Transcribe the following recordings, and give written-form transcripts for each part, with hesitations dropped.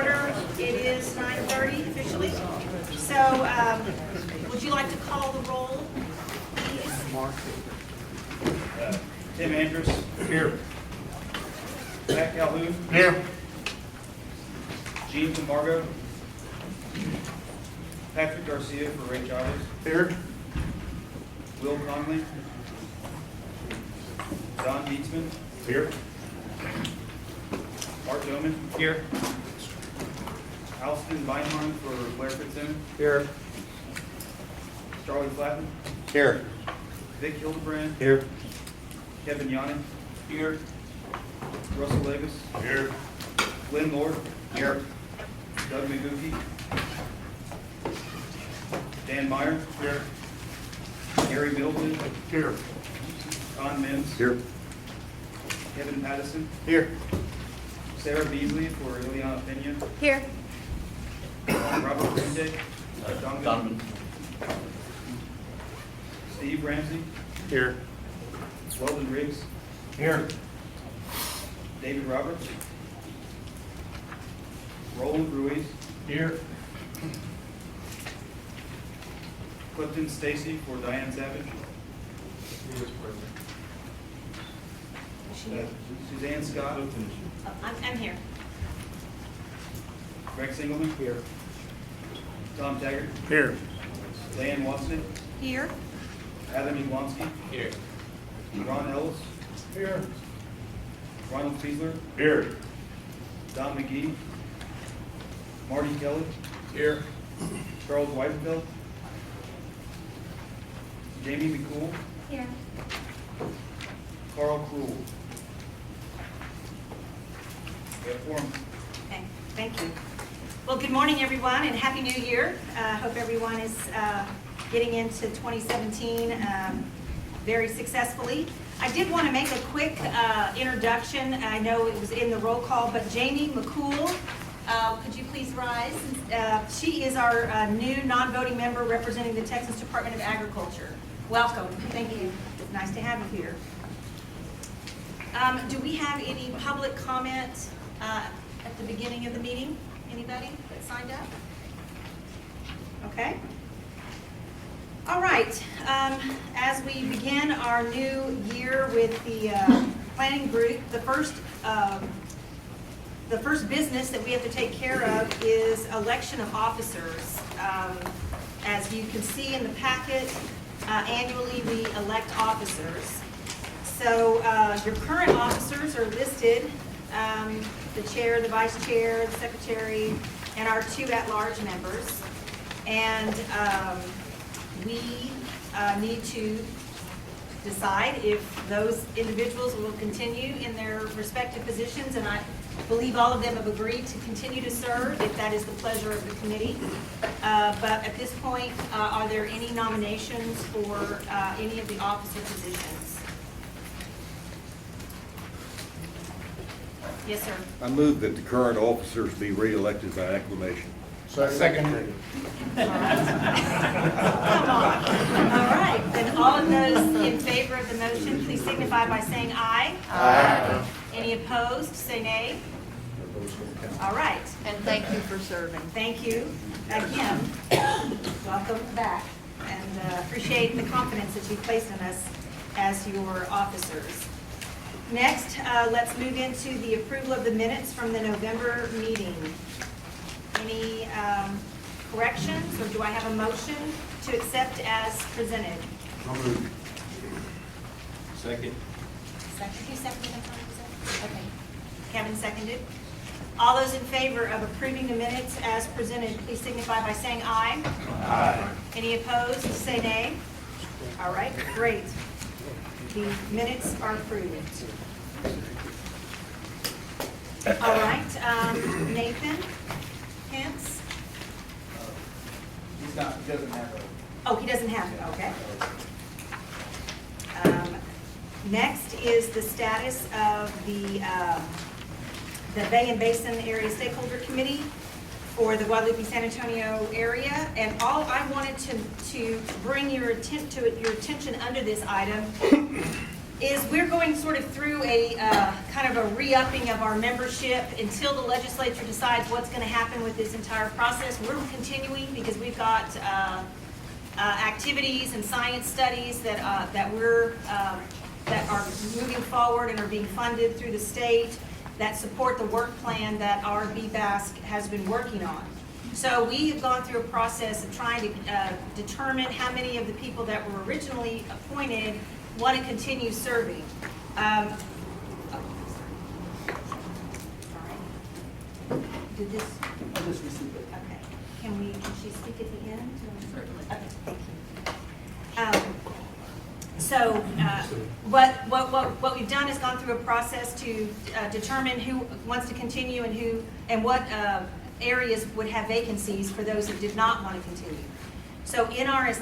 order. It is 9:30 officially. So, would you like to call the roll, please? Tim Andrus. Here. Matt Calhoun. Here. Gene Camargo. Patrick Garcia for Ray Chavez. Here. Will Conley. Don Dietzman. Here. Art Doman. Here. Alston Beinhardt for Blair Fitzsimmons. Here. Charlie Flatten. Here. Vic Hildebrand. Here. Kevin Yanni. Here. Russell Davis. Here. Lynn Lord. Here. Doug McGookie. Dan Meyer. Here. Gary Middleton. Here. Don Mims. Here. Kevin Pattison. Here. Sarah Beasley for Ileana Pena. Here. Robert Rende. Donovan. Steve Ramsey. Here. Weldon Riggs. Here. David Roberts. Roland Ruiz. Here. Clifton Stacy for Diane Savage. Suzanne Scott. I'm here. Rex Engelman. Here. Tom Taggart. Here. Diane Watson. Here. Adam Jablonski. Here. Ron Ellis. Here. Ronald Fiesler. Here. Don McGee. Marty Kelly. Here. Charles Weidenfeld. Jamie McCool. Here. Carl Krul. We have forum. Okay, thank you. Well, good morning, everyone, and Happy New Year. Hope everyone is getting into 2017 very successfully. I did want to make a quick introduction. I know it was in the roll call, but Jamie McCool, could you please rise? She is our new non-voting member representing the Texas Department of Agriculture. Welcome. Thank you. It's nice to have you here. Do we have any public comment at the beginning of the meeting? Anybody that signed up? Okay. All right. As we begin our new year with the planning group, the first business that we have to take care of is election of officers. As you can see in the packet, annually we elect officers. So your current officers are listed, the chair, the vice chair, the secretary, and our two at-large members. And we need to decide if those individuals will continue in their respective positions, and I believe all of them have agreed to continue to serve if that is the pleasure of the committee. But at this point, are there any nominations for any of the officer positions? Yes, sir. I move that the current officers be re-elected by acclamation. Second. Come on. All right, then all of those in favor of the motion, please signify by saying aye. Aye. Any opposed, say nay. All right, And thank you for serving. thank you again. Welcome back, and appreciate the confidence that you placed in us as your officers. Next, let's move into the approval of the minutes from the November meeting. Any corrections, or do I have a motion to accept as presented? Second. Second, who seconded that? Okay. Kevin seconded. All those in favor of approving the minutes as presented, please signify by saying aye. Aye. Any opposed, say nay. All right, great. The minutes are approved. All right, Nathan Hens? He doesn't have a. Oh, he doesn't have it, okay. Next is the status of the Bay and Basin Area Stakeholder Committee for the Guadalupe San Antonio area. And all I wanted to bring your attention under this item is we're going sort of through a kind of a re-upping of our membership until the legislature decides what's going to happen with this entire process. We're continuing because we've got activities and science studies that that are moving forward and are being funded through the state that support the work plan that our BBASC has been working on. So we have gone through a process of trying to determine how many of the people that were originally appointed want to continue serving. Did this? I just received it. Okay. Can she speak at the end? Okay, thank you. So what we've done is gone through a process to determine who wants to continue and what areas would have vacancies for those that did not want to continue. So in our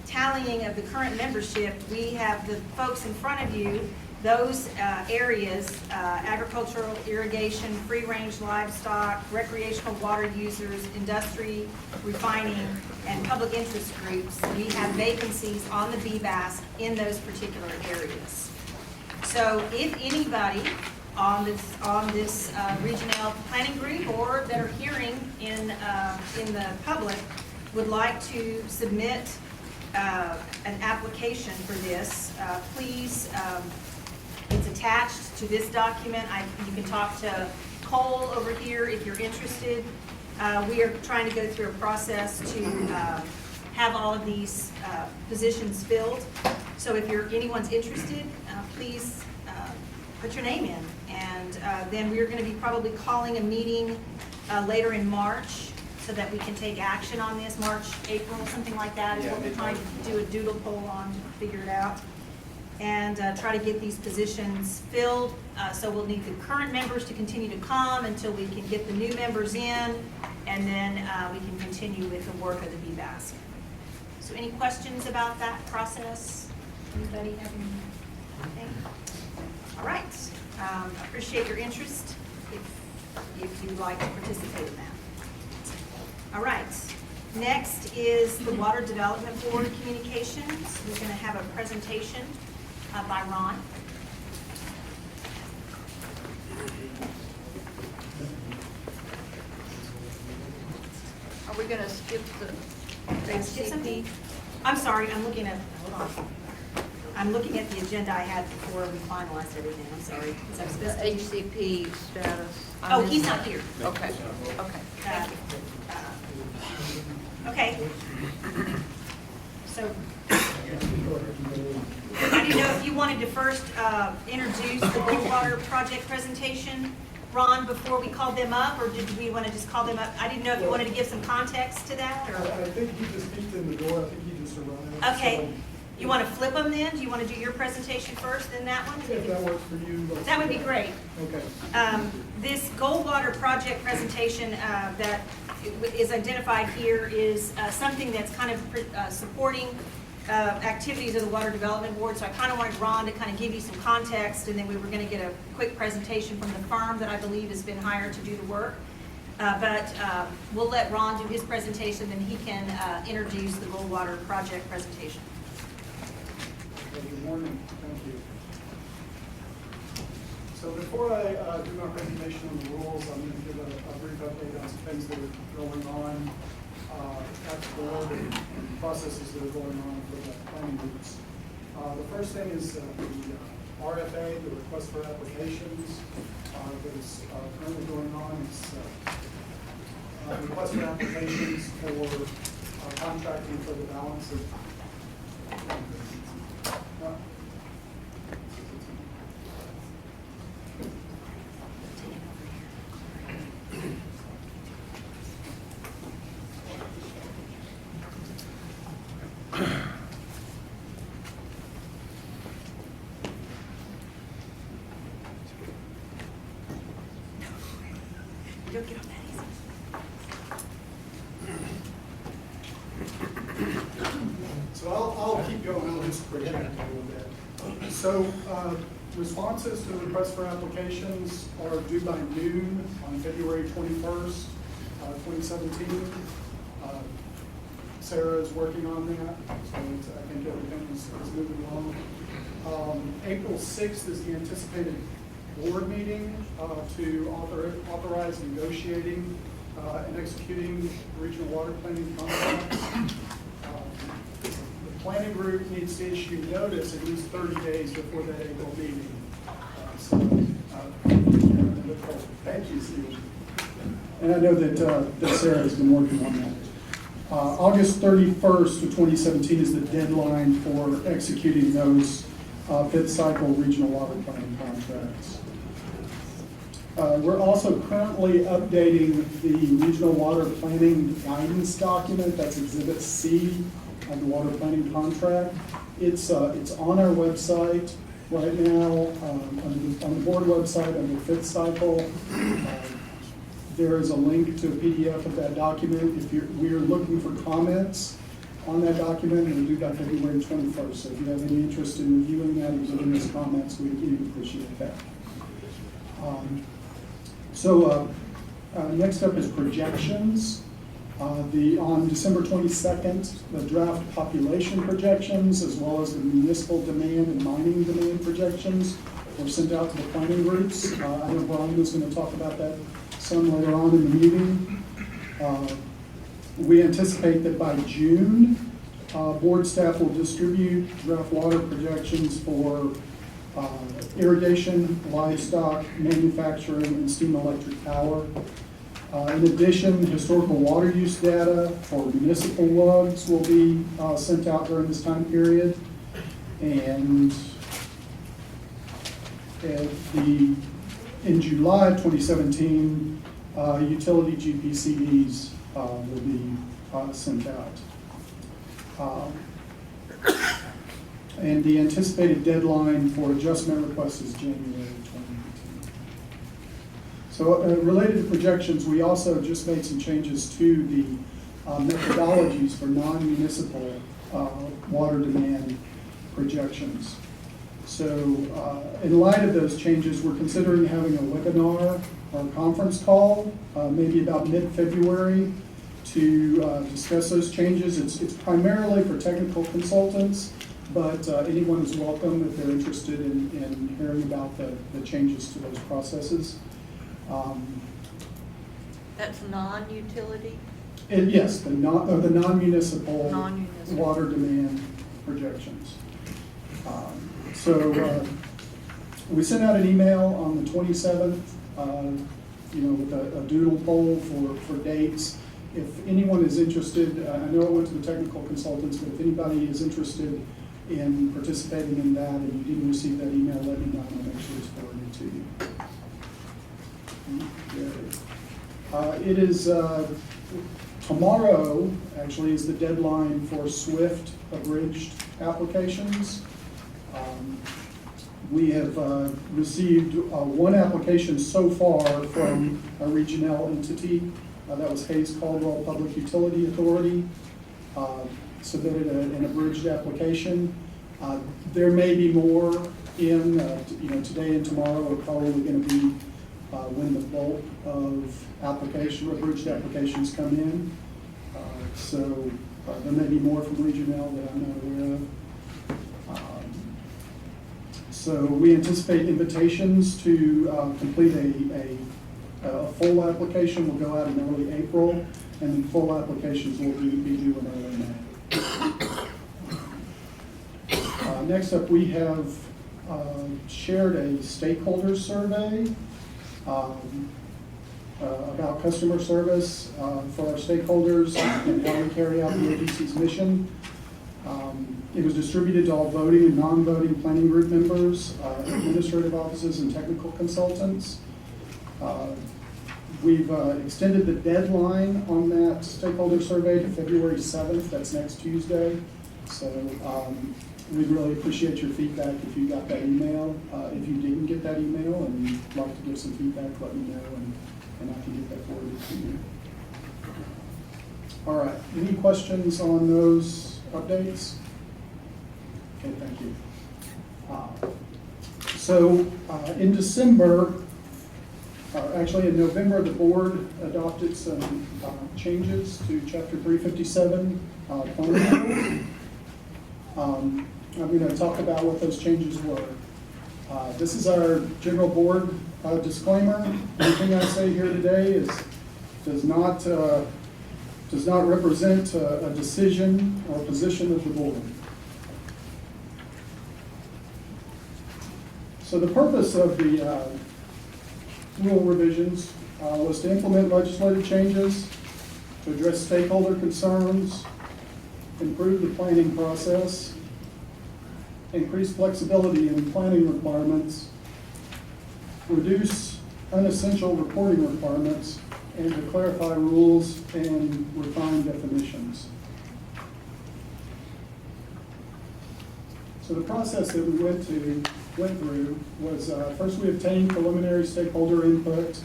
tallying of the current membership, we have the folks in front of you, those areas, agricultural, irrigation, free-range livestock, recreational water users, industry, refining, and public interest groups. We have vacancies on the BBASC in those particular areas. So if anybody on this regional planning group or that are hearing in the public would like to submit an application for this, please, it's attached to this document. You can talk to Cole over here if you're interested. We are trying to go through a process to have all of these positions filled. So if anyone's interested, please put your name in. And then we're going to be probably calling a meeting later in March so that we can take action on this, March, April, something like that is what we're trying to do a doodle poll on to figure it out. And try to get these positions filled. So we'll need the current members to continue to come until we can get the new members in, and then we can continue with the work of the BBASC. So any questions about that process? Anybody have anything? All right. Appreciate your interest if you'd like to participate in that. All right. Next is the Water Development Board communications. We're going to have a presentation by Ron. Are we gonna skip the Skip something? I'm sorry, I'm looking at, hold on. I'm looking at the agenda I had before we finalized everything. I'm sorry. Is that the supposed to- HCP status? Oh, he's not here. Okay, okay. Thank you. Okay. So, I didn't know if you wanted to first introduce the Goldwater project presentation, Ron, before we called them up, or did we want to just call them up? I didn't know if you wanted to give some context to that, or? I think he just peeked in the door, I think he just arrived. Okay. You want to flip them then? Do you want to do your presentation first, then that one? So if that works for you. let's That would do be great. Okay. This Goldwater project presentation that is identified here is something that's kind of supporting activities of the Water Development Board. So I kind of wanted Ron to kind of give you some context, and then we were going to get a quick presentation from the firm that I believe has been hired to do the work. But we'll let Ron do his presentation, then he can introduce the Goldwater project presentation. Good morning, thank you. So before I do my presentation on the rules, I'm going to give a brief update on some things that are going on at the board and processes that are going on for the planning groups. The first thing is the RFA, the request for applications, that is currently going on. It's request for applications for contracting for the balance of Don't get on that easy. So I'll keep going, I'll just break it down a little bit. So responses to the request for applications are due by noon on February 21st, 2017. Sarah is working on that, so I think everything is moving along. April 6th is the anticipated board meeting to authorize negotiating and executing regional water planning contracts. The planning group needs to issue notice at least 30 days before that April meeting. Thank you, Steve. And I know that Sarah has been working on that. August 31st of 2017 is the deadline for executing those fifth cycle regional water planning contracts. We're also currently updating the regional water planning guidance document. That's Exhibit C of the water planning contract. It's on our website right now, on the board website under fifth cycle. There is a link to a PDF of that document. We are looking for comments on that document, and we'll do that February 21st. So if you have any interest in reviewing that and giving us comments, we appreciate that. Next up is projections. On December 22nd, the draft population projections, as well as the municipal demand and mining demand projections, were sent out to the planning groups. I know Brian was going to talk about that some later on in the meeting. We anticipate that by June, board staff will distribute draft water projections for irrigation, livestock, manufacturing, and steam electric power. In addition, historical water use data for municipal WUGs will be sent out during this time period. And in July of 2017, utility GPCDs will be sent out. And the anticipated deadline for adjustment requests is January 2018. So related to projections, we also just made some changes to the methodologies for non-municipal water demand projections. So in light of those changes, we're considering having a webinar or a conference call, maybe about mid-February, to discuss those changes. It's primarily for technical consultants, but anyone is welcome if they're interested in hearing about the changes to those processes. That's non-utility? Yes, the non-municipal Non-municipal. water demand projections. We sent out an email on the 27th, with a doodle poll for dates. If anyone is interested, I know it went to the technical consultants, but if anybody is interested in participating in that and you didn't receive that email, let me know and I'll make sure it's forwarded to you. It is tomorrow, actually, is the deadline for SWIFT abridged applications. We have received one application so far from a Regional entity. That was Hayes Caldwell Public Utility Authority. Submitted an abridged application. There may be more in, today and tomorrow are probably going to be when the bulk of abridged applications come in. There may be more from Regional that I'm not aware of. So we anticipate invitations to complete a full application will go out in early April, and then full applications will be due in early May. Next up, we have shared a stakeholders survey about customer service for our stakeholders and how we carry out the agency's mission. It was distributed to all voting and non-voting planning group members, administrative offices, and technical consultants. We've extended the deadline on that stakeholder survey to February 7th. That's next Tuesday. So we'd really appreciate your feedback if you got that email. If you didn't get that email and you'd like to give some feedback, let me know and I can get that forwarded to you. All right. Any questions on those updates? Okay, thank you. In December, actually in November, the board adopted some changes to Chapter 357 planning rules. I'm going to talk about what those changes were. This is our general board disclaimer. Anything I say here today does not represent a decision or position of the board. So the purpose of the rule revisions was to implement legislative changes, to address stakeholder concerns, improve the planning process, increase flexibility in planning requirements, reduce unessential reporting requirements, and to clarify rules and refine definitions. So the process that we went through was, first we obtained preliminary stakeholder input.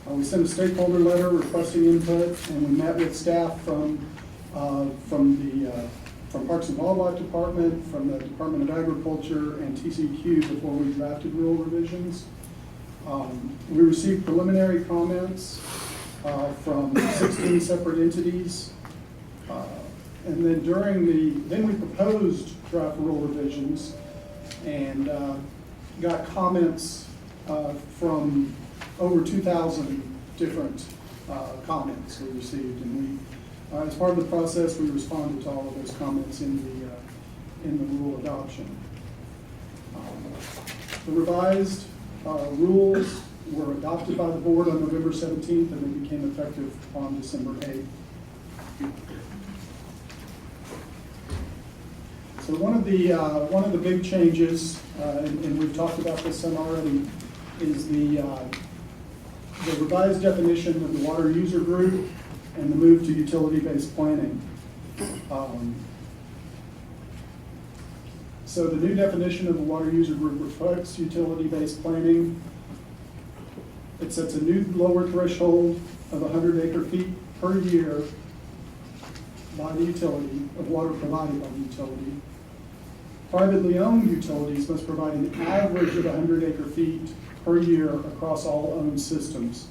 We sent a stakeholder letter requesting input, and we met with staff from Parks and Wildlife Department, from the Department of Agriculture, and TCEQ before we drafted rule revisions. We received preliminary comments from 16 separate entities. And then we proposed draft rule revisions and got comments from over 2,000 different comments we received. And as part of the process, we responded to all of those comments in the rule adoption. The revised rules were adopted by the board on November 17th, and they became effective on December 8th. So one of the big changes, and we've talked about this some already, is the revised definition of the water user group and the move to utility-based planning. So the new definition of the water user group reflects utility-based planning. It sets a new lower threshold of 100 acre-feet per year by the utility, of water provided by the utility. Privately owned utilities must provide an average of 100 acre-feet per year across all owned systems.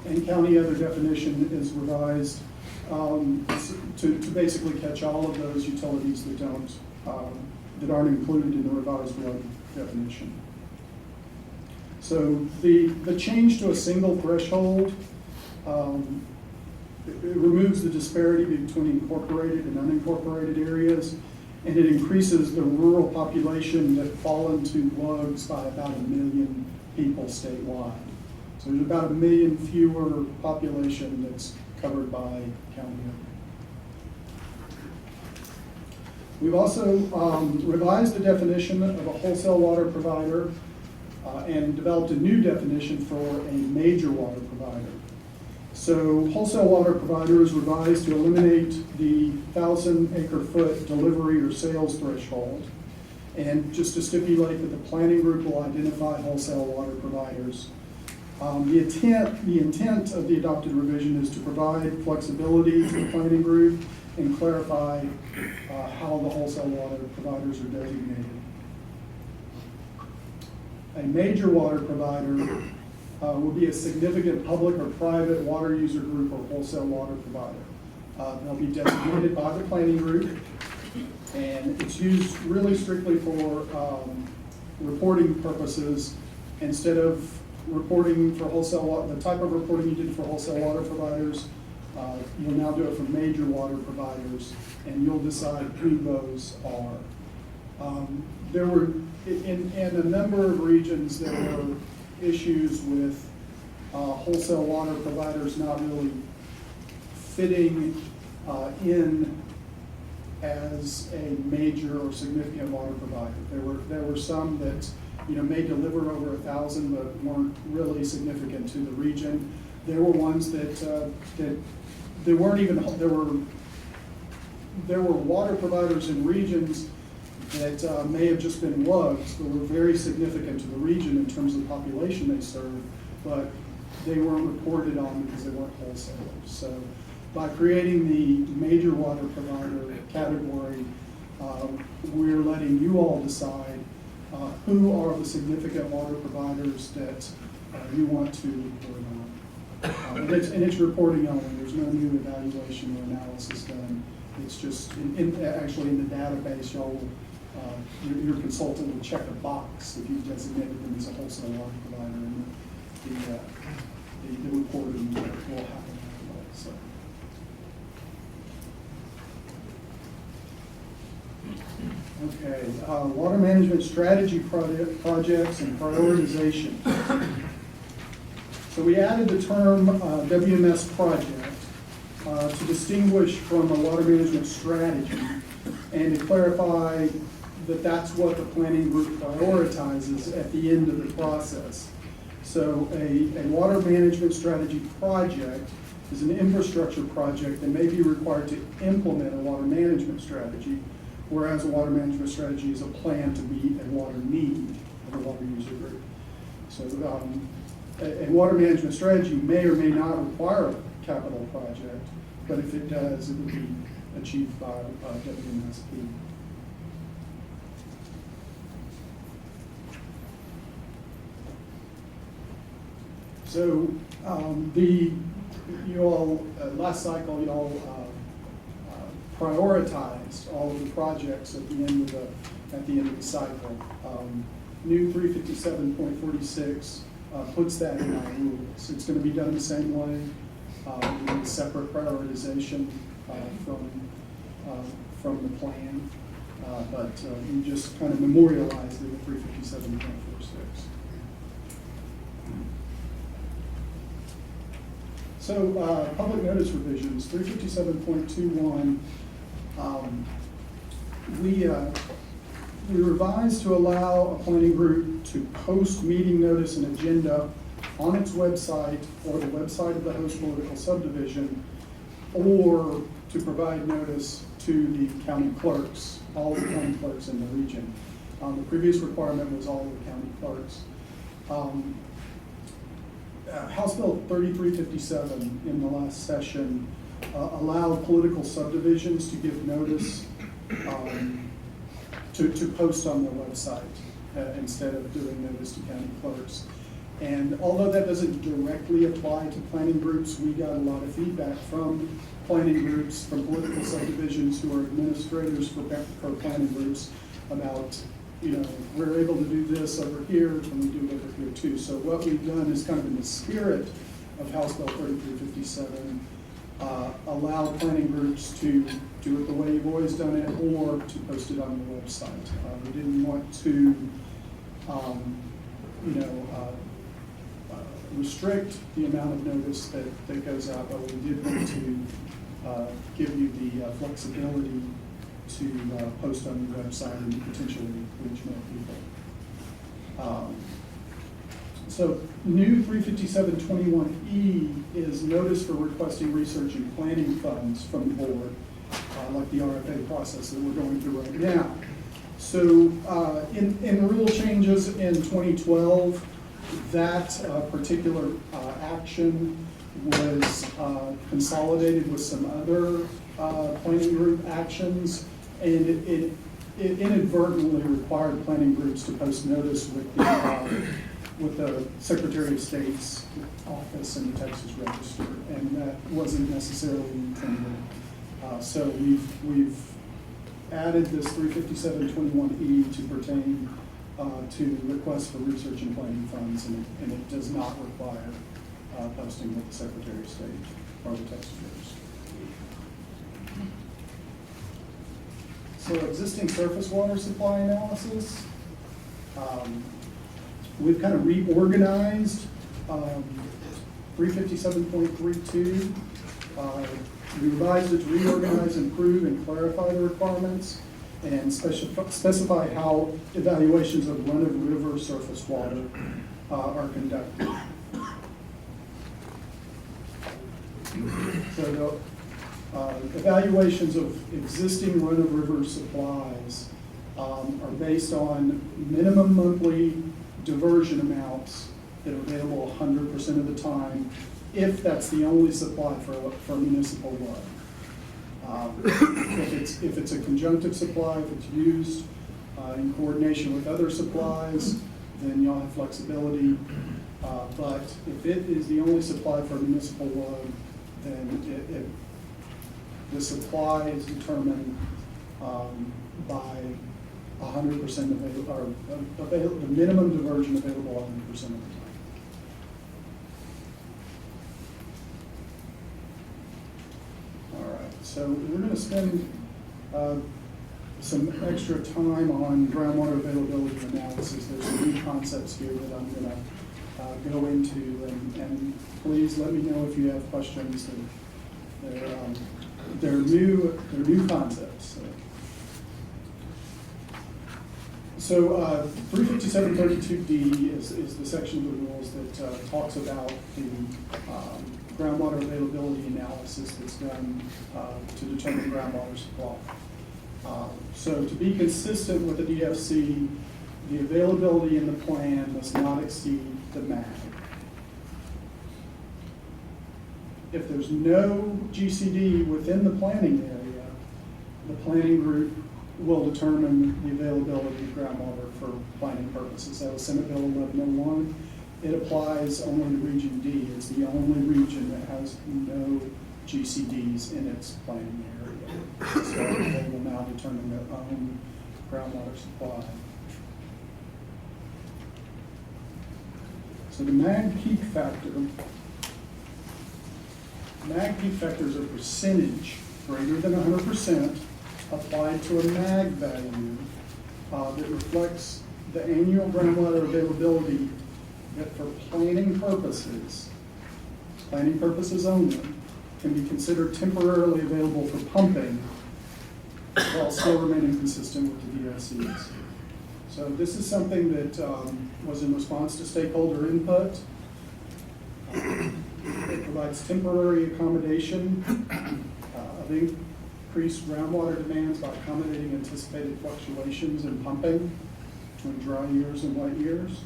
And county other definition is revised to basically catch all of those utilities that aren't included in the revised road definition. So the change to a single threshold, it removes the disparity between incorporated and unincorporated areas, and it increases the rural population that fall into WUGs by about 1 million people statewide. So there's about 1 million fewer population that's covered by county. We've also revised the definition of a wholesale water provider and developed a new definition for a major water provider. So wholesale water provider is revised to eliminate the 1,000 acre-foot delivery or sales threshold, and just to stipulate that the planning group will identify wholesale water providers. The intent of the adopted revision is to provide flexibility to the planning group and clarify how the wholesale water providers are designated. A major water provider will be a significant public or private water user group or wholesale water provider. They'll be designated by the planning group, and it's used really strictly for reporting purposes. Instead of reporting for wholesale water, the type of reporting you did for wholesale water providers, you'll now do it for major water providers, and you'll decide who those are. There were, in a number of regions, there were issues with wholesale water providers not really fitting in as a major or significant water provider. There were some that may deliver over 1,000 but weren't really significant to the region. There were ones that there weren't even, there were water providers in regions that may have just been WUGs, but were very significant to the region in terms of the population they serve, but they weren't reported on because they weren't wholesalers. So by creating the major water provider category, we're letting you all decide who are the significant water providers that you want to report on. And it's reporting only. There's no new evaluation or analysis done It's just, actually in the database, y'all, your consultant will check a box if you designated them as a wholesale water provider, and the reporting will happen that way, so. Okay, water management strategy projects and prioritization. So we added the term WMS project to distinguish from a water management strategy and to clarify that that's what the planning group prioritizes at the end of the process. So a water management strategy project is an infrastructure project that may be required to implement a water management strategy, whereas a water management strategy is a plan to meet a water need of a water user group. So a water management strategy may or may not require a capital project, but if it does, it would be achieved by WMSP. So last cycle, you all prioritized all of the projects at the end of the cycle. New 357.46 puts that in our rules. It's going to be done the same way, with a separate prioritization from the plan, but we just kind of memorialized it with 357.46. So, public notice revisions, 357.21, we revised to allow a planning group to post meeting notice and agenda on its website or the website of the host political subdivision, or to provide notice to the county clerks, all the county clerks in the region. The previous requirement was all the county clerks. House Bill 3357 in the last session allowed political subdivisions to give notice to post on their website instead of doing notice to county clerks. And although that doesn't directly apply to planning groups, we got a lot of feedback from planning groups, from political subdivisions who are administrators for planning groups about, we're able to do this over here, can we do it over here too? So what we've done is kind of in the spirit of House Bill 3357, allow planning groups to do it the way you've always done it, or to post it on the website. We didn't want to, restrict the amount of notice that goes out, but we did want to give you the flexibility to post on your website and potentially reach more people. So new 357.21E is notice for requesting research and planning funds from the board, like the RFA process that we're going through right now. So in rule changes in 2012, that particular action was consolidated with some other planning group actions, and it inadvertently required planning groups to post notice with the Secretary of State's office and the Texas Register, and that wasn't necessarily intended. So we've added this 357.21E to pertain to requests for research and planning funds, and it does not require posting with the Secretary of State or the Texas Register. So existing surface water supply analysis. We've kind of reorganized 357.32. We revised it to reorganize, improve, and clarify the requirements, and specify how evaluations of run-of-river surface water are conducted. So the evaluations of existing run-of-river supplies are based on minimum monthly diversion amounts that are available 100% of the time, if that's the only supply for municipal water. If it's a conjunctive supply, if it's used in coordination with other supplies, then you'll have flexibility. But if it is the only supply for municipal load, then The supply is determined by 100% available, or the minimum diversion available 100% of the time. All right, so we're going to spend some extra time on groundwater availability analysis. There's some new concepts here that I'm going to go into, and please let me know if you have questions. They're new concepts. So 357.32D is the section of the rules that talks about the groundwater availability analysis that's done to determine groundwater supply. So to be consistent with the DFC, the availability in the plan must not exceed the MAG. If there's no GCD within the planning area, the planning group will determine the availability of groundwater for planning purposes. That was Senate Bill 1101. It applies only to Region D. It's the only region that has no GCDs in its planning area. So they will now determine their own groundwater supply. So the MAG peak factor. MAG peak factor is a percentage greater than 100% applied to a MAG value that reflects the annual groundwater availability that for planning purposes only, can be considered temporarily available for pumping while still remaining consistent with the DFCs. So this is something that was in response to stakeholder input. It provides temporary accommodation of increased groundwater demands by accommodating anticipated fluctuations in pumping between dry years and wet years.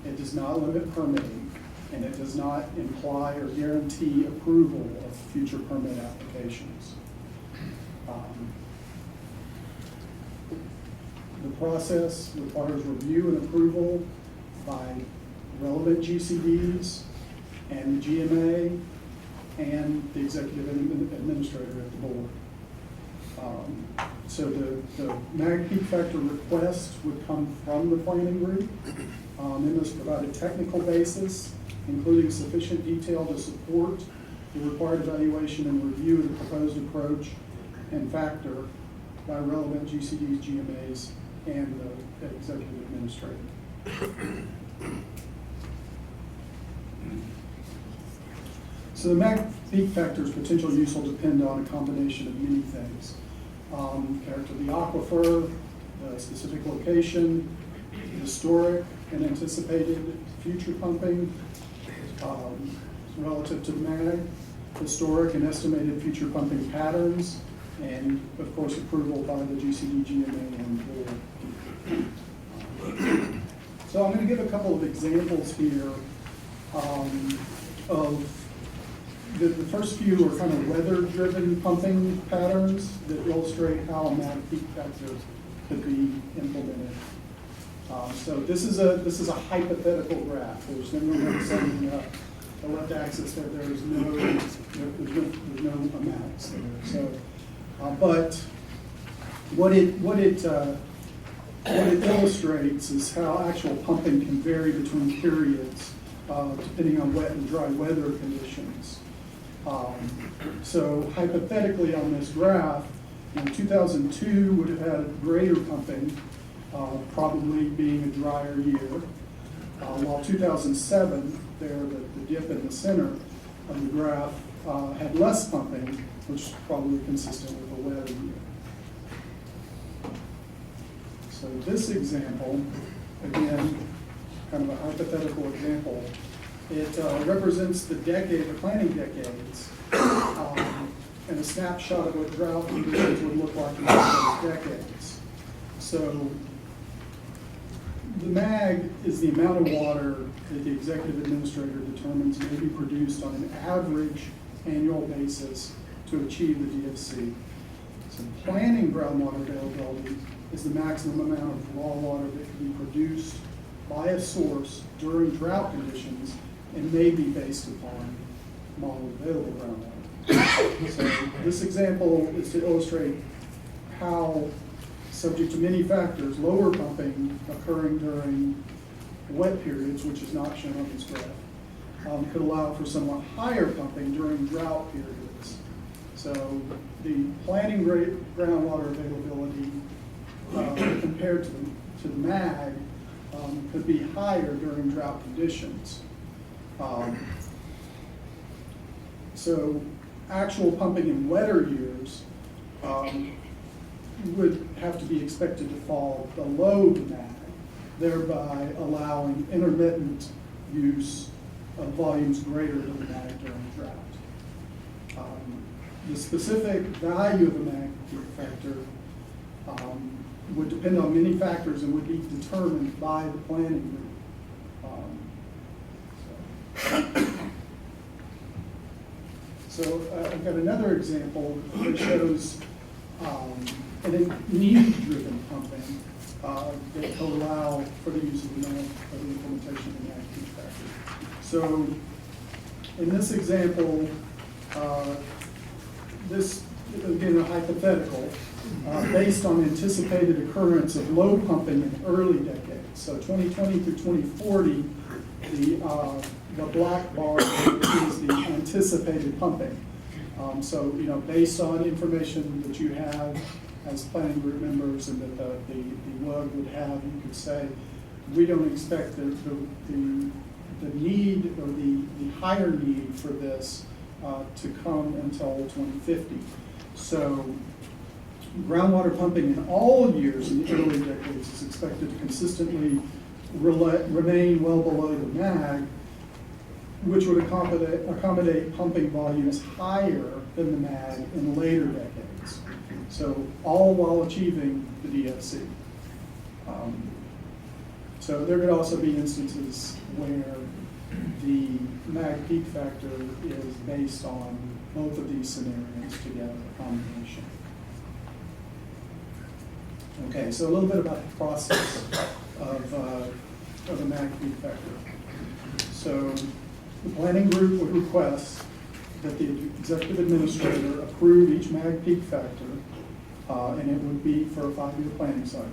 It does not limit permitting, and it does not imply or guarantee approval of future permit applications. The process requires review and approval by relevant GCDs and the GMA and the executive administrator at the board. So the MAG peak factor request would come from the planning group. It must provide a technical basis, including sufficient detail to support the required evaluation and review of the proposed approach and factor by relevant GCDs, GMAs, and the executive administrator. So the MAG peak factor's potential use will depend on a combination of many things. Character of the aquifer, the specific location, historic and anticipated future pumping, relative to MAG, historic and estimated future pumping patterns, and of course approval by the GCD, GMA, and board. So I'm going to give a couple of examples here of the first few are kind of weather-driven pumping patterns that illustrate how a MAG peak factor could be implemented. So this is a hypothetical graph. There's no saying the left axis that there's no amounts there. So, but what it illustrates is how actual pumping can vary between periods depending on wet and dry weather conditions. So hypothetically on this graph, 2002 would have had greater pumping, probably being a drier year, while 2007, there the dip in the center of the graph had less pumping, which is probably consistent with a wetter year. So this example, again, kind of a hypothetical example, it represents the planning decades, and a snapshot of what drought conditions would look like in those decades. So the MAG is the amount of water that the executive administrator determines may be produced on an average annual basis to achieve the DFC. So planning groundwater availability is the maximum amount of raw water that can be produced by a source during drought conditions and may be based upon modeled available groundwater. So this example is to illustrate how, subject to many factors, lower pumping occurring during wet periods, which is not shown on this graph, could allow for somewhat higher pumping during drought periods. So the planting rate groundwater availability compared to the MAG could be higher during drought conditions. So actual pumping in wetter years would have to be expected to fall below the MAG, thereby allowing intermittent use of volumes greater than the MAG during drought. The specific value of the MAG peak factor would depend on many factors and would be determined by the planning group. So I've got another example that shows need-driven pumping that will allow for the use of the MAG, for the implementation of the MAG peak factor. So in this example, this, again, a hypothetical, based on anticipated occurrence of low pumping in early decades. So 2020 through 2040, the black bar is the anticipated pumping. So, you know, based on information that you have as planning group members and that the WUG would have, you could say, we don't expect the need or the higher need for this to come until 2050. So groundwater pumping in all years in the early decades is expected to consistently remain well below the MAG, which would accommodate pumping volumes higher than the MAG in later decades. So all while achieving the DFC. So there could also be instances where the MAG peak factor is based on both of these scenarios together, a combination. Okay, so a little bit about the process of the MAG peak factor. So the planning group would request that the executive administrator approve each MAG peak factor, and it would be for a 5-year planning cycle.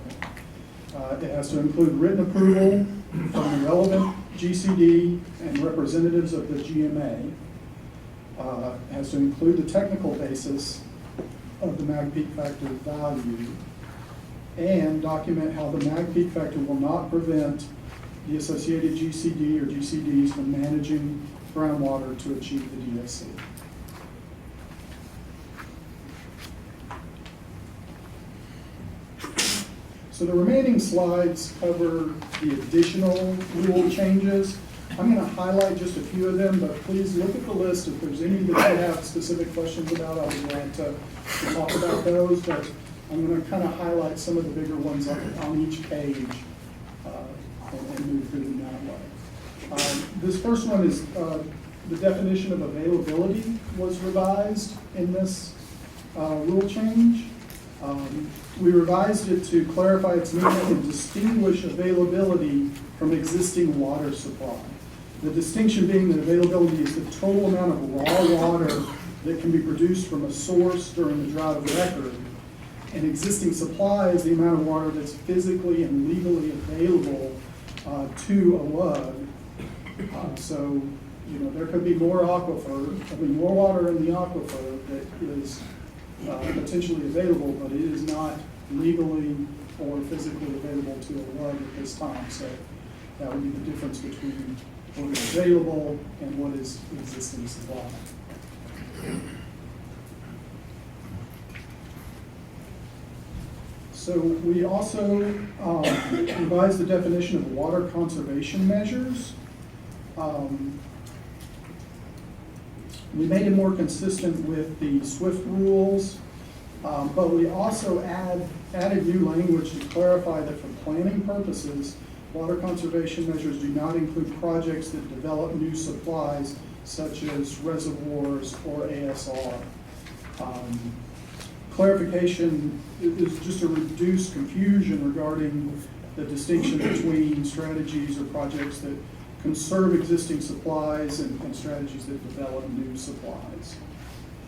It has to include written approval from the relevant GCD and representatives of the GMA. It has to include the technical basis of the MAG peak factor value and document how the MAG peak factor will not prevent the associated GCD or GCDs from managing groundwater to achieve the DFC. So the remaining slides cover the additional rule changes. I'm going to highlight just a few of them, but please look at the list. If there's any that you have specific questions about, I'll be glad to talk about those, but I'm going to kind of highlight some of the bigger ones on each page and move through them that way. This first one is the definition of availability was revised in this rule change. We revised it to clarify its meaning and distinguish availability from existing water supply. The distinction being that availability is the total amount of raw water that can be produced from a source during the drought of record, and existing supply is the amount of water that's physically and legally available to a WUG. So, you know, there could be more more water in the aquifer that is potentially available, but it is not legally or physically available to a WUG at this time. So that would be the difference between what is available and what is existing supply. So we also revised the definition of water conservation measures. We made it more consistent with the SWIFT rules, but we also added new language to clarify that for planning purposes, water conservation measures do not include projects that develop new supplies such as reservoirs or ASR. clarification is just to reduce confusion regarding the distinction between strategies or projects that conserve existing supplies and strategies that develop new supplies.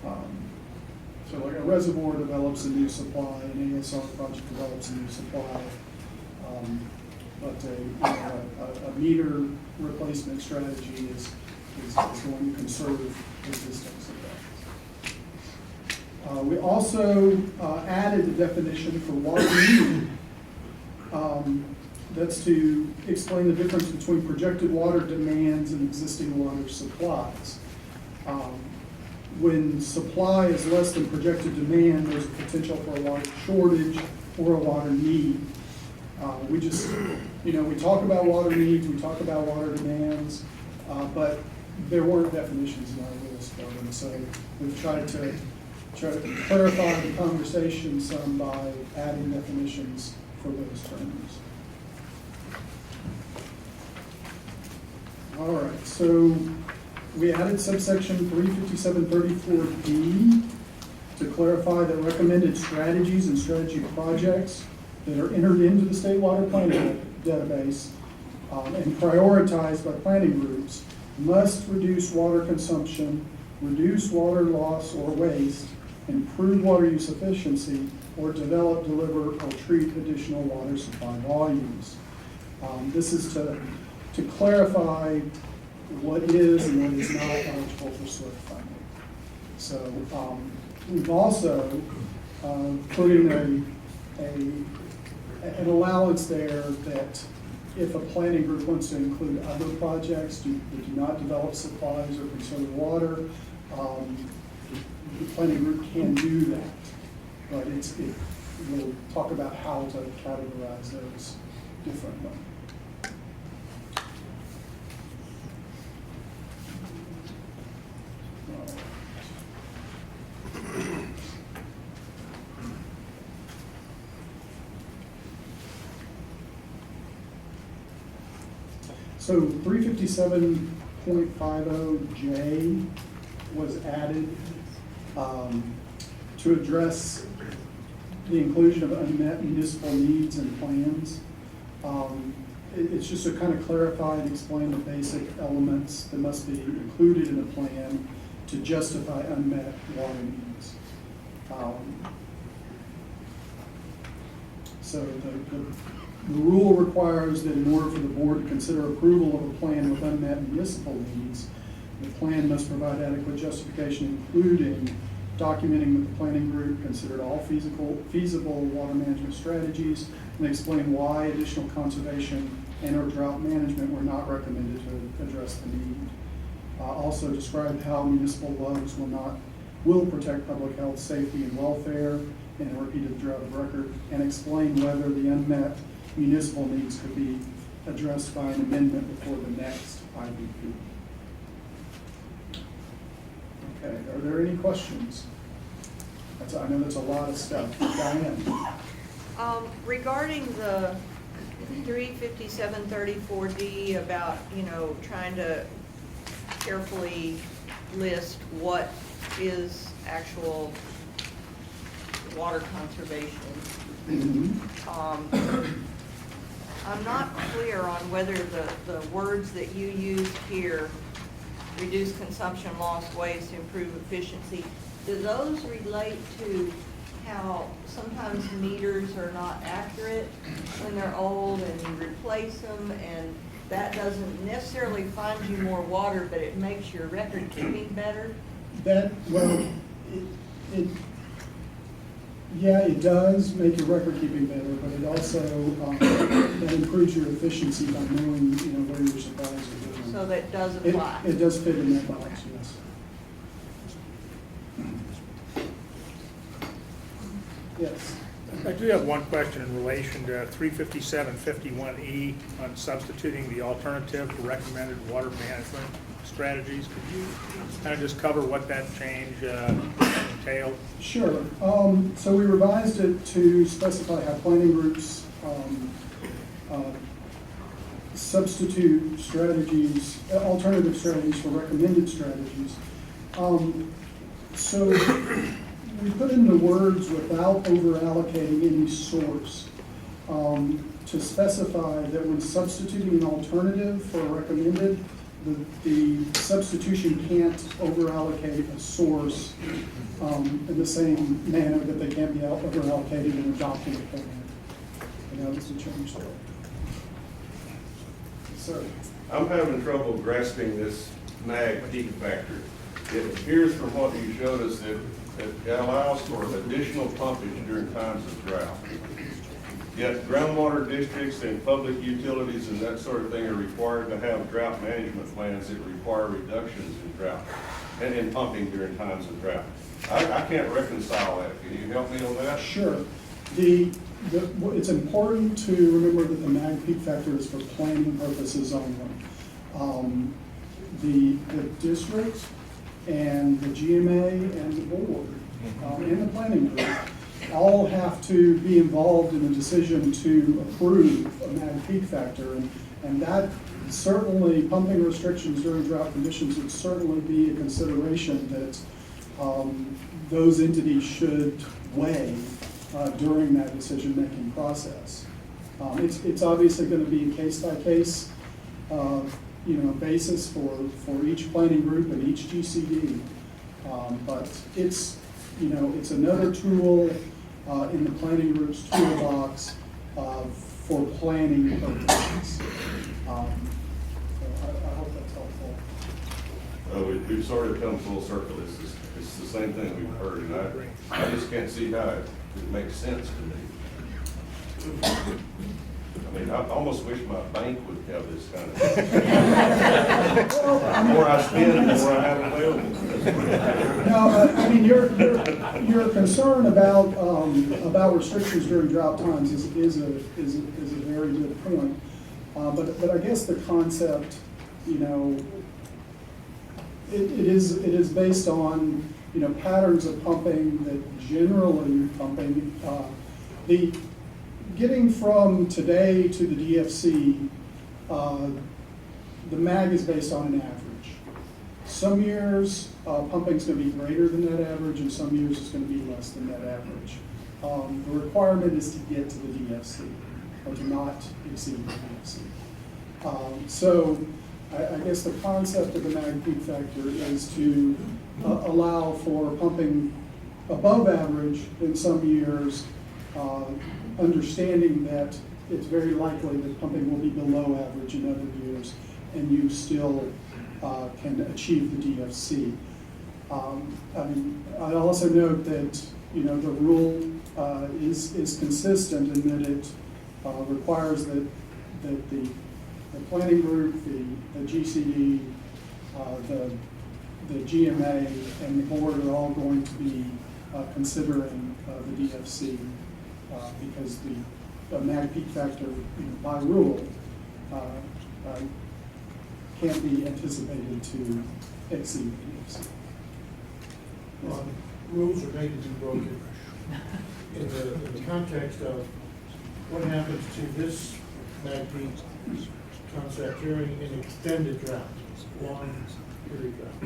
So like a reservoir develops a new supply, an ASR project develops a new supply, but a meter replacement strategy is going to conserve existing supplies. We also added the definition for water need. That's to explain the difference between projected water demands and existing water supplies. When supply is less than projected demand, there's a potential for a water shortage or a water need. We just, we talk about water needs, we talk about water demands, but there weren't definitions in our list of them. So we've tried to clarify the conversation some by adding definitions for those terms. All right, so we added subsection 35734D to clarify that recommended strategies and strategy projects that are entered into the state water planning database and prioritized by planning groups must reduce water consumption, reduce water loss or waste, improve water use efficiency, or develop, deliver, or treat additional water supply volumes. This is to clarify what is and what is not eligible for SWIFT funding. So we've also put in an allowance there that if a planning group wants to include other projects that do not develop supplies or conserve water, the planning group can do that. But we'll talk about how to categorize those differently. So 357.50J was added to address the inclusion of unmet municipal needs and plans. It's just to kind of clarify and explain the basic elements that must be included in a plan to justify unmet water needs. So the rule requires that in order for the board to consider approval of a plan with unmet municipal needs, the plan must provide adequate justification, including documenting that the planning group considered all feasible water management strategies and explain why additional conservation and or drought management were not recommended to address the need. Also describe how municipal loans will protect public health, safety, and welfare in a repeated drought of record, and explain whether the unmet municipal needs could be addressed by an amendment before the next IBP. Okay, are there any questions? I know that's a lot of stuff. Diane? Regarding the 35734D about, trying to carefully list what is actual water conservation. I'm not clear on whether the words that you used here, reduce consumption, loss, waste, improve efficiency, do those relate to how sometimes meters are not accurate when they're old and you replace them, and that doesn't necessarily find you more water, but it makes your record keeping better? It does make your record keeping better, but it also that improves your efficiency by knowing where your supplies are going. So that does apply? It does fit in that box, yes. Yes. I do have one question in relation to 35751E on substituting the alternative to recommended water management strategies. Could you kind of just cover what that change entailed? Sure. So we revised it to specify how planning groups substitute strategies, alternative strategies for recommended strategies. So we put in the words without over allocating any source, to specify that when substituting an alternative for a recommended, the substitution can't over allocate a source in the same manner that they can't be over allocated in adopting a plan. And that was the change there. Sir? I'm having trouble grasping this MAG peak factor. It appears from what you showed us that it allows for additional pumpage during times of drought. Yet groundwater districts and public utilities and that sort of thing are required to have drought management plans that require reductions in drought and in pumping during times of drought. I can't reconcile that. Can you help me on that? Sure. It's important to remember that the MAG peak factor is for planning purposes only. The district and the GMA and the board and the planning group all have to be involved in the decision to approve a MAG peak factor. And that certainly, pumping restrictions during drought conditions would certainly be a consideration that those entities should weigh during that decision-making process. It's obviously going to be a case-by-case basis for each planning group and each GCD. But it's another tool in the planning group's toolbox for planning purposes. So I hope that's helpful. We've sort of come full circle. It's the same thing we've heard, and I just can't see how it makes sense to me. I mean, I almost wish my bank would have this kind of thing. The more I spend, the more I have available. No, I mean, your concern about restrictions during drought times is a very good point. But I guess the concept, it is based on, patterns of pumping that generally pumping, getting from today to the DFC, the MAG is based on an average. Some years, pumping's gonna be greater than that average, and some years it's gonna be less than that average. The requirement is to get to the DFC, or to not exceed the DFC. So I guess the concept of the MAG peak factor is to allow for pumping above average in some years, understanding that it's very likely that pumping will be below average in other years, and you still can achieve the DFC. I also note that the rule is consistent in that it requires that the planning group, the GCD, the GMA, and the board are all going to be considering the DFC because the MAG peak factor, by rule, can't be anticipated to exceed the DFC. Rules are made to be broken. In the context of what happens to this MAG peak concept during an extended drought, long period drought.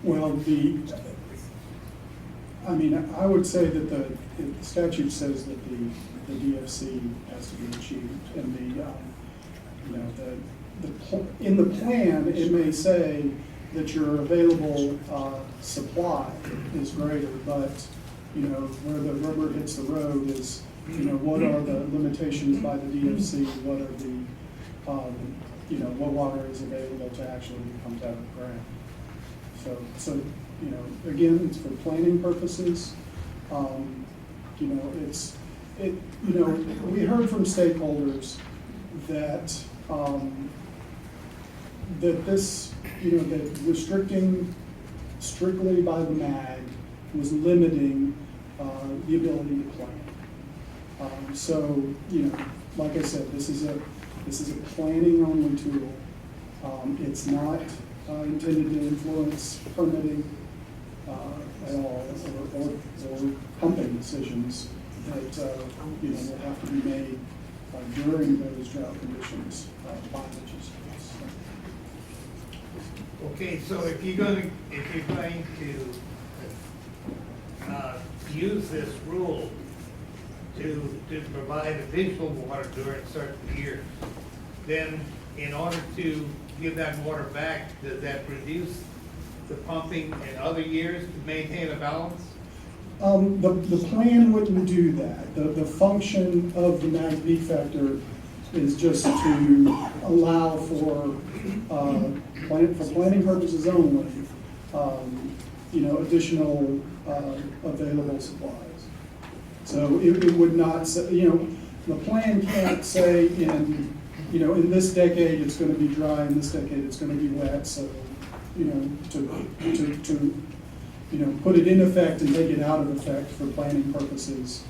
Well, I would say that the statute says that the DFC has to be achieved, and in the plan, it may say that your available supply is greater, but where the rubber hits the road is what are the limitations by the DFC? What are the what water is available to actually be pumped out of the ground? So again, it's for planning purposes. We heard from stakeholders that that restricting strictly by the MAG was limiting the ability to plan. Like I said, this is a planning only tool. It's not intended to influence permitting at all, or pumping decisions that will have to be made during those drought conditions by the GCs. Okay, so if you're going to use this rule to provide additional water during certain years, then in order to give that water back, does that reduce the pumping in other years to maintain a balance? The plan wouldn't do that. The function of the mag peak factor is just to allow for planning purposes only, additional available supplies. So it would not say, the plan can't say in this decade it's going to be dry, in this decade it's going to be wet, so, to put it in effect and take it out of effect for planning purposes,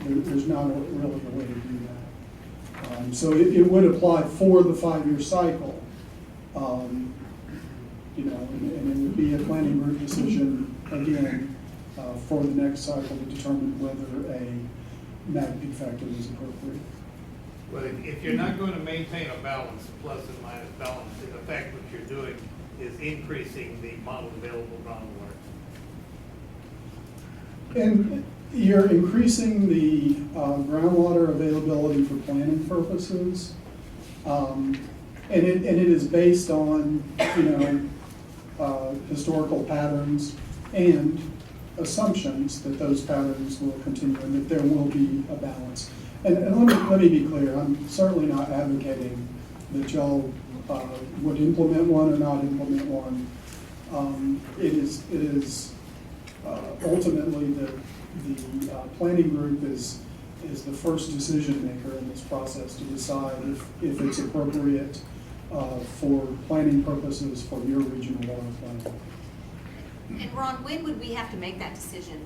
there's not really a way to do that. So it would apply for the 5-year cycle, and it would be a planning group decision again for the next cycle to determine whether a mag peak factor is appropriate. Well, if you're not going to maintain a balance, plus and minus balance, in effect, what you're doing is increasing the amount of available groundwater. And you're increasing the groundwater availability for planning purposes. And it is based on, historical patterns and assumptions that those patterns will continue and that there will be a balance. And let me be clear, I'm certainly not advocating that y'all would implement one or not implement one. It is ultimately the planning group is the first decision maker in this process to decide if it's appropriate for planning purposes for your regional water plan. And Ron, when would we have to make that decision?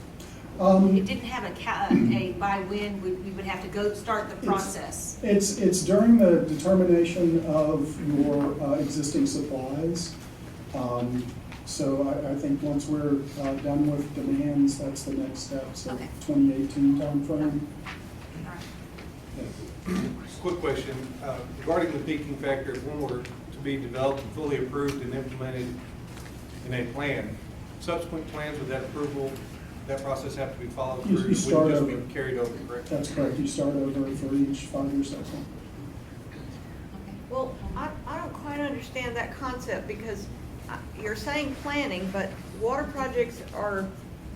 Um, It didn't have a by when we would have to go start the process. It's during the determination of your existing supplies. So I think once we're done with demands, that's the next step, so Okay. 2018 timeframe. All right. Just a quick question, regarding the peaking factor, if one were to be developed and fully approved and implemented in a plan, subsequent plans with that approval, that process have to be followed You through? It start wouldn't just over. be carried over, correct? That's correct, you start over for each 5-year cycle. Okay. Well, I don't quite understand that concept because you're saying planning, but water projects are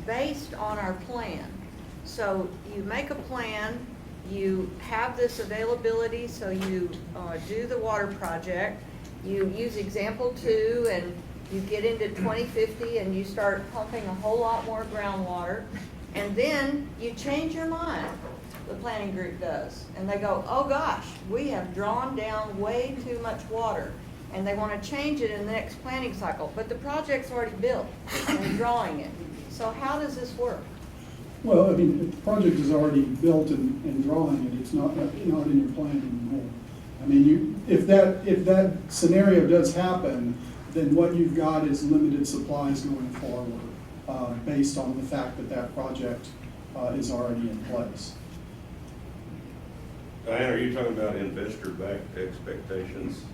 based on our plan. So you make a plan, you have this availability, so you do the water project, you use example 2 and you get into 2050 and you start pumping a whole lot more groundwater, and then you change your mind, the planning group does, and they go, oh gosh, we have drawn down way too much water, and they want to change it in the next planning cycle, but the project's already built and drawing it. So how does this work? Well, I mean, the project is already built and drawing it, it's not in your plan anymore. I mean, if that scenario does happen, then what you've got is limited supplies going forward, based on the fact that that project is already in place. Diane, are you talking about investor-backed expectations?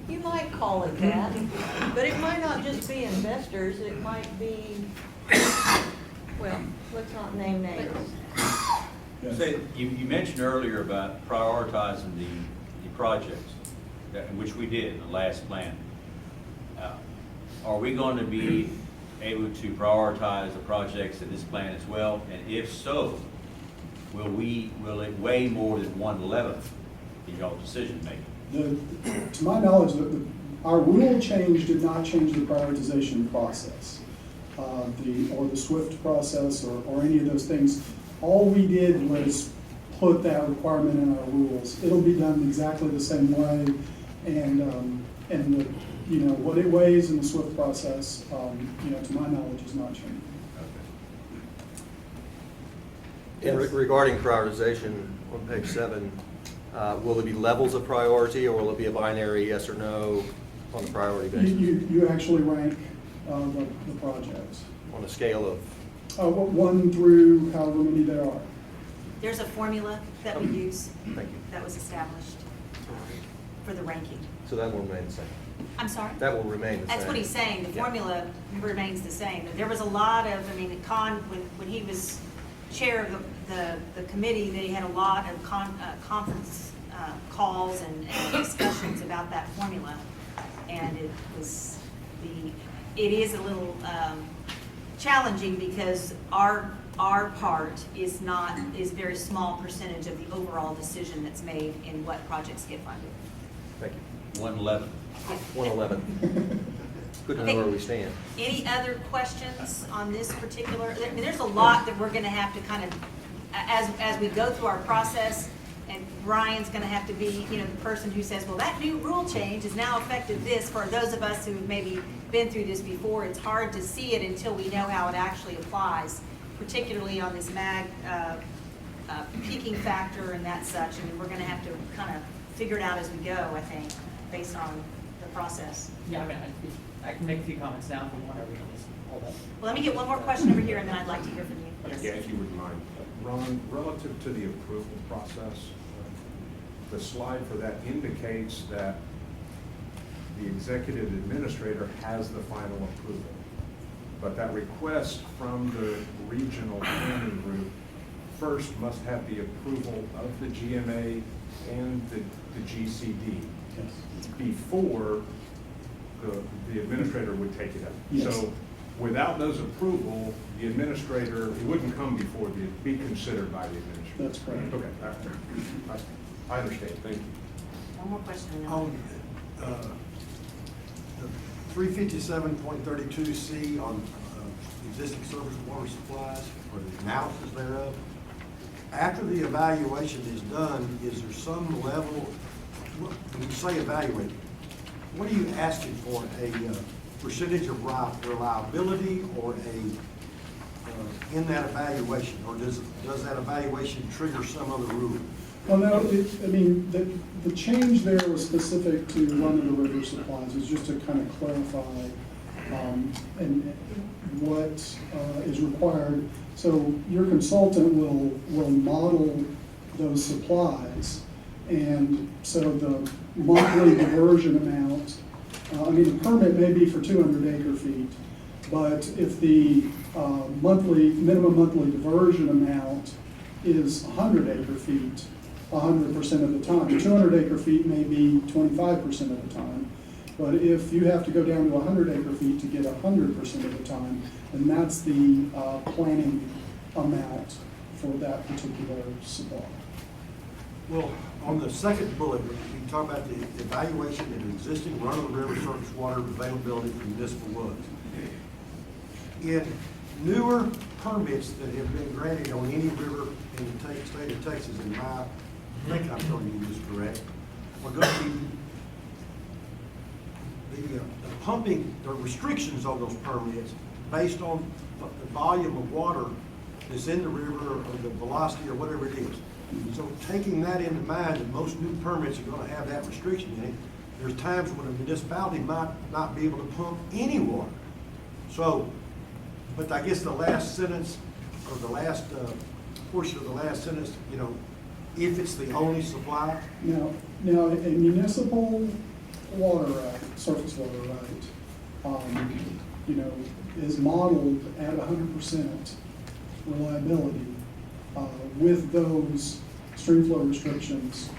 You might call it that, but it might not just be investors, it might be, well, let's not name names. Yes. Say, you mentioned earlier about prioritizing the projects, which we did in the last plan. Are we going to be able to prioritize the projects in this plan as well? And if so, will it weigh more than 1/11 in your decision making? To my knowledge, our rule change did not change the prioritization process, or the SWIFT process, or any of those things. All we did was put that requirement in our rules. It'll be done exactly the same way, and what it weighs in the SWIFT process, to my knowledge, is not changing. Regarding prioritization on page 7, will there be levels of priority, or will it be a binary yes or no on the priority basis? You actually rank the projects. On a scale of? 1 through however many there are. There's a formula that we use Thank you. that was established for the ranking. So that will remain the same. I'm sorry? That will remain the same. That's what he's saying, the Yeah. formula remains the same. There was a lot of, I mean, when he was chair of the committee, they had a lot of conference calls and discussions about that formula. And it is a little challenging because our part is a very small percentage of the overall decision that's made in what projects get funded. Thank you. 111. 111. Good to know where we stand. Any other questions on this particular, I mean, there's a lot that we're gonna have to kind of, as we go through our process, and Brian's gonna have to be, the person who says, well, that new rule change is now effective this. For those of us who've maybe been through this before, it's hard to see it until we know how it actually applies, particularly on this MAG peaking factor and that such. I mean, we're gonna have to kind of figure it out as we go, I think, based on the process. Yeah, I mean, I can make a few comments now if we want to read this, all that. Well, let me get one more question over here, and then I'd like to hear from you. Yes. Yeah, if you wouldn't mind. Ron, relative to the approval process, the slide for that indicates that the executive administrator has the final approval. But that request from the regional planning group first must have the approval of the GMA and the GCD before the administrator would take it up. Yes. So without those approval, the administrator, it wouldn't come before be considered by the administrator. That's correct. Okay, I understand, thank you. One more question. and then- On the 357.32C on existing service water supplies, or the analysis thereof, after the evaluation is done, is there some level, when you say evaluate, what are you asking for? A percentage of reliability or in that evaluation? Or does that evaluation trigger some other rule? Well, no, the change there was specific to run-of-the-river supplies. It was just to kind of clarify and what is required. So your consultant will model those supplies, and so the monthly diversion amount, the permit may be for 200 acre feet, but if the minimum monthly diversion amount is 100 acre feet, 100% of the time. 200 acre feet may be 25% of the time. But if you have to go down to 100 acre feet to get 100% of the time, then that's the planning amount for that particular supply. Well, on the second bullet, we talk about the evaluation of existing run-of-the-river surface water availability for municipal wells. In newer permits that have been granted on any river in the state of Texas, and I think I'm telling you this correct, are going to be the pumping, the restrictions on those permits based on the volume of water that's in the river or the velocity or whatever it is. So taking that into mind, that most new permits are going to have that restriction in it, there's times when a municipality might not be able to pump any water. So, but I guess the last sentence, or the last portion of the last sentence, if it's the only supply. Now, a municipal water right, surface water right, is modeled at 100% reliability with those stream flow restrictions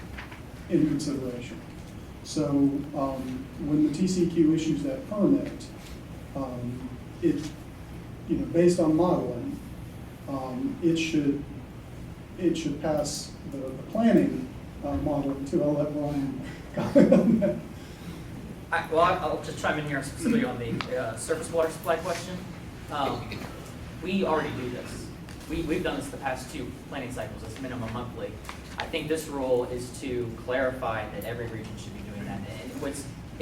in consideration. So when the TCEQ issues that permit, based on modeling, it should pass the planning modeling too. I'll let Brian comment on that. I'll just chime in here specifically on the surface water supply question. We already do this. We've done this the past 2 planning cycles, it's minimum monthly. I think this rule is to clarify that every region should be doing that. And it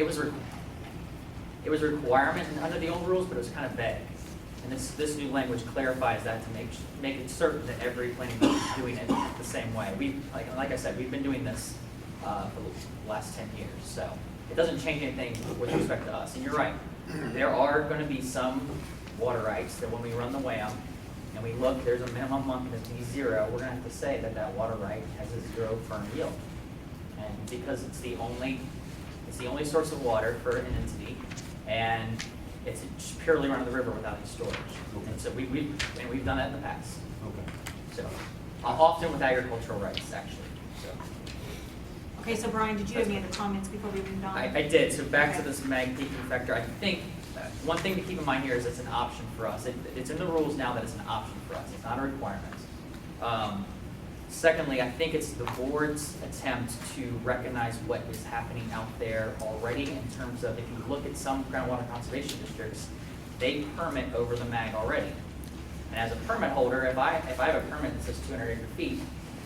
was a requirement under the old rules, but it was kind of vague. And this new language clarifies that to make it certain that every planning board is doing it the same way. Like I said, we've been doing this for the last 10 years, so it doesn't change anything with respect to us. And you're right, there are going to be some water rights that when we run the WAM and we look, there's a minimum monthly that's going to be 0, we're going to have to say that water right has a 0 firm yield. And because it's the only It's the only source of water for an entity, and it's just purely run of the river without any storage. And so we've done that in the past. Okay. So, often with agricultural rights, actually, so. Okay, so Brian, did you have any other comments before we moved on? I did, so back to Okay. this mag peaking factor, I think, one thing to keep in mind here is it's an option for us. It's in the rules now that it's an option for us, it's not a requirement. Secondly, I think it's the board's attempt to recognize what is happening out there already in terms of, if you look at some groundwater conservation districts, they permit over the mag already. And as a permit holder, if I have a permit that says 200 acre feet,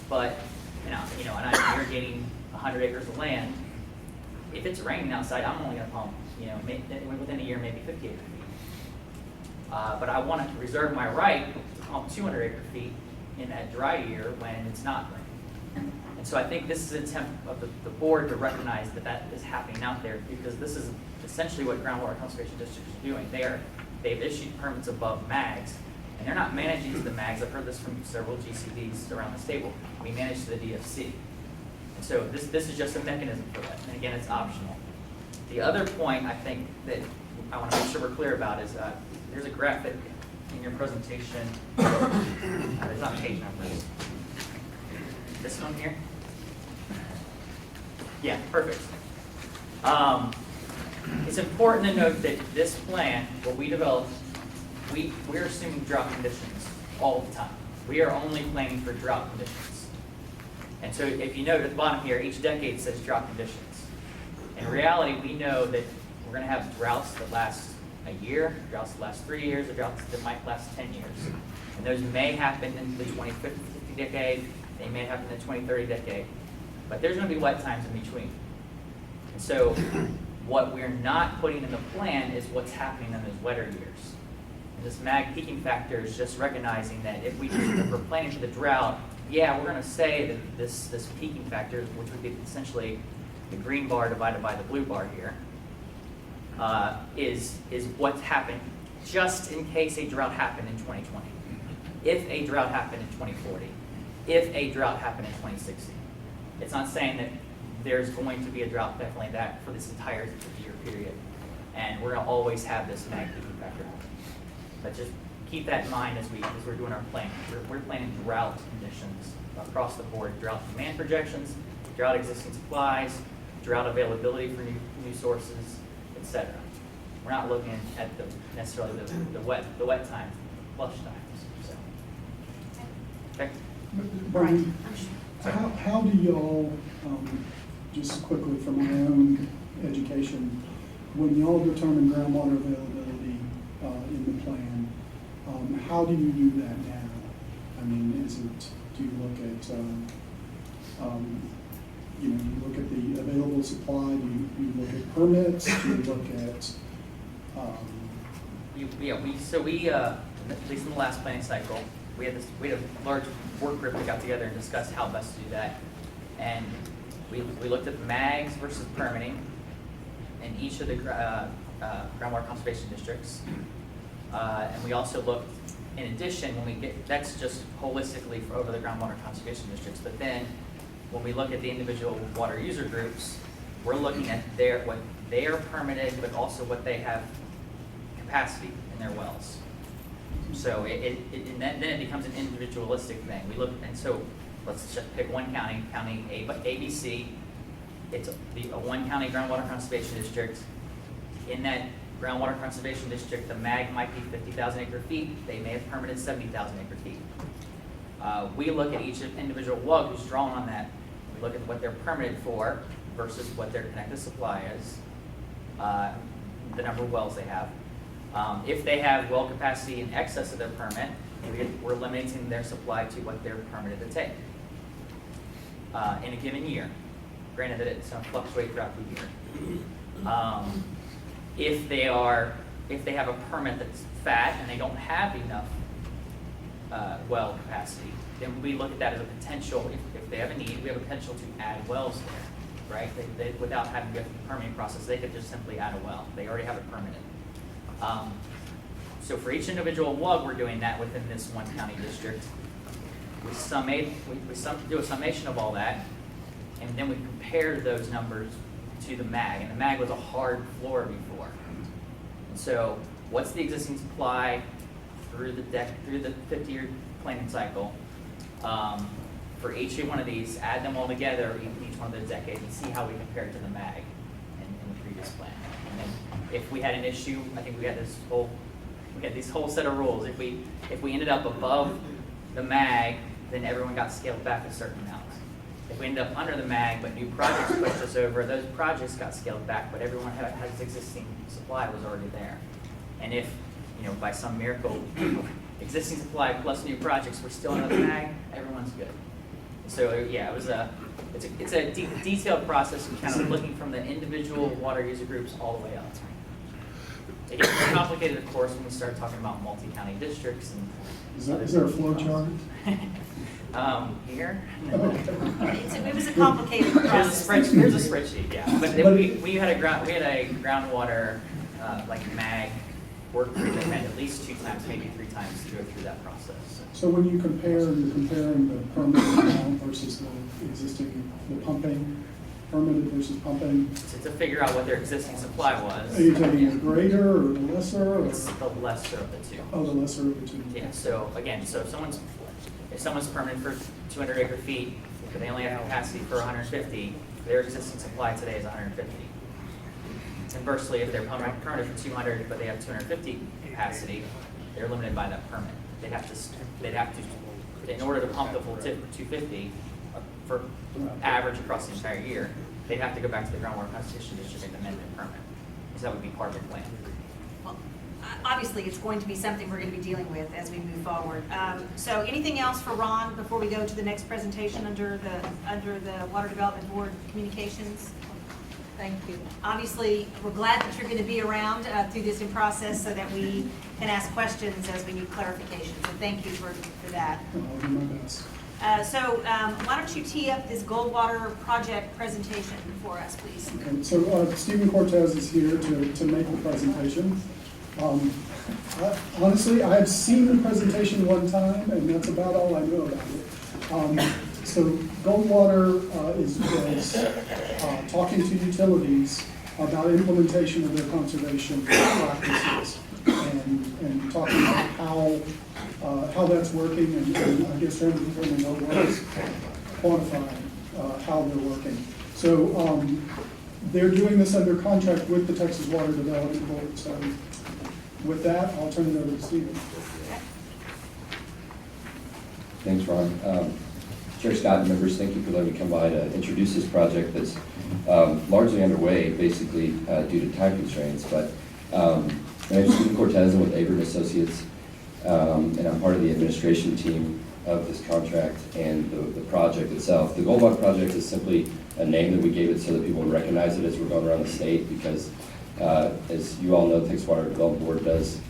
but, and I'm irrigating 100 acres of land, if it's raining outside, I'm only gonna pump, within a year, maybe 50 acre feet. But I want to reserve my right to pump 200 acre feet in that dry year when it's not raining. And so I think this is an attempt of the board to recognize that that is happening out there, because this is essentially what groundwater conservation districts are doing. They've issued permits above mags, and they're not managing to the mags. I've heard this from several GCDs around this table. We manage to the DFC. And so this is just a mechanism for that. And again, it's optional. The other point I think that I want to make sure we're clear about is there's a graphic in your presentation. There's not page numbers. This one here? Yeah, perfect. It's important to note that this plan, what we developed, we're assuming drought conditions all the time. We are only planning for drought conditions. And so if you note at the bottom here, each decade says drought conditions. In reality, we know that we're going to have droughts that last a year, droughts that last 3 years, or droughts that might last 10 years. And those may happen in the 2050 decade, they may happen in the 2030 decade, but there's going to be wet times in between. And so what we're not putting in the plan is what's happening in those wetter years. And this mag peaking factor is just recognizing that if we're planning for the drought, yeah, we're going to say that this peaking factor, which would be essentially the green bar divided by the blue bar here, is what's happened just in case a drought happened in 2020, if a drought happened in 2040, if a drought happened in 2060. It's not saying that there's going to be a drought, definitely that, for this entire year period. And we're going to always have this mag peaking factor. But just keep that in mind as we're doing our plan. We're planning drought conditions across the board, drought demand projections, drought existing supplies, drought availability for new sources, etc. We're not looking at necessarily the wet times, flush times. So, okay. Brian, how do y'all, just quickly from my own education, when y'all determine groundwater availability in the plan, how do you do that now? I mean, do you look at, you look at the available supply, do you look at permits, do you look at, We at least in the last planning cycle, we had a large work group that got together and discussed how best to do that. And we looked at mags versus permitting in each of the groundwater conservation districts. And we also looked, in addition, that's just holistically over the groundwater conservation districts. But then when we look at the individual water user groups, we're looking at what they are permitted, but also what they have capacity in their wells. So then it becomes an individualistic thing. And so let's just pick one county ABC. It's a one county groundwater conservation district. In that groundwater conservation district, the mag might be 50,000 acre feet. They may have permitted 70,000 acre feet. We look at each individual WUG who's drawn on that. We look at what they're permitted for versus what their connected supply is, the number of wells they have. If they have well capacity in excess of their permit, we're limiting their supply to what they're permitted to take in a given year. Granted that it's going to fluctuate throughout the year. If they have a permit that's fat and they don't have enough well capacity, then we look at that as a potential. If they have a need, we have a potential to add wells there, right? Without having to go through the permitting process, they could just simply add a well. They already have it permitted. So for each individual WUG, we're doing that within this one county district. We do a summation of all that, and then we compare those numbers to the MAG, and the MAG was a hard floor before. And so, what's the existing supply through the 50-year planning cycle? For each one of these, add them all together in each one of those decades and see how we compare it to the MAG in the previous plan. And then if we had an issue, I think we had this whole set of rules. If we ended up above the MAG, then everyone got scaled back a certain amount. If we ended up under the MAG, but new projects pushed us over, those projects got scaled back, but everyone has existing supply was already there. And if, by some miracle, existing supply plus new projects were still under the MAG, everyone's good. So yeah, it's a detailed process and kind of looking from the individual water user groups all the way up. It gets more complicated, of course, when we start talking about multi-county districts and. Is there a flow chart? Here? It was a complicated process. There's a spreadsheet, yeah. But then we had a groundwater, like MAG work group that met at least 2 times, maybe 3 times to go through that process. So when you compare, you're comparing the permitted amount versus the existing, the pumping, permitted versus pumping. To figure out what their existing supply was. Are you taking a greater or the lesser? Or? It's the lesser of the two. Oh, the lesser of the two. Yeah, so again, if someone's permitted for 200 acre feet, but they only have capacity for 150, their existing supply today is 150. Conversely, if they're permitted for 200, but they have 250 capacity, they're limited by that permit. They'd have to, in order to pump the full tip for 250, for average across the entire year, they'd have to go back to the groundwater conservation district and amend their permit. So that would be part of the plan. Well, obviously, it's going to be something we're going to be dealing with as we move forward. So anything else for Ron before we go to the next presentation under the Water Development Board Communications? Thank you. Obviously, we're glad that you're going to be around through this in process so that we can ask questions as we need clarification. So thank you for that. I'll do my best. So why don't you tee up this Goldwater project presentation for us, please? Okay, so Stephen Cortez is here to make the presentation. Honestly, I've seen the presentation one time, and that's about all I know about it. So Goldwater is talking to utilities about implementation of their conservation practices and talking about how that's working, and I guess trying to determine what was quantifying how they're working. So they're doing this under contract with the Texas Water Development Board. So with that, I'll turn it over to Stephen. Thanks, Ron. Chair Scott and members, thank you for letting me come by to introduce this project that's largely underway, basically due to time constraints. But my name is Stephen Cortez. I'm with Avery & Associates, and I'm part of the administration team of this contract and the project itself. The Goldwater project is simply a name that we gave it so that people would recognize it as we're going around the state, because as you all know, the Texas Water Development Board does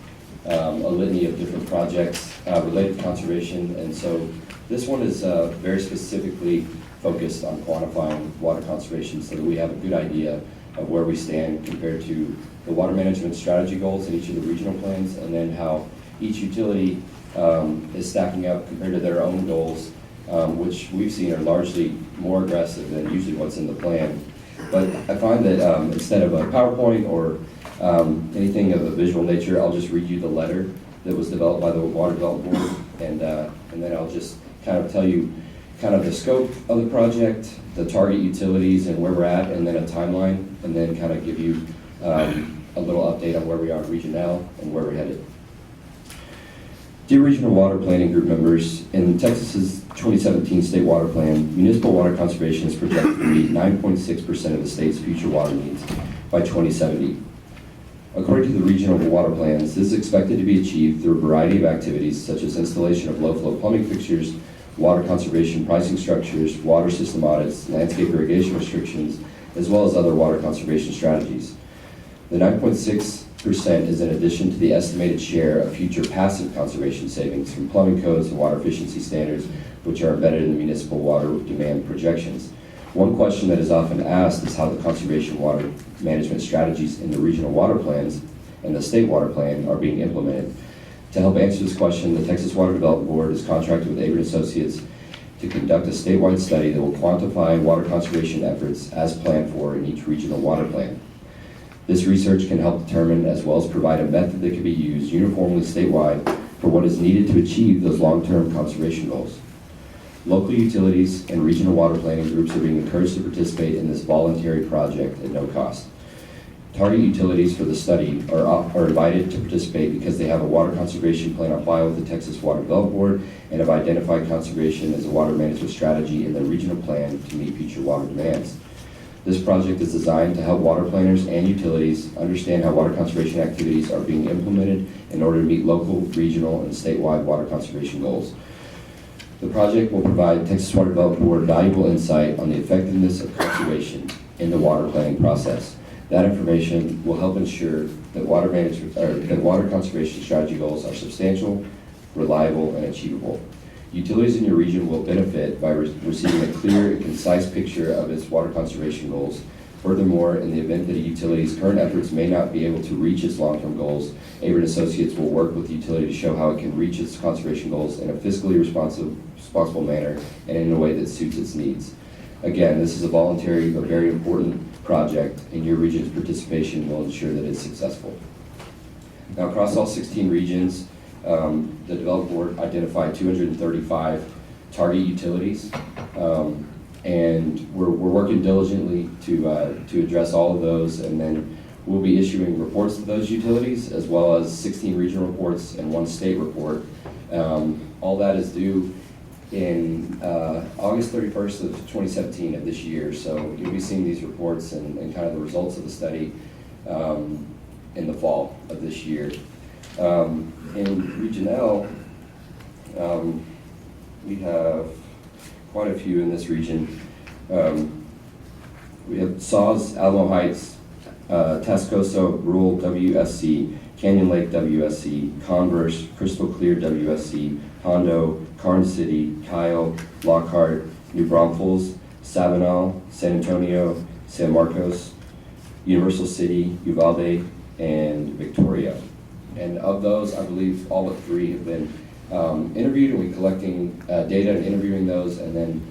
a litany of different projects related to conservation, and so this one is very specifically focused on quantifying water conservation so that we have a good idea of where we stand compared to the water management strategy goals in each of the regional plans, and then how each utility is stacking up compared to their own goals, which we've seen are largely more aggressive than usually what's in the plan. But I find that instead of a PowerPoint or anything of a visual nature, I'll just read you the letter that was developed by the Water Development Board, and then I'll just kind of tell you kind of the scope of the project, the target utilities and where we're at, and then a timeline, and then kind of give you a little update on where we are in Region L and where we're headed. Dear Regional Water Planning Group members, in Texas's 2017 State Water Plan, municipal water conservation is projected to meet 9.6% of the state's future water needs by 2070. According to the regional water plans, this is expected to be achieved through a variety of activities such as installation of low-flow plumbing fixtures, water conservation pricing structures, water system audits, landscape irrigation restrictions, as well as other water conservation strategies. The 9.6% is in addition to the estimated share of future passive conservation savings from plumbing codes and water efficiency standards, which are embedded in the municipal water demand projections. One question that is often asked is how the conservation water management strategies in the regional water plans and the state water plan are being implemented. To help answer this question, the Texas Water Development Board is contracted with Avery & Associates to conduct a statewide study that will quantify water conservation efforts as planned for in each regional water plan. This research can help determine as well as provide a method that can be used uniformly statewide for what is needed to achieve those long-term conservation goals. Local utilities and regional water planning groups are being encouraged to participate in this voluntary project at no cost. Target utilities for the study are invited to participate because they have a water conservation plan on file with the Texas Water Development Board and have identified conservation as a water management strategy in their regional plan to meet future water demands. This project is designed to help water planners and utilities understand how water conservation activities are being implemented in order to meet local, regional, and statewide water conservation goals. The project will provide Texas Water Development Board valuable insight on the effectiveness of conservation in the water planning process. That information will help ensure that water conservation strategy goals are substantial, reliable, and achievable. Utilities in your region will benefit by receiving a clear and concise picture of its water conservation goals. Furthermore, in the event that a utility's current efforts may not be able to reach its long-term goals, Avert Associates will work with the utility to show how it can reach its conservation goals in a fiscally responsible manner and in a way that suits its needs. Again, this is a voluntary but very important project, and your region's participation will ensure that it's successful. Now, across all 16 regions, the Development Board identified 235 target utilities, and we're working diligently to address all of those, and then we'll be issuing reports to those utilities, as well as 16 regional reports and 1 state report. All that is due in August 31st of 2017 of this year, so you'll be seeing these reports and kind of the results of the study in the fall of this year. In Region L, we have quite a few in this region. We have Saws, Alamo Heights, Tascosa Rural WSC, Canyon Lake WSC, Converse, Crystal Clear WSC, Hondo, Karn City, Kyle, Lockhart, New Braunfels, Sabinal, San Antonio, San Marcos, Universal City, Uvalde, and Victoria. And of those, I believe all but 3 have been interviewed, and we're collecting data and interviewing those, and then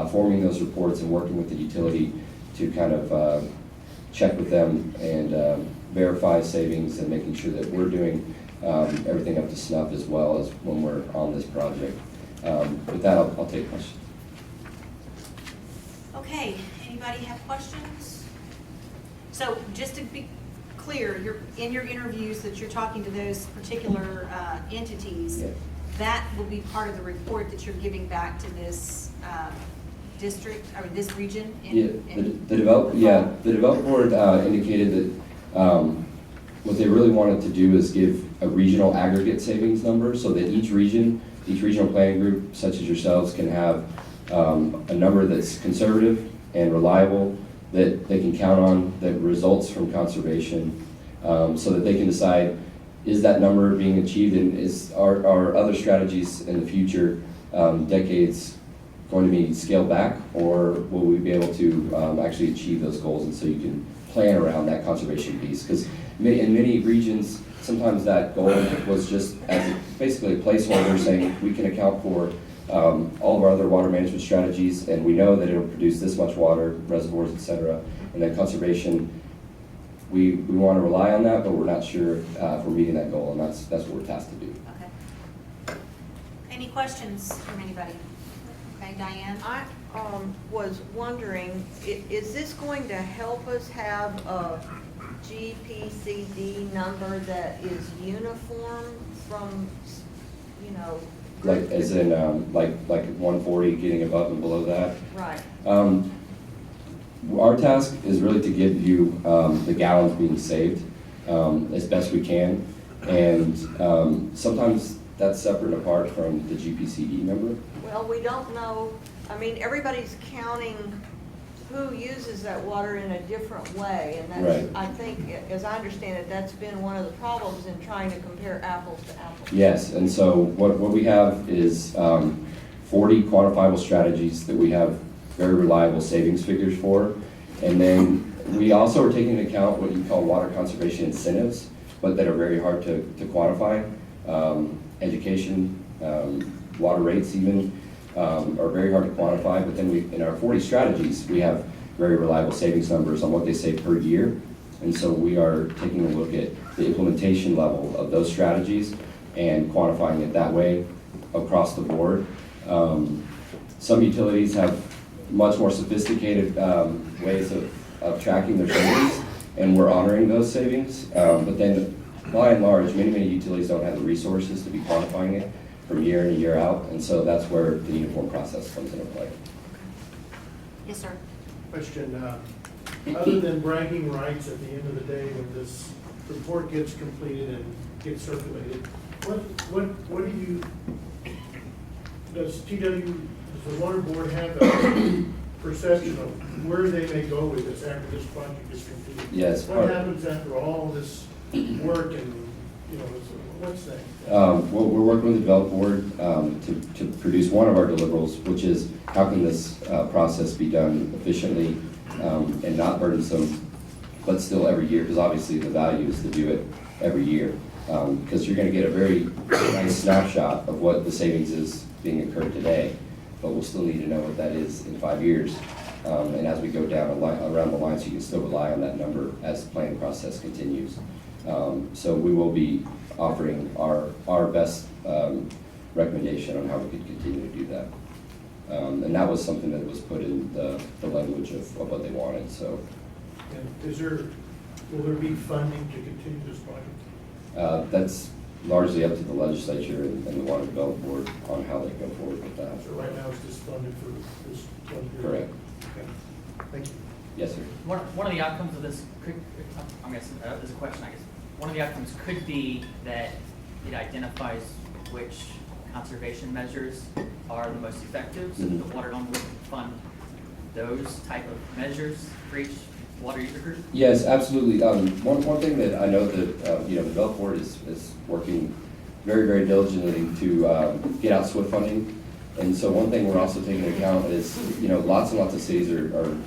forming those reports and working with the utility to kind of check with them and verify savings and making sure that we're doing everything up to snuff as well as when we're on this project. With that, I'll take questions. Okay, anybody have questions? So just to be clear, in your interviews that you're talking to those particular entities, Yeah. that will be part of the report that you're giving back to this district, or this region? The Development Board indicated that what they really wanted to do is give a regional aggregate savings number so that each regional planning group, such as yourselves, can have a number that's conservative and reliable, that they can count on, that results from conservation, so that they can decide, is that number being achieved, and are other strategies in the future decades going to be scaled back, or will we be able to actually achieve those goals? And so you can plan around that conservation piece, because in many regions, sometimes that goal was just as basically a placeholder saying we can account for all of our other water management strategies, and we know that it'll produce this much water, reservoirs, et cetera. And then conservation, we want to rely on that, but we're not sure if we're meeting that goal, and that's what we're tasked to do. Okay. Any questions from anybody? Okay, Diane? I was wondering, is this going to help us have a GPCD number that is uniform from, Like, as in, like 140, getting above and below that? Right. Our task is really to give you the gallons being saved as best we can, and sometimes that's separate and apart from the GPCD number. Well, we don't know, everybody's counting who uses that water in a different way, and that's, Right. I think, as I understand it, that's been one of the problems in trying to compare apples to apples. Yes, and so what we have is 40 quantifiable strategies that we have very reliable savings figures for, and then we also are taking into account what you call water conservation incentives, but that are very hard to quantify. Education, water rates even, are very hard to quantify, but then in our 40 strategies, we have very reliable savings numbers on what they save per year. And so we are taking a look at the implementation level of those strategies and quantifying it that way across the board. Some utilities have much more sophisticated ways of tracking their savings, and we're honoring those savings. But then, by and large, many utilities don't have the resources to be quantifying it from year in and year out, and so that's where the uniform process comes into play. Yes, sir. Question, other than bragging rights at the end of the day when this report gets completed and gets circulated, what do you, does the water board have a perception of where they may go with this after this project is completed? Yes. What happens after all this work and, you know, what's that? Well, we're working with the development board to produce one of our deliverables, which is how can this process be done efficiently and not burdensome, but still every year, because obviously the value is to do it every year. Because you're going to get a very nice snapshot of what the savings is being incurred today, but we'll still need to know what that is in 5 years. And as we go down around the line, so you can still rely on that number as the planning process continues. So we will be offering our best recommendation on how we could continue to do that. And that was something that was put in the language of what they wanted, so. And will there be funding to continue this project? That's largely up to the legislature and the Water Development Board on how they go forward with that. So right now it's just funded for this 1 year? Correct. Okay. Thank you. Yes, sir. One of the outcomes of this could, I'm guessing, there's a question, I guess. One of the outcomes could be that it identifies which conservation measures are the most effective, so that the water don't would fund those type of measures for each water user group? Yes, absolutely. One thing that I know that the Development Board is working very diligently to get out SWIFT funding. And so one thing we're also taking into account is, lots and lots of cities are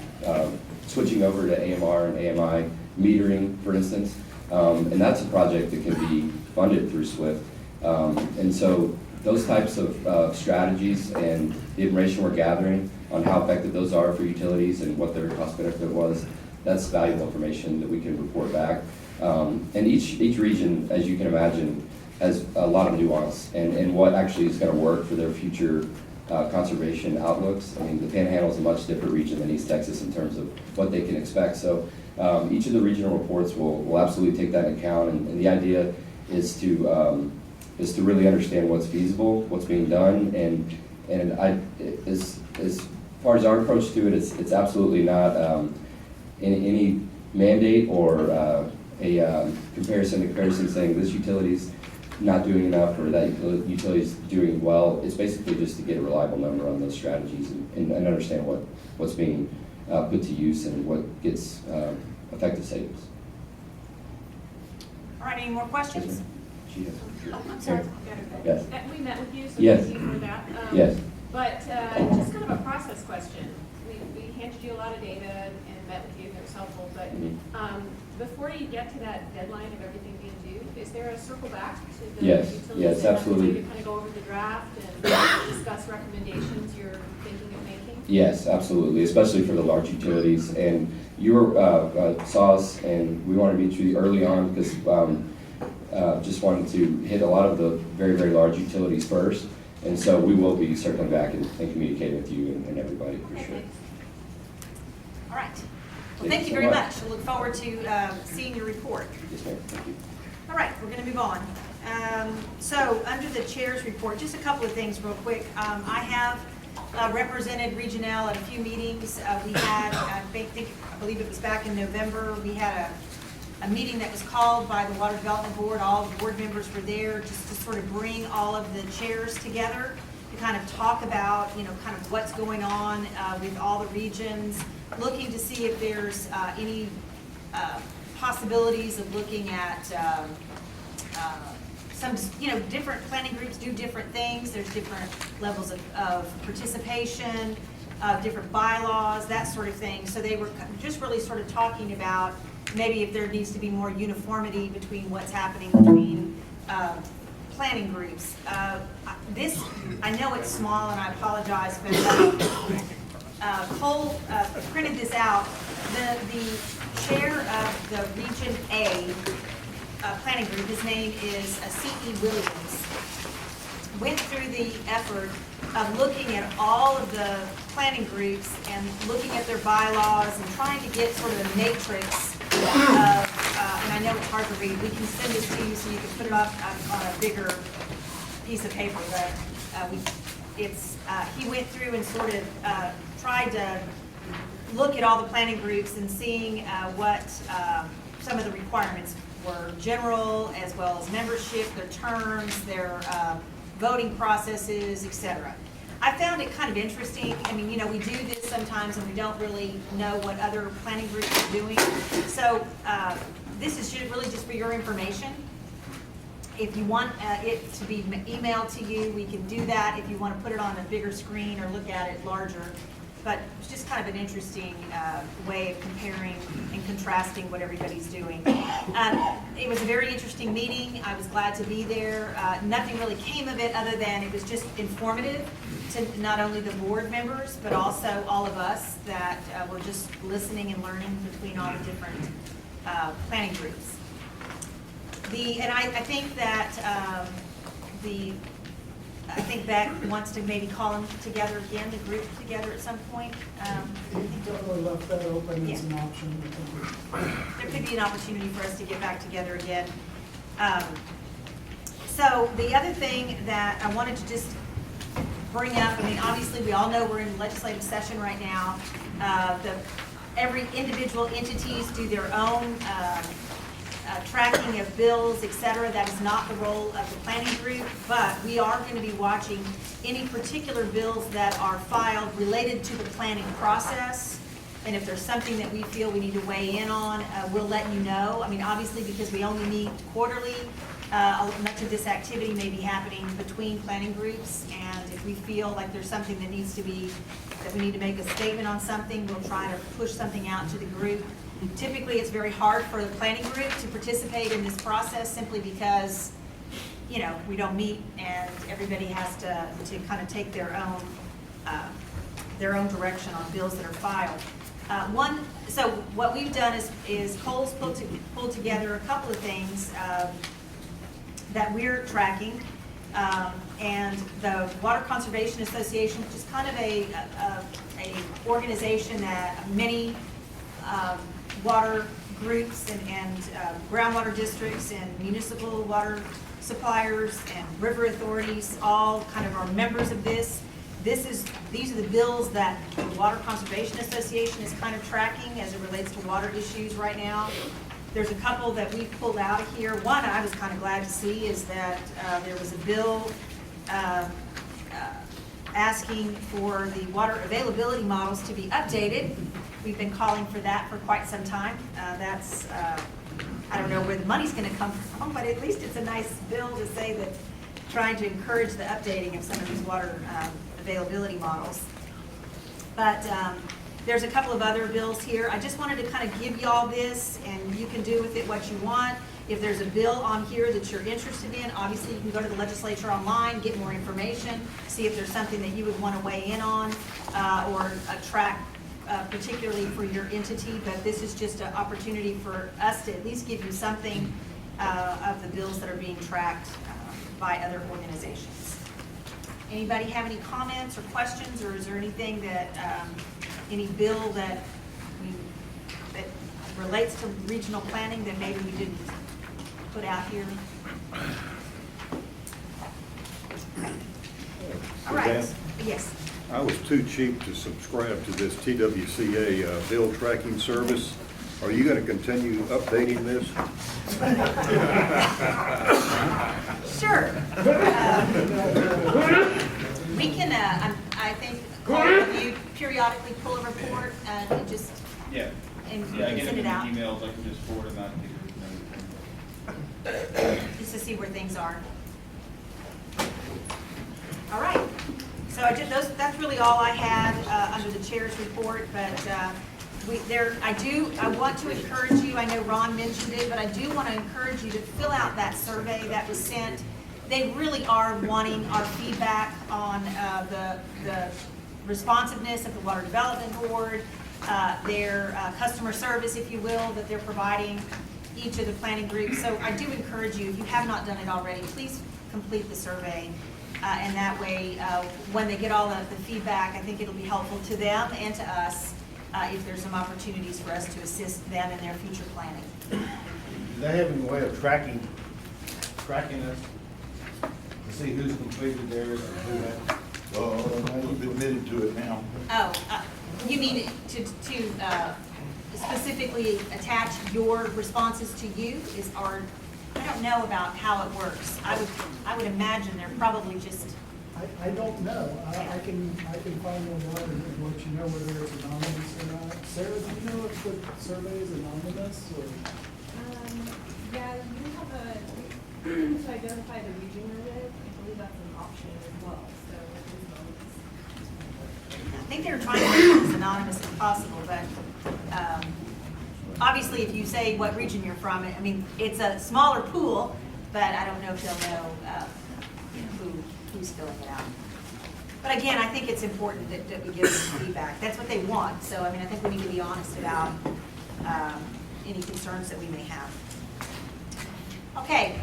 switching over to AMR and AMI metering, for instance. And that's a project that can be funded through SWIFT. And so those types of strategies and the information we're gathering on how effective those are for utilities and what their cost benefit was, that's valuable information that we can report back. And each region, as you can imagine, has a lot of nuance and what actually is going to work for their future conservation outlooks. I mean, the Panhandle is a much different region than East Texas in terms of what they can expect. So each of the regional reports will absolutely take that into account. And the idea is to really understand what's feasible, what's being done, and as far as our approach to it, it's absolutely not any mandate or a comparison saying this utility's not doing enough or that utility's doing well. It's basically just to get a reliable number on those strategies and understand what's being put to use and what gets effective savings. All right, any more questions? Oh, I'm sorry. Yes. We met with you, so Yes. thank you for that. Yes. But just kind of a process question. We handed you a lot of data and met with you, that was helpful, but before you get to that deadline of everything being due, is there a circle back to the Yes. utilities? Yes, absolutely. To kind of go over the draft and discuss recommendations you're thinking of making? Yes, absolutely, especially for the large utilities. And you saw us, and we wanted to meet you early on because just wanted to hit a lot of the very large utilities first. And so we will be circling back and communicating with you and everybody for sure. All right. Well, thank you very much. I look forward to seeing your report. Yes, ma'am. Thank you. All right, we're going to move on. So under the chair's report, just a couple of things real quick. I have represented Regional at a few meetings. We had, I believe it was back in November, we had a meeting that was called by the Water Development Board. All the board members were there just to sort of bring all of the chairs together to kind of talk about, kind of what's going on with all the regions, looking to see if there's any possibilities of looking at some, different planning groups do different things. There's different levels of participation, different bylaws, that sort of thing. So they were just really sort of talking about maybe if there needs to be more uniformity between what's happening between planning groups. This, I know it's small and I apologize, but Cole printed this out. The chair of the Region A planning group, his name is C.E. Williams, went through the effort of looking at all of the planning groups and looking at their bylaws and trying to get sort of a matrix of, and I know it's hard to read, we can send this to you so you can put it up on a bigger piece of paper, but he went through and sort of tried to look at all the planning groups and seeing what some of the requirements were, general as well as membership, their terms, their voting processes, etc. I found it kind of interesting. I mean, we do this sometimes and we don't really know what other planning groups are doing. So this is really just for your information. If you want it to be emailed to you, we can do that. If you want to put it on a bigger screen or look at it larger. But it's just kind of an interesting way of comparing and contrasting what everybody's doing. It was a very interesting meeting. I was glad to be there. Nothing really came of it other than it was just informative to not only the board members, but also all of us that were just listening and learning between all the different planning groups. I think that I think Beck wants to maybe call them together again, the group together at some point. He definitely left that open as an option. There could be an opportunity for us to get back together again. So the other thing that I wanted to just bring up, I mean, obviously we all know we're in legislative session right now. Every individual entities do their own tracking of bills, etc. That is not the role of the planning group, but we are going to be watching any particular bills that are filed related to the planning process. And if there's something that we feel we need to weigh in on, we'll let you know. I mean, obviously, because we only meet quarterly, much of this activity may be happening between planning groups. And if we feel like there's something that needs to be, that we need to make a statement on something, we'll try to push something out to the group. Typically, it's very hard for the planning group to participate in this process simply because, we don't meet and everybody has to kind of take their own direction on bills that are filed. So what we've done is Cole's pulled together a couple of things that we're tracking. And the Water Conservation Association, which is kind of a organization that many water groups and groundwater districts and municipal water suppliers and river authorities all kind of are members of this. These are the bills that the Water Conservation Association is kind of tracking as it relates to water issues right now. There's a couple that we've pulled out of here. One I was kind of glad to see is that there was a bill asking for the water availability models to be updated. We've been calling for that for quite some time. I don't know where the money's going to come from, but at least it's a nice bill to say that trying to encourage the updating of some of these water availability models. But there's a couple of other bills here. I just wanted to kind of give you all this, and you can do with it what you want. If there's a bill on here that you're interested in, obviously you can go to the legislature online, get more information, see if there's something that you would want to weigh in on or track particularly for your entity. But this is just an opportunity for us to at least give you something of the bills that are being tracked by other organizations. Anybody have any comments or questions, or is there anything that, any bill that relates to regional planning that maybe we didn't put out here? All right, Dan? yes. I was too cheap to subscribe to this TWCA bill tracking service. Are you going to continue updating this? Sure. We can, I think, Cole, you periodically pull a report and just, Yeah. and Yeah, I and get send them it out, in emails, I can just forward them out to you. just to see where things are. All right. So that's really all I had under the chair's report, but I want to encourage you, I know Ron mentioned it, but I do want to encourage you to fill out that survey that was sent they really are wanting our feedback on the responsiveness of the Water Development Board, their customer service, if you will, that they're providing each of the planning groups. So I do encourage you, if you have not done it already, please complete the survey. And that way, when they get all the feedback, I think it'll be helpful to them and to us if there's some opportunities for us to assist them in their future planning. Do they have any way of tracking us to see who's completed theirs and who hasn't? Well, you've admitted to it now. Oh, you mean to specifically attach your responses to you is our, I don't know about how it works. I would imagine they're probably just, I don't know. I can find one and let you know whether it's anonymous or not. Sarah, do you know if the survey is anonymous or? Yeah, you have to identify the region you're with. I believe that's an option as well, so I think they're trying to make it as anonymous as possible, but obviously if you say what region you're from, I mean, it's a smaller pool, but I don't know if they'll know who's filling it out. But again, I think it's important that we give them feedback. That's what they want. So, I mean, I think we need to be honest about any concerns that we may have. Okay,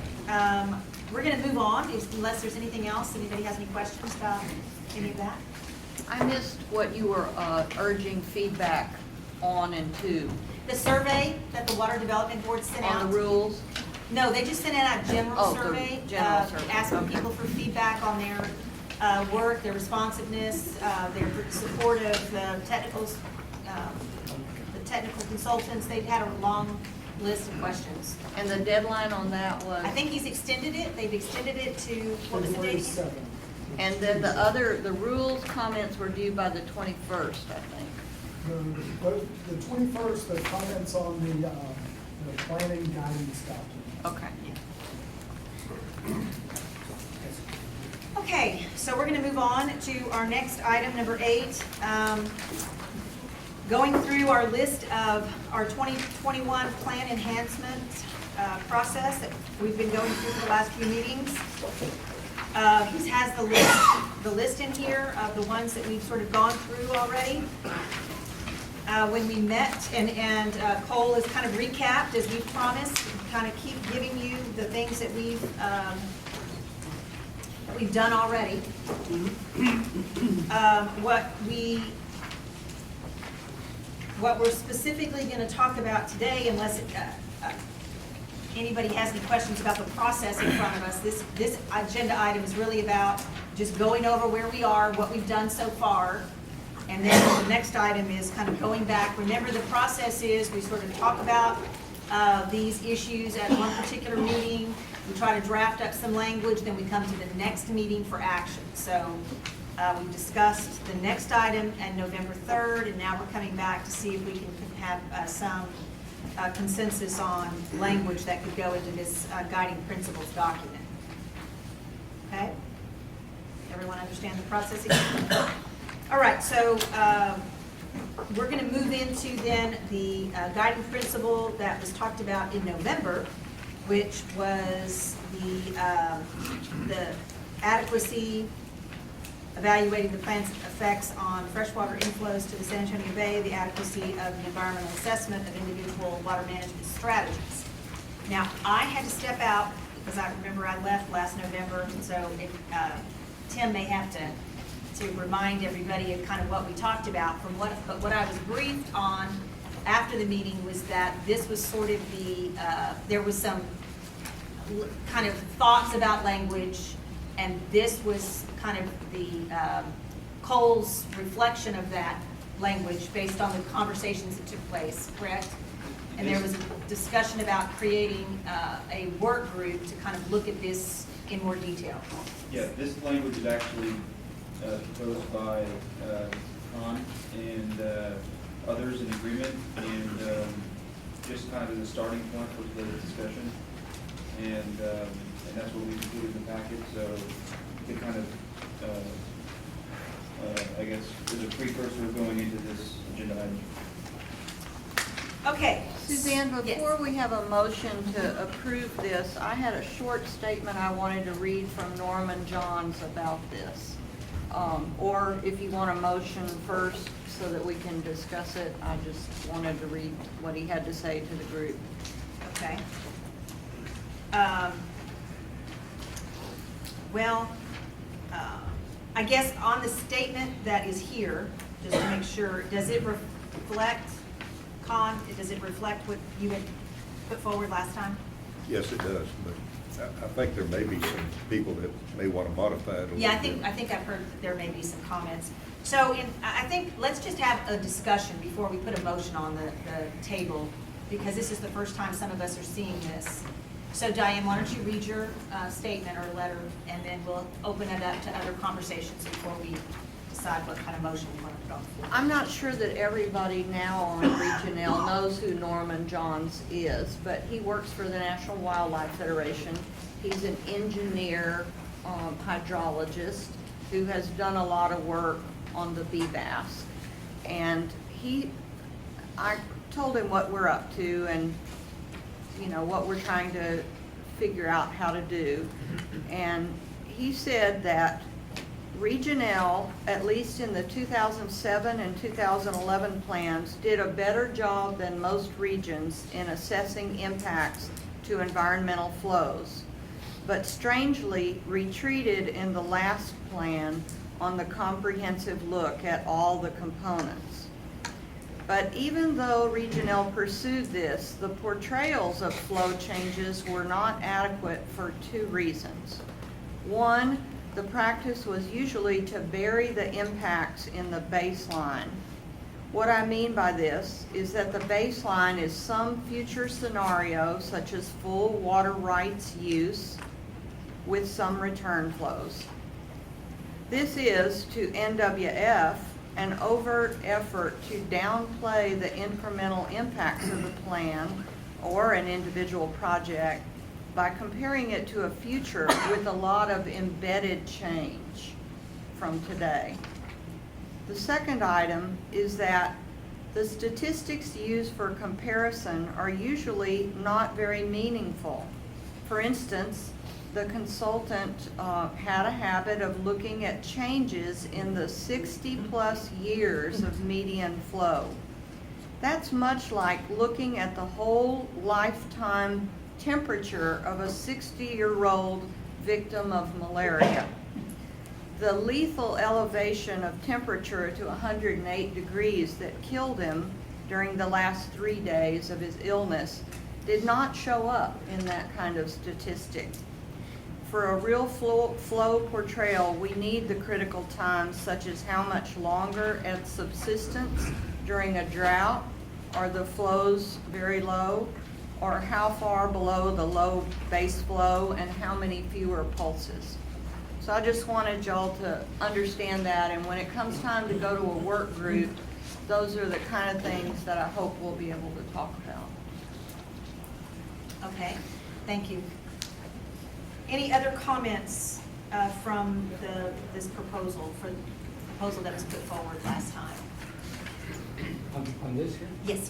we're going to move on unless there's anything else. Anybody has any questions about any of that? I missed what you were urging feedback on and to. The survey that the Water Development Board sent out. On the rules? No, they just sent out a general survey, asking people for feedback on their work, their responsiveness, their support of the technical consultants. They've had a long list of questions. And the deadline on that was? I think he's extended it. They've extended it to, what was the February date? 7th. And then the rules comments were due by the 21st, I think. The 21st, the comments on the planning guidance document. Okay. Okay, so we're going to move on to our next item, number 8. Going through our list of our 2021 plan enhancement process that we've been going through for the last few meetings. He has the list in here of the ones that we've sort of gone through already. When we met, and Cole has kind of recapped, as we've promised, kind of keep giving you the things that we've done already. What we're specifically going to talk about today, unless anybody has any questions about the process in front of us, this agenda item is really about just going over where we are, what we've done so far. And then the next item is kind of going back. Remember, the process is we sort of talk about these issues at one particular meeting. We try to draft up some language, then we come to the next meeting for action. So we discussed the next item on November 3rd, and now we're coming back to see if we can have some consensus on language that could go into this guiding principles document. Okay? Everyone understand the process again? All right, so we're going to move into then the guiding principle that was talked about in November, which was the adequacy, evaluating the plan's effects on freshwater inflows to the San Antonio Bay, the adequacy of the environmental assessment of individual water management strategies. Now, I had to step out because I remember I left last November, and so Tim may have to remind everybody of kind of what we talked about. But what I was briefed on after the meeting was that this was sort of there was some kind of thoughts about language, and this was kind of the Cole's reflection of that language based on the conversations that took place, correct? And there was a discussion about creating a work group to kind of look at this in more detail. Yeah, this language is actually proposed by Con and others in agreement, and just kind of as a starting point for the discussion, and that's what we included in the packet. So it kind of, I guess, is a precursor of going into this agenda item. Okay. Suzanne, Yes. before we have a motion to approve this, I had a short statement I wanted to read from Norman Johns about this. Or if you want a motion first so that we can discuss it, I just wanted to read what he had to say to the group. Okay. Well, I guess on the statement that is here, just to make sure, does it reflect, does it reflect what you had put forward last time? Yes, it does, but I think there may be some people that may want to modify it a little bit. Yeah, I think I've heard that there may be some comments. So I think, let's just have a discussion before we put a motion on the table, because this is the first time some of us are seeing this. So Diane, why don't you read your statement or letter, and then we'll open it up to other conversations before we decide what kind of motion we want to put on the floor. I'm not sure that everybody now on Regional knows who Norman Johns is, but he works for the National Wildlife Federation. He's an engineer, hydrologist, who has done a lot of work on the bee bass. And I told him what we're up to and, you know, what we're trying to figure out how to do. And he said that Regional, at least in the 2007 and 2011 plans, did a better job than most regions in assessing impacts to environmental flows, but strangely retreated in the last plan on the comprehensive look at all the components. But even though Regional pursued this, the portrayals of flow changes were not adequate for two reasons. One, the practice was usually to bury the impacts in the baseline. What I mean by this is that the baseline is some future scenario, such as full water rights use with some return flows. This is, to NWF, an overt effort to downplay the incremental impacts of the plan or an individual project by comparing it to a future with a lot of embedded change from today. The second item is that the statistics used for comparison are usually not very meaningful. For instance, the consultant had a habit of looking at changes in the 60-plus years of median flow. That's much like looking at the whole lifetime temperature of a 60-year-old victim of malaria. The lethal elevation of temperature to 108 degrees that killed him during the last 3 days of his illness did not show up in that kind of statistic. For a real flow portrayal, we need the critical times, such as how much longer at subsistence during a drought are the flows very low, or how far below the low base flow and how many fewer pulses. So I just wanted y'all to understand that, and when it comes time to go to a work group, those are the kind of things that I hope we'll be able to talk about. Okay, thank you. Any other comments from this proposal, for the proposal that was put forward last time? On this here? Yes.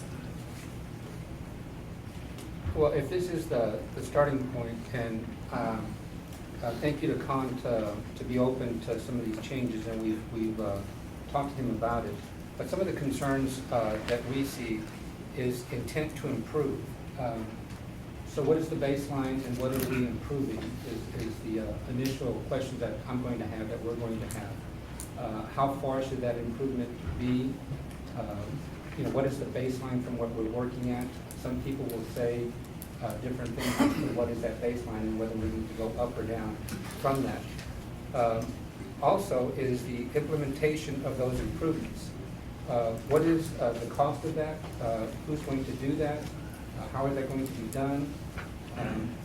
Well, if this is the starting point, and thank you to Con to be open to some of these changes, and we've talked to him about it. But some of the concerns that we see is intent to improve. So what is the baseline and what are we improving is the initial question that I'm going to have, that we're going to have. How far should that improvement be? What is the baseline from what we're working at? Some people will say different things as to what is that baseline and whether we need to go up or down from that. Also is the implementation of those improvements. What is the cost of that? Who's going to do that? How is that going to be done?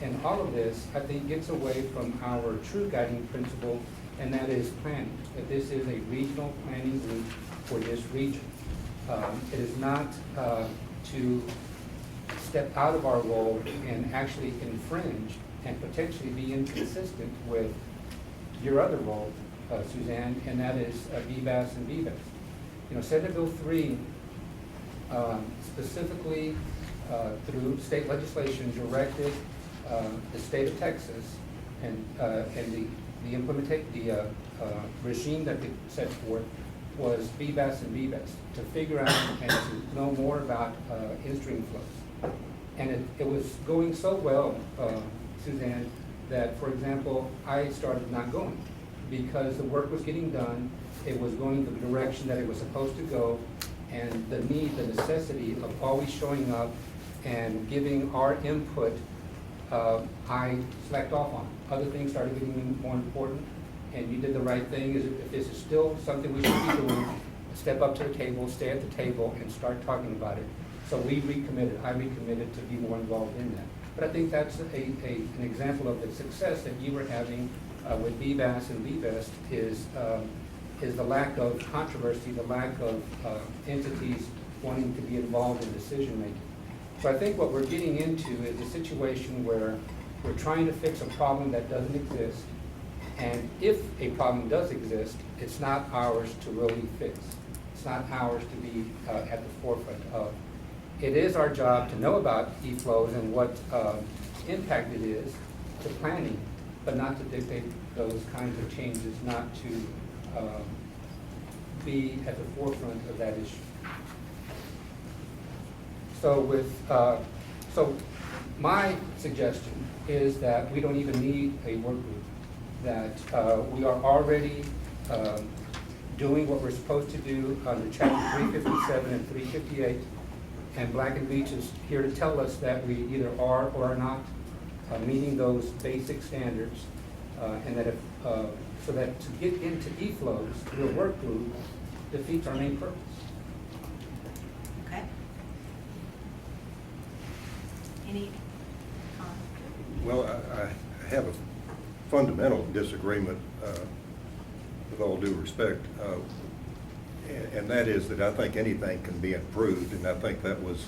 And all of this, I think, gets away from our true guiding principle, and that is planning. That this is a regional planning group for this region. It is not to step out of our role and actually infringe and potentially be inconsistent with your other role, Suzanne, and that is BVAS and BVAS. Senate Bill 3 specifically through state legislation directed the state of Texas and the regime that they set forth was BBAS and BBEST, to figure out and to know more about in-stream flows. And it was going so well, Suzanne, that, for example, I started not going because the work was getting done, it was going the direction that it was supposed to go, and the need, the necessity of always showing up and giving our input, I slacked off on. Other things started getting more important, and you did the right thing. If this is still something we should be doing, step up to the table, stay at the table, and start talking about it. So we recommitted, I recommitted to be more involved in that. But I think that's an example of the success that you were having with BBAS and BBEST is the lack of controversy, the lack of entities wanting to be involved in decision making. So I think what we're getting into is a situation where we're trying to fix a problem that doesn't exist, and if a problem does exist, it's not ours to really fix. It's not ours to be at the forefront of. It is our job to know about e-flows and what impact it is to planning, but not to dictate those kinds of changes, not to be at the forefront of that issue. So my suggestion is that we don't even need a work group, that we are already doing what we're supposed to do under Chapter 357 and 358, and Black and Veatch is here to tell us that we either are or are not meeting those basic standards, and that if, so that to get into e-flows through a work group defeats our main purpose. Okay. Any comment? Well, I have a fundamental disagreement, with all due respect, and that is that I think anything can be improved, and I think that was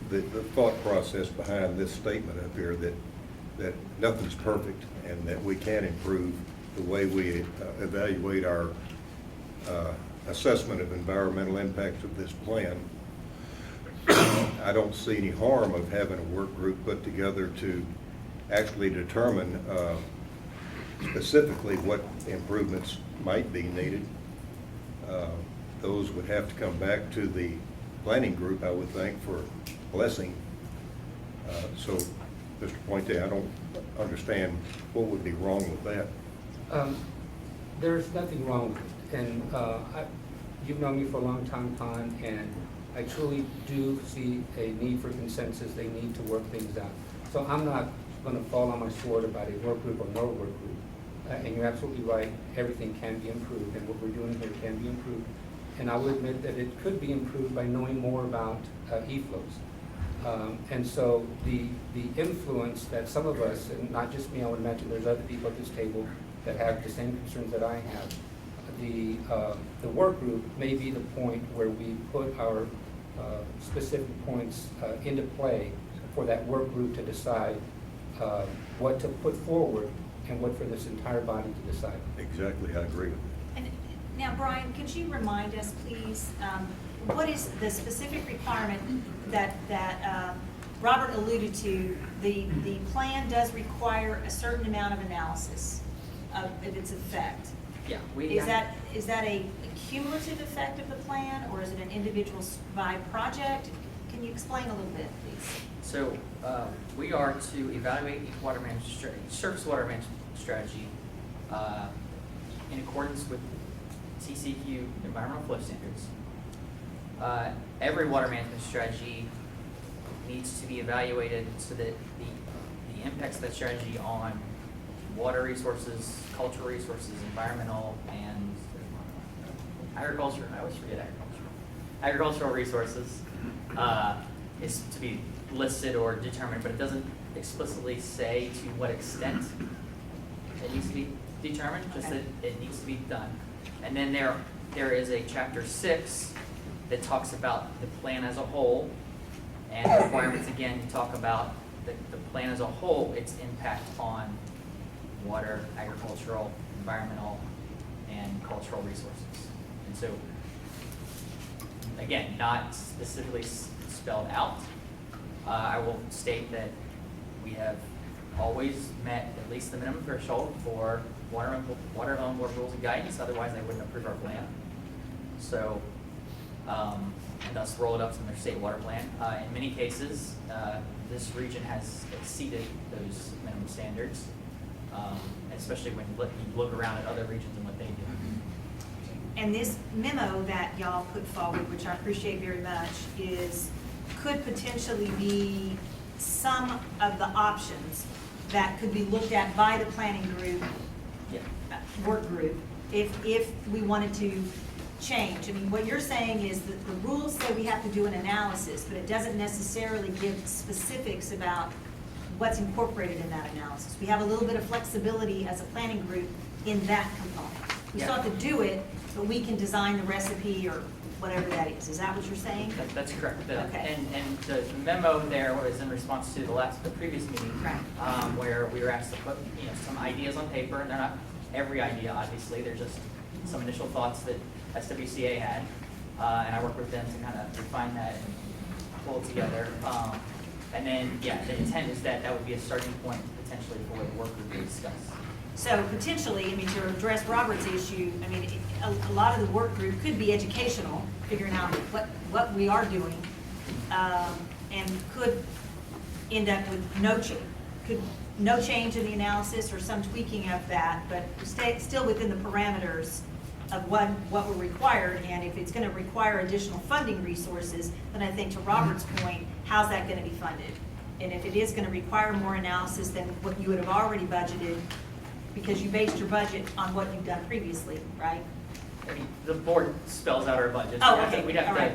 the thought process behind this statement up here, that nothing's perfect and that we can improve the way we evaluate our assessment of environmental impacts of this plan. I don't see any harm of having a work group put together to actually determine specifically what improvements might be needed. Those would have to come back to the planning group, I would think, for blessing. So, Mr. Pointe, I don't understand what would be wrong with that. There's nothing wrong with it. And you've known me for a long time, Con, and I truly do see a need for consensus. They need to work things out. So I'm not going to fall on my sword about a work group or no work group. And you're absolutely right, everything can be improved, and what we're doing here can be improved. And I will admit that it could be improved by knowing more about e-flows. And so the influence that some of us, and not just me, I would imagine there's other people at this table that have the same concerns that I have. The work group may be the point where we put our specific points into play for that work group to decide what to put forward and what for this entire body to decide. Exactly, I agree with that. And now, Brian, could you remind us, please, what is the specific requirement that Robert alluded to? The plan does require a certain amount of analysis of its effect. Yeah. Is that a cumulative effect of the plan, or is it an individual by project? Can you explain a little bit, please? So we are to evaluate water management surface water management strategy in accordance with TCEQ environmental flow standards. Every water management strategy needs to be evaluated so that the impacts of that strategy on water resources, cultural resources, environmental, and agriculture. I always forget agriculture. Agricultural resources is to be listed or determined, but it doesn't explicitly say to what extent it needs to be determined, just that it needs to be done. And then there is a chapter 6 that talks about the plan as a whole, and the requirements again talk about the plan as a whole, its impact on water, agricultural, environmental, and cultural resources. And so, again, not specifically spelled out. I will state that we have always met at least the minimum threshold for water and water rules and guidance, otherwise they wouldn't approve our plan. So, and thus roll it up to their state water plan. In many cases, this region has exceeded those minimum standards, especially when you look around at other regions and what they do. And this memo that y'all put forward, which I appreciate very much, could potentially be some of the options that could be looked at by the planning group, work group, if we wanted to change. I mean, what you're saying is that the rules say we have to do an analysis, but it doesn't necessarily give specifics about what's incorporated in that analysis. We have a little bit of flexibility as a planning group in that component. We still have to do it, but we can design the recipe or whatever that is. Is that what you're saying? That's correct. Okay. And the memo there was in response to the previous meeting, where we were asked to put, some ideas on paper, and they're not every idea, obviously. They're just some initial thoughts that SWCA had, and I worked with them to kind of refine that and pull it together. And then, the intent is that would be a starting point potentially for the work group to discuss. So potentially, to address Robert's issue, a lot of the work group could be educational, figuring out what we are doing, and could end up with no change in the analysis or some tweaking of that, but still within the parameters of what were required. And if it's going to require additional funding resources, then I think to Robert's point, how's that going to be funded? And if it is going to require more analysis than what you would have already budgeted, because you based your budget on what you've done previously, right? The board spells out our budget. Oh, okay. We'd have All to right.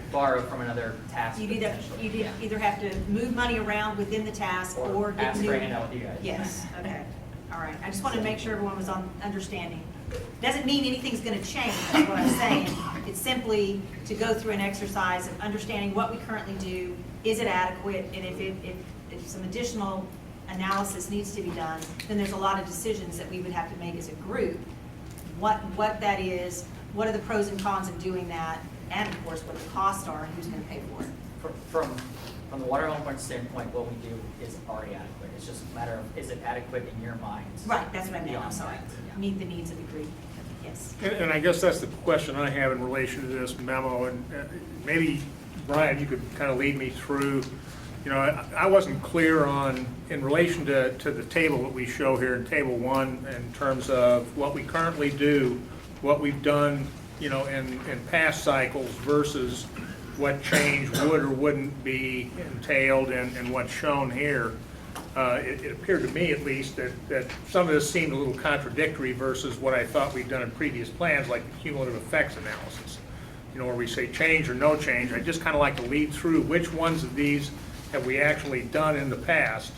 borrow from another task. You'd potentially. either have to move money around within the task or get ask new. for a handout with you guys. Yes, okay, all right. I just wanted to make sure everyone was on understanding. Doesn't mean anything's gonna change, is what I'm saying. It's simply to go through an exercise of understanding what we currently do, is it adequate, and if some additional analysis needs to be done, then there's a lot of decisions that we would have to make as a group. What that is, what are the pros and cons of doing that, and of course, what the costs are and who's gonna pay for it. From the water home standpoint, what we do is already adequate. It's just a matter of, is it adequate in your minds? Right, that's what I meant, I'm Beyond sorry. that, yeah. Meet the needs of the group, yes. And I guess that's the question I have in relation to this memo, and maybe, Brian, you could kind of lead me through. I wasn't clear on, in relation to the table that we show here in Table 1, in terms of what we currently do, what we've done, in past cycles versus what change would or wouldn't be entailed in what's shown here. It appeared to me, at least, that some of this seemed a little contradictory versus what I thought we'd done in previous plans, like the cumulative effects analysis, where we say change or no change. I'd just kind of like to lead through which ones of these have we actually done in the past.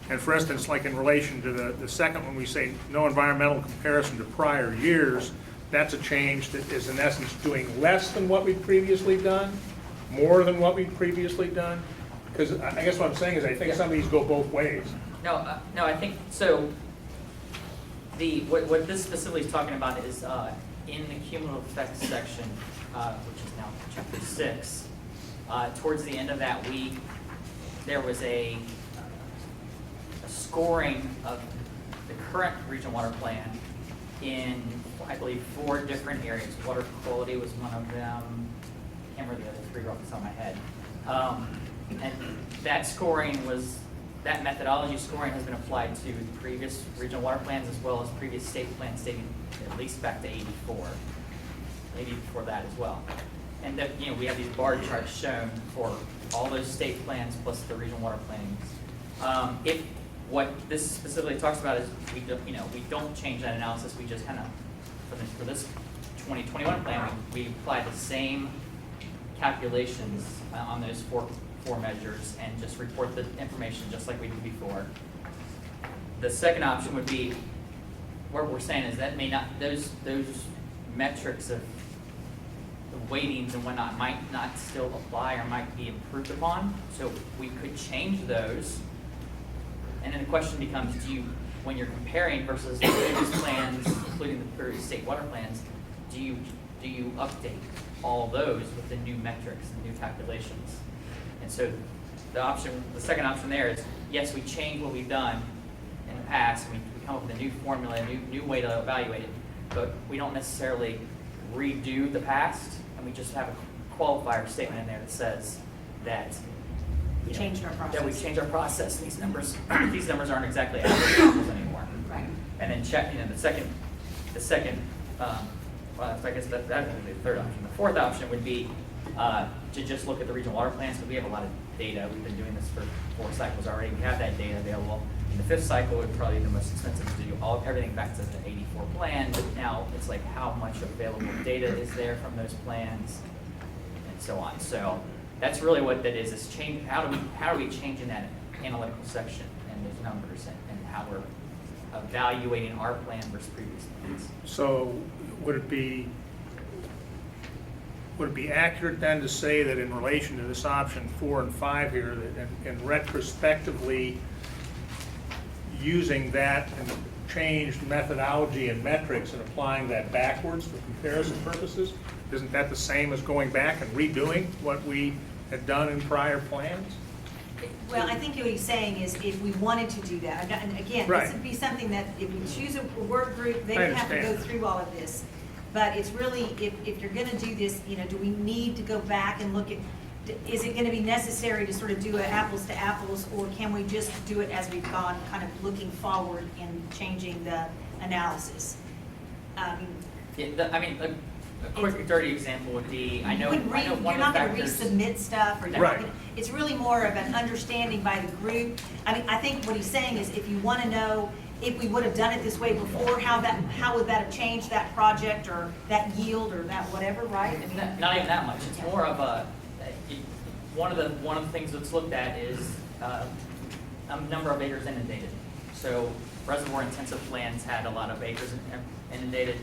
And for instance, like in relation to the second one, we say no environmental comparison to prior years. That's a change that is in essence doing less than what we've previously done, more than what we've previously done. Because I guess what I'm saying is I think some of these go both ways. No, I think, so, what this specifically is talking about is in the cumulative effects section, which is now chapter 6, towards the end of that week, there was a scoring of the current regional water plan in, I believe, 4 different areas. Water quality was one of them. I can't remember the other 3 off the top of my head. And that scoring that methodology scoring has been applied to previous regional water plans as well as previous state plans dating at least back to '84, maybe before that as well. And that, we have these bar charts shown for all those state plans plus the regional water plannings. If what this specifically talks about is we don't change that analysis, we just kind of, for this 2021 plan, we apply the same calculations on those four measures and just report the information just like we did before. The second option would be, what we're saying is that those metrics of the weightings and whatnot might not still apply or might be improved upon. So we could change those. And then the question becomes, when you're comparing versus the previous plans, including the previous state water plans, do you update all of those with the new metrics and new calculations. And so the second option there is, yes, we change what we've done in the past, and we come up with a new formula, a new way to evaluate it, but we don't necessarily redo the past, and we just have a qualifier statement in there that says that We changed our process. that we've changed our process. These numbers aren't exactly apples to apples anymore. Right. And then the second, well, I guess that would be the third option. The fourth option would be to just look at the regional water plans, because we have a lot of data. We've been doing this for 4 cycles already. We have that data available. In the 5th cycle, it would probably be the most expensive to do everything back to the 84 plan, but now it's like how much available data is there from those plans, and so on. So that's really what that is change. How do we change in that analytical section and those numbers and how we're evaluating our plan versus previous plans. So would it be accurate then to say that in relation to this option 4 and 5 here, that in retrospectively using that and changed methodology and metrics and applying that backwards for comparison purposes, isn't that the same as going back and redoing what we had done in prior plans? Well, I think what he's saying is if we wanted to do that, and again, Right. this would be something that if we choose a work group, they would have to go understand. through all of this. But it's really, if you're gonna do this, do we need to go back and look at, is it gonna be necessary to sort of do an apples to apples, or can we just do it as we've gone, kind of looking forward and changing the analysis? A quick dirty example would be, I know You're one not of the gonna factors. resubmit stuff, or Right. it's really more of an understanding by the group. I think what he's saying is if you wanna know if we would have done it this way before, how would that have changed that project, or that yield, or that whatever, right? Not even that much. It's more of one of the things that's looked at is a number of acres inundated. So reservoir intensive plans had a lot of acres inundated.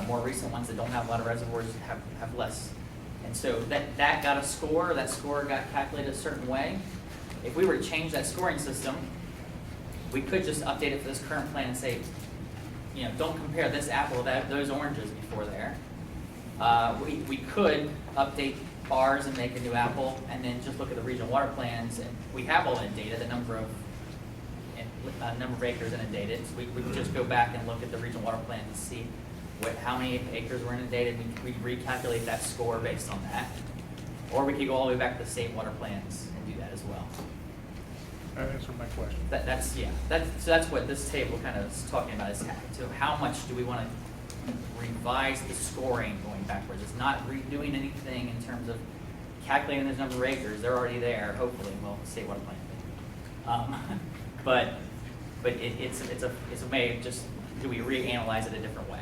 More recent ones that don't have a lot of reservoirs have less. And so that got a score. That score got calculated a certain way. If we were to change that scoring system, we could just update it for this current plan and say, don't compare this apple to those oranges before there. We could update ours and make a new apple, and then just look at the regional water plans, and we have all that data, the number of acres inundated. So we could just go back and look at the regional water plan and see how many acres were inundated. We recalculate that score based on that. Or we could go all the way back to the state water plans and do that as well. That answered my question. That's what this table kind of is talking about, is how much do we want to revise the scoring going backwards. It's not redoing anything in terms of calculating those number of acres. They're already there, hopefully, state water plan. But it's a way of just, do we reanalyze it a different way?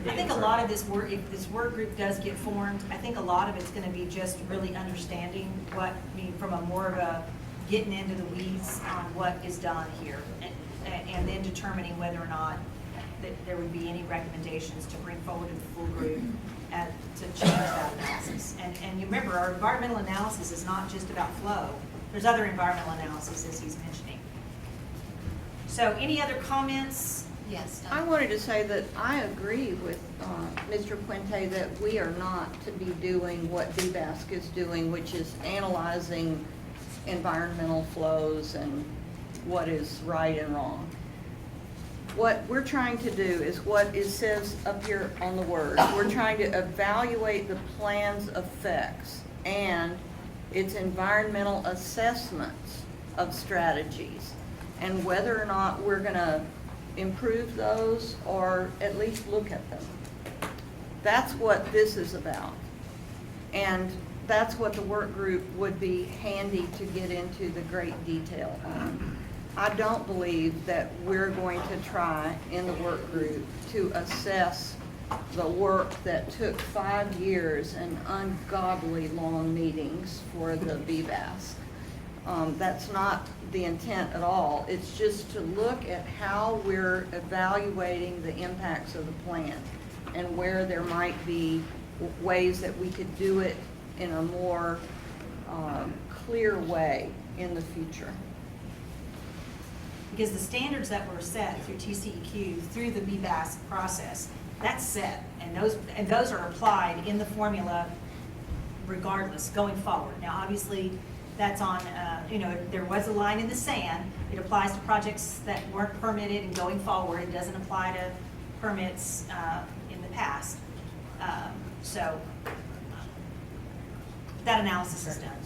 I think a lot of this work, if this work group does get formed, I think a lot of it's gonna be just really understanding from a more of a getting into the weeds on what is done here, and then determining whether or not that there would be any recommendations to bring forward to the full group to change that analysis. And you remember, our environmental analysis is not just about flow. There's other environmental analysis, as he's mentioning. So any other comments? Yes. I wanted to say that I agree with Mr. Puente that we are not to be doing what DBASC is doing, which is analyzing environmental flows and what is right and wrong. What we're trying to do is what it says up here on the words. We're trying to evaluate the plan's effects and its environmental assessments of strategies, and whether or not we're going to improve those or at least look at them. That's what this is about. And that's what the work group would be handy to get into the great detail on. I don't believe that we're going to try in the work group to assess the work that took 5 years and ungodly long meetings for the BVAS. That's not the intent at all. It's just to look at how we're evaluating the impacts of the plan and where there might be ways that we could do it in a more clear way in the future. Because the standards that were set through TCEQ, through the BBAS process, That's set, and those are applied in the formula regardless, going forward. Now, obviously, that's on, there was a line in the sand. It applies to projects that weren't permitted and going forward. It doesn't apply to permits in the past. So that analysis is done.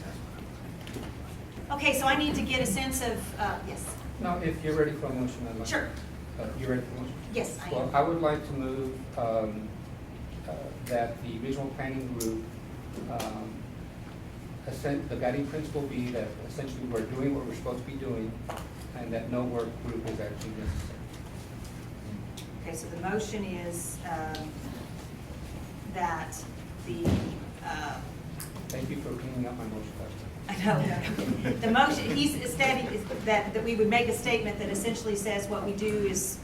Okay, so I need to get a sense of, yes. Now, if you're ready for a motion, I'd like. Sure. You ready for a motion? Yes, I am. Well, I would like to move that the regional planning group, the guiding principle be that essentially we're doing what we're supposed to be doing, and that no work group is actually necessary. Okay, so the motion is that the, Thank you for cleaning up my motion last time. I know, the motion, he's stating is that we would make a statement that essentially says what we do is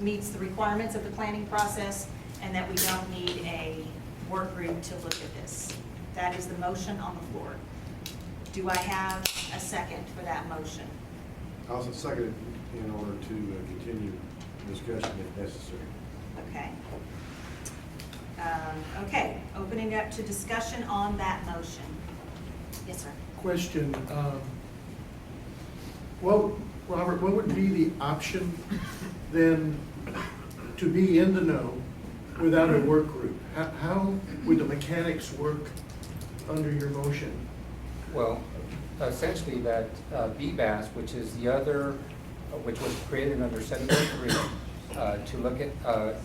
meets the requirements of the planning process, and that we don't need a work group to look at this. That is the motion on the floor. Do I have a second for that motion? I'll second it in order to continue discussion if necessary. Okay. Okay, opening it up to discussion on that motion. Yes, sir. Question, well, Robert, what would be the option then to be in the know without a work group? How would the mechanics work under your motion? Well, essentially that BBAS, which is the other, which was created under 703, to look at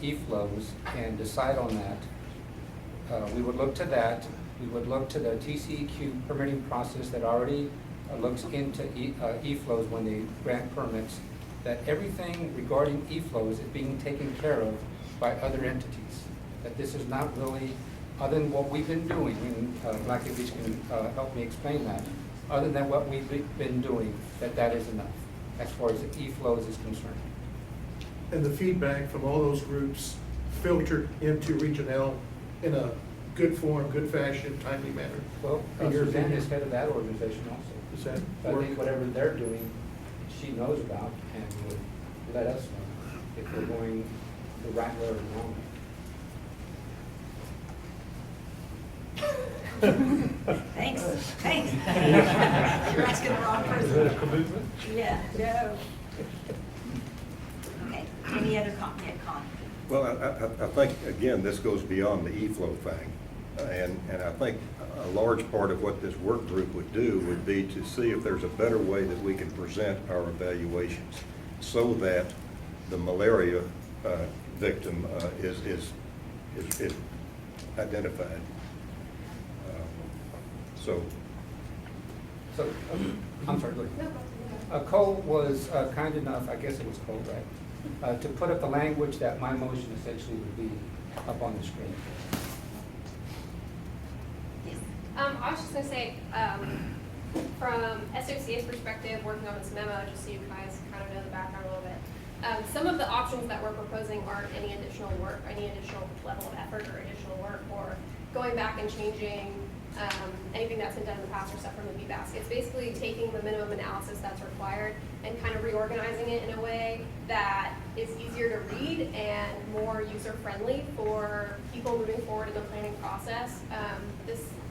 e-flows and decide on that. We would look to that. We would look to the TCEQ permitting process that already looks into e-flows when they grant permits, that everything regarding e-flows is being taken care of by other entities. That this is not really, other than what we've been doing, and Blackie Beach can help me explain that, other than what we've been doing, that is enough as far as the e-flows is concerned. And the feedback from all those groups filtered into Region L in a good form, good fashion, timely manner? Well, in your Suzanne opinion? is head of that organization also. Does that I work? think whatever they're doing, she knows about and would let us know if we're going the right way or wrong. Thanks, thanks. You're asking the wrong person. Is that a commitment? Yeah, no. Okay, any other comment? Well, I think, again, this goes beyond the e-flow thing. And I think a large part of what this work group would do would be to see if there's a better way that we can present our evaluations so that the malaria victim is identified. So I'm sorry, go ahead. Cole was kind enough, I guess it was Cole, right, to put up the language that my motion essentially would be up on the screen. I was just gonna say, from SOCA's perspective, working on this memo, just so you guys kind of know the background a little bit. Some of the options that we're proposing aren't any additional work, any additional level of effort or additional work, or going back and changing anything that's been done in the past or stuff from the BBAS. It's basically taking the minimum analysis that's required and kind of reorganizing it in a way that is easier to read and more user-friendly for people moving forward in the planning process.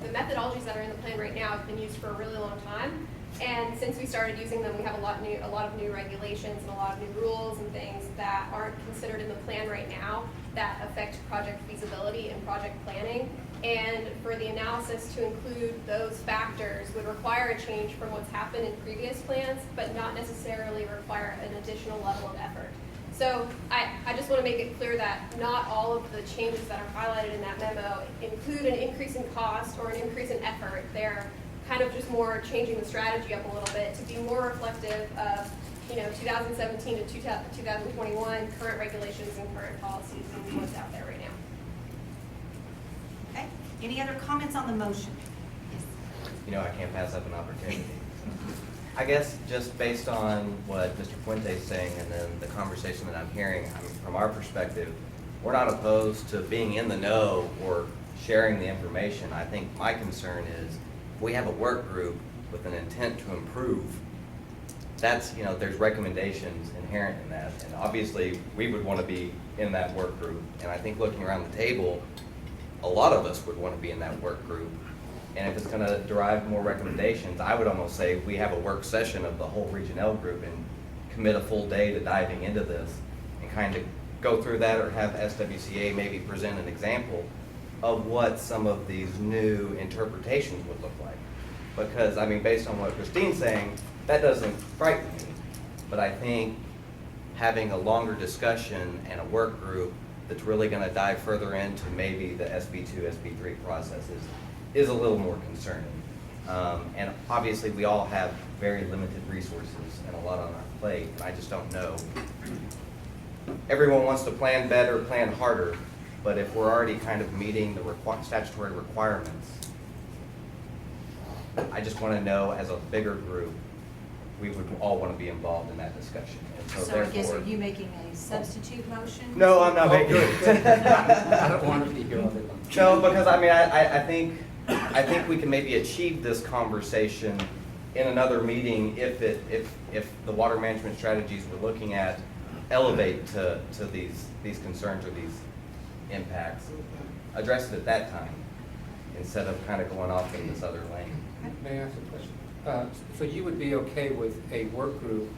The methodologies that are in the plan right now have been used for a really long time, and since we started using them, we have a lot of new regulations and a lot of new rules and things that aren't considered in the plan right now that affect project feasibility and project planning. And for the analysis to include those factors would require a change from what's happened in previous plans, but not necessarily require an additional level of effort. So I just want to make it clear that not all of the changes that are highlighted in that memo include an increase in cost or an increase in effort. They're kind of just more changing the strategy up a little bit to be more reflective of 2017 to 2021 current regulations and current policies and what's out there right now. Okay, any other comments on the motion? I can't pass up an opportunity. I guess just based on what Mr. Fuente is saying and then the conversation that I'm hearing, from our perspective, we're not opposed to being in the know or sharing the information. I think my concern is if we have a work group with an intent to improve that's, you know, there's recommendations inherent in that. And obviously, we would want to be in that work group. And I think looking around the table, a lot of us would want to be in that work group. And if it's going to derive more recommendations, I would almost say we have a work session of the whole Region L group and commit a full day to diving into this and kind of go through that, or have SWCA maybe present an example of what some of these new interpretations would look like. Because, I mean, based on what Christine's saying, that doesn't frighten me. But I think having a longer discussion and a work group that's really going to dive further into maybe the SB2, SB3 processes is a little more concerning. And obviously, we all have very limited resources and a lot on our plate, and I just don't know. Everyone wants to plan better, plan harder, but if we're already kind of meeting the statutory requirements, I just want to know, as a bigger group, we would all want to be involved in that discussion. And So I guess, are you making a substitute motion? No, I'm not making I don't want to be here all day long. No, because I mean, I think we can maybe achieve this conversation in another meeting if the water management strategies we're looking at elevate to these concerns or these impacts. Address it at that time instead of kind of going off in this other lane. May I ask a question? So you would be okay with a work group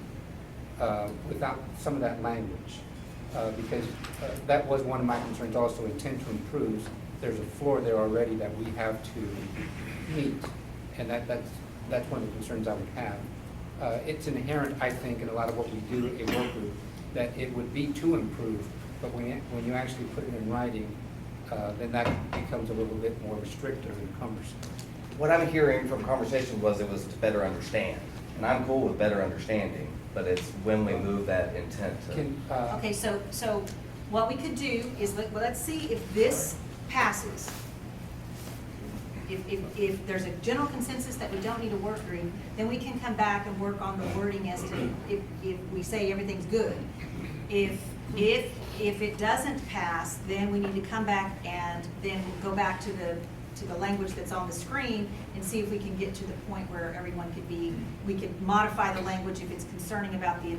without some of that language? Because that was one of my concerns also, intent to improve. There's a floor there already that we have to meet, and that's one of the concerns I would have. It's inherent, I think, in a lot of what we do, a work group, that it would be to improve, but when you actually put it in writing, then that becomes a little bit more restrictive and cumbersome. What I'm hearing from conversation was it was to better understand, and I'm cool with better understanding, but it's when we move that intent to. Okay, so what we could do is, let's see if this passes. If there's a general consensus that we don't need a work group, then we can come back and work on the wording as to if we say everything's good. If it doesn't pass, then we need to come back and then go back to the language that's on the screen and see if we can get to the point where everyone could be, we could modify the language if it's concerning about the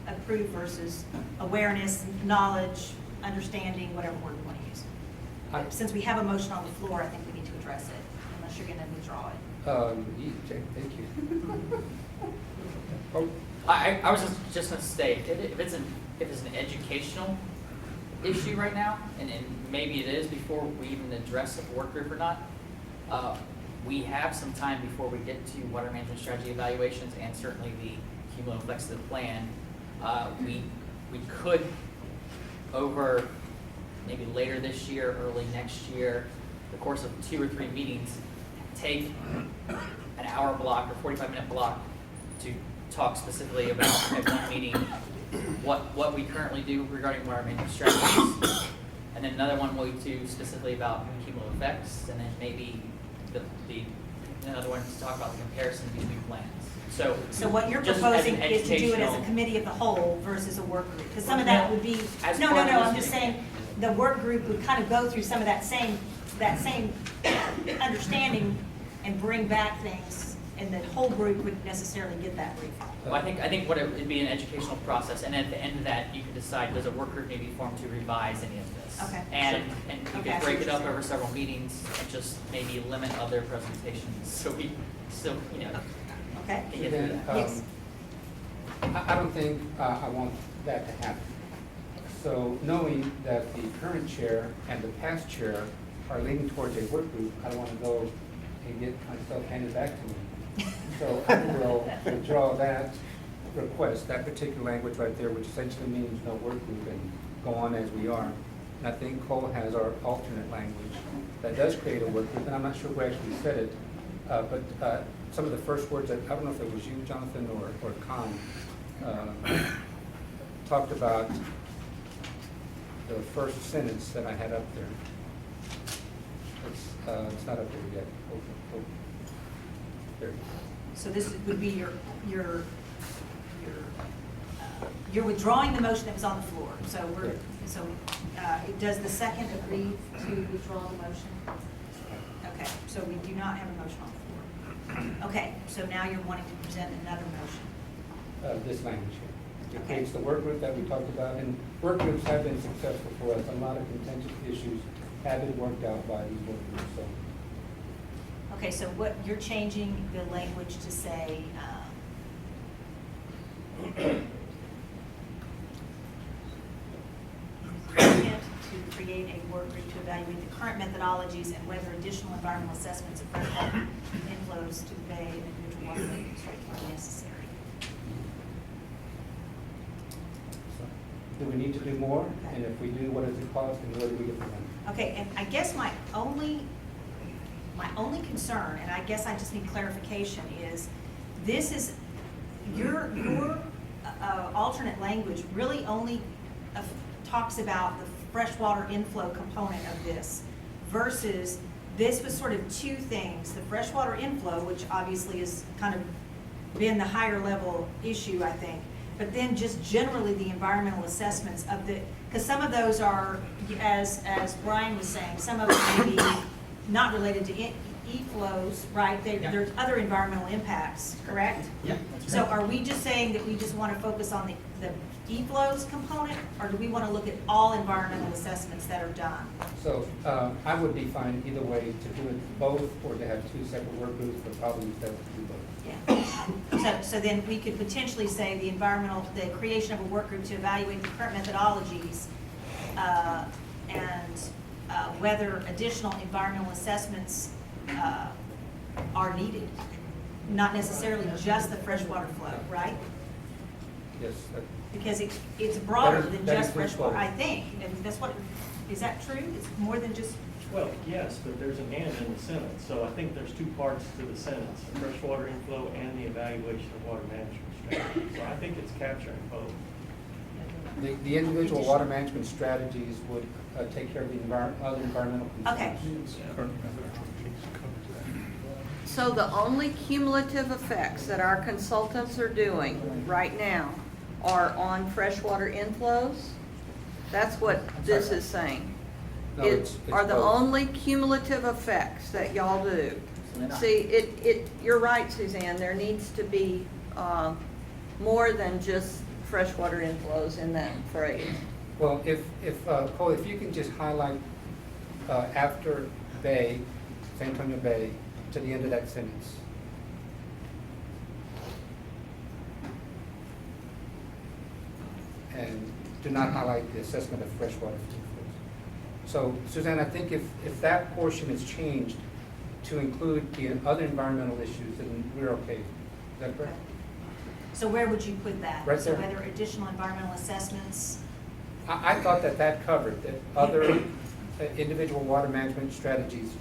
approved versus awareness, knowledge, understanding, whatever word we want to use. Since we have a motion on the floor, I think we need to address it, unless you're going to withdraw it. Thank you. I was just going to state, if it's an educational issue right now, and maybe it is before we even address the work group or not, we have some time before we get to water management strategy evaluations and certainly the cumulative effects of the plan. We could, over maybe later this year, early next year, the course of 2 or 3 meetings, take an hour block or 45-minute block to talk specifically about at one meeting what we currently do regarding water management strategies, and then another one we'll do specifically about cumulative effects, and then maybe another one to talk about the comparison between plans. So what you're just proposing as an is to do it as a educational- committee of the whole versus a work group? Because some of that would be, As no, part of I'm this just meeting. saying, the work group would kind of go through some of that same understanding and bring back things, and the whole group wouldn't necessarily get that brief. Well, I think what it'd be an educational process, and at the end of that, you can decide, does a work group need to be formed to revise any of this? Okay. And you Okay, I could see break what it you're up saying. over several meetings and just maybe limit other presentations, so we still, Okay. can get through Then, that. Yes. I don't think I want that to happen. So knowing that the current chair and the past chair are leaning towards a work group, I don't want to go and get myself handed back to me. So I will withdraw that request, that particular language right there, which essentially means no work group, and go on as we are. And I think Cole has our alternate language that does create a work group, and I'm not sure who actually said it, but some of the first words, I don't know if it was you, Jonathan, or Con, talked about the first sentence that I had up there. It's not up there yet. There. So this would be you're withdrawing the motion that was on the floor. So does the second agree to withdraw the motion? Okay, so we do not have a motion on the floor. Okay, so now you're wanting to present another motion. this language here. It Okay. creates the work group that we talked about, and work groups have been successful for us. A lot of contentious issues have been worked out by these work groups, so. Okay, so what, you're changing the language to say, intent to create a work group to evaluate the current methodologies and whether additional environmental assessments of freshwater inflows to the bay and individual waterway districts are necessary. Do we need to do more? And if we do, what does it cost, and where do we get the money? Okay, and I guess my only concern, and I guess I just need clarification, is this is, your alternate language really only talks about the freshwater inflow component of this, versus this was sort of two things, the freshwater inflow, which obviously has kind of been the higher level issue, I think, but then just generally the environmental assessments of the, because some of those are, as Brian was saying, some of them may be not related to e-flows, right? There's other environmental impacts, correct? Yeah. So are we just saying that we just want to focus on the e-flows component, or do we want to look at all environmental assessments that are done? So I would be fine either way, to do it both or to have two separate work groups, but probably better to do both. Yeah. So then we could potentially say the creation of a work group to evaluate the current methodologies and whether additional environmental assessments are needed. Not necessarily just the freshwater flow, right? Yes. Because it's broader than that just includes freshwater, both. I think. And that's what, is that true? It's more than just, Well, yes, but there's an and in the sentence, so I think there's two parts to the sentence, the freshwater inflow and the evaluation of water management strategy. So I think it's capturing both. The individual water management strategies would take care of the other environmental concerns. okay. So the only cumulative effects that our consultants are doing right now are on freshwater inflows? That's what this is saying. No, it's Are the both. only cumulative effects that y'all do. See, you're right, Suzanne, there needs to be more than just freshwater inflows in that phrase. Well, if Cole, if you can just highlight after Bay, San Antonio Bay, to the end of that sentence. And do not highlight the assessment of freshwater inflows. So Suzanne, I think if that portion is changed to include the other environmental issues, then we're okay. Is that correct? So where would you put that? Right So there. whether additional environmental assessments, I thought that covered, that other individual water management strategies,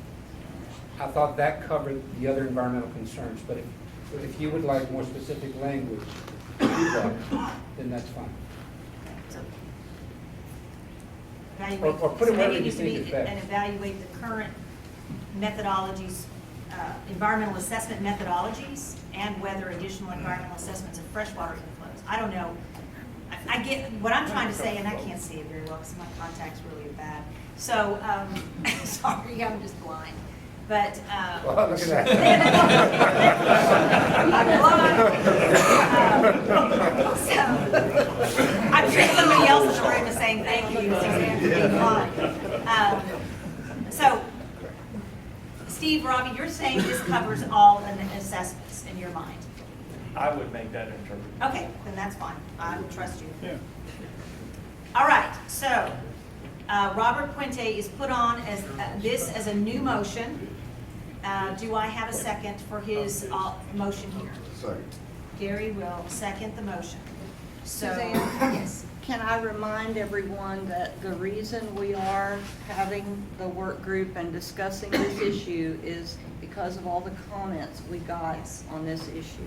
I thought that covered the other environmental concerns, but if you would like more specific language, then that's fine. so evaluate. Or put it so wherever maybe you needs to think be is best. and evaluate the current methodologies, environmental assessment methodologies, and whether additional environmental assessments of freshwater inflows. I don't know. I get what I'm trying to say, and I can't see it very well because my contact's really bad. So, sorry, I'm just blind. But, Well, look at that. I'm sure somebody else in the room is saying thank you, Suzanne, for being blind. So, Steve, Robbie, you're saying this covers all the assessments in your mind? I would make that interpretation. Okay, then that's fine. I will trust you. Yeah. All right, so Robert Puente is put on as this as a new motion. Do I have a second for his motion here? Second. Gary will second the motion. So, Suzanne? yes. Can I remind everyone that the reason we are having the work group and discussing this issue is because of all the comments we got on this issue?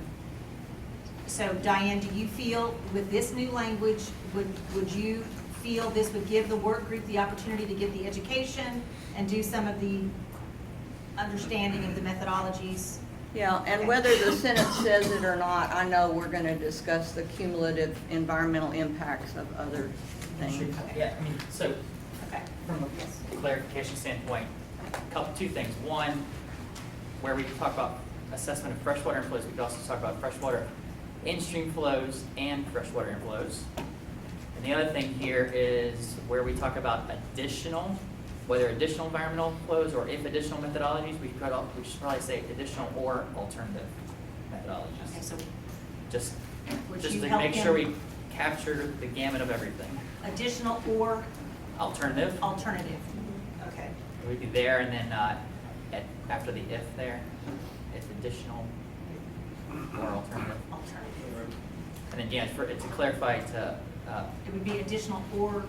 So Diane, do you feel with this new language, would you feel this would give the work group the opportunity to get the education and do some of the understanding of the methodologies? Yeah, and whether the sentence says it or not, I know we're going to discuss the cumulative environmental impacts of other things. Yeah, I mean, so Okay. from a clarification standpoint, two things. One, where we talk about assessment of freshwater inflows, we could also talk about freshwater in-stream flows and freshwater inflows. And the other thing here is where we talk about additional, whether additional environmental flows or if additional methodologies, we should probably say additional or alternative methodologies. Okay, so Just would to you help make sure him? we capture the gamut of everything. Additional or Alternative, alternative? Okay. we'd be there, and then after the if there, if additional or alternative. Alternative. And then, yeah, to clarify to, It would be additional or,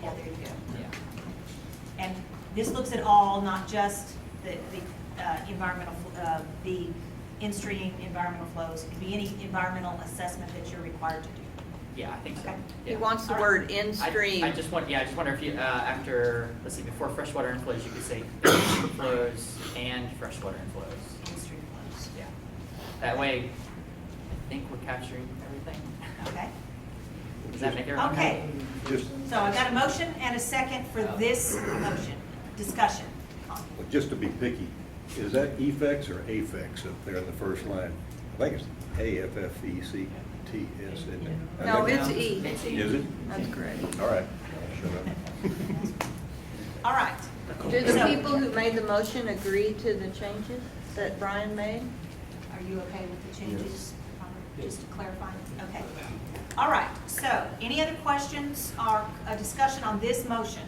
yeah, there you go. yeah. And this looks at all, not just the environmental, the in-stream environmental flows. It could be any environmental assessment that you're required to do. Yeah, I think so. Okay. He Yeah. wants the All word I in-stream. just wonder if you, after, let's see, before freshwater inflows, you could say in-stream flows and freshwater inflows. In-stream flows. Yeah. That way, I think we're capturing everything. Okay. Does that make everyone Okay. happy? Just, So I got a motion and a second for this motion. Discussion. just to be picky, is that effects or affects up there in the first line? I think it's AFFECTS, isn't it? I No, think- it's E. It's E. Is it? That's correct. All right. Shut up. All right. Do the So- people who made the motion agree to the changes that Brian made? Are you okay with the changes? Just to clarify? Okay. All right, so any other questions or a discussion on this motion?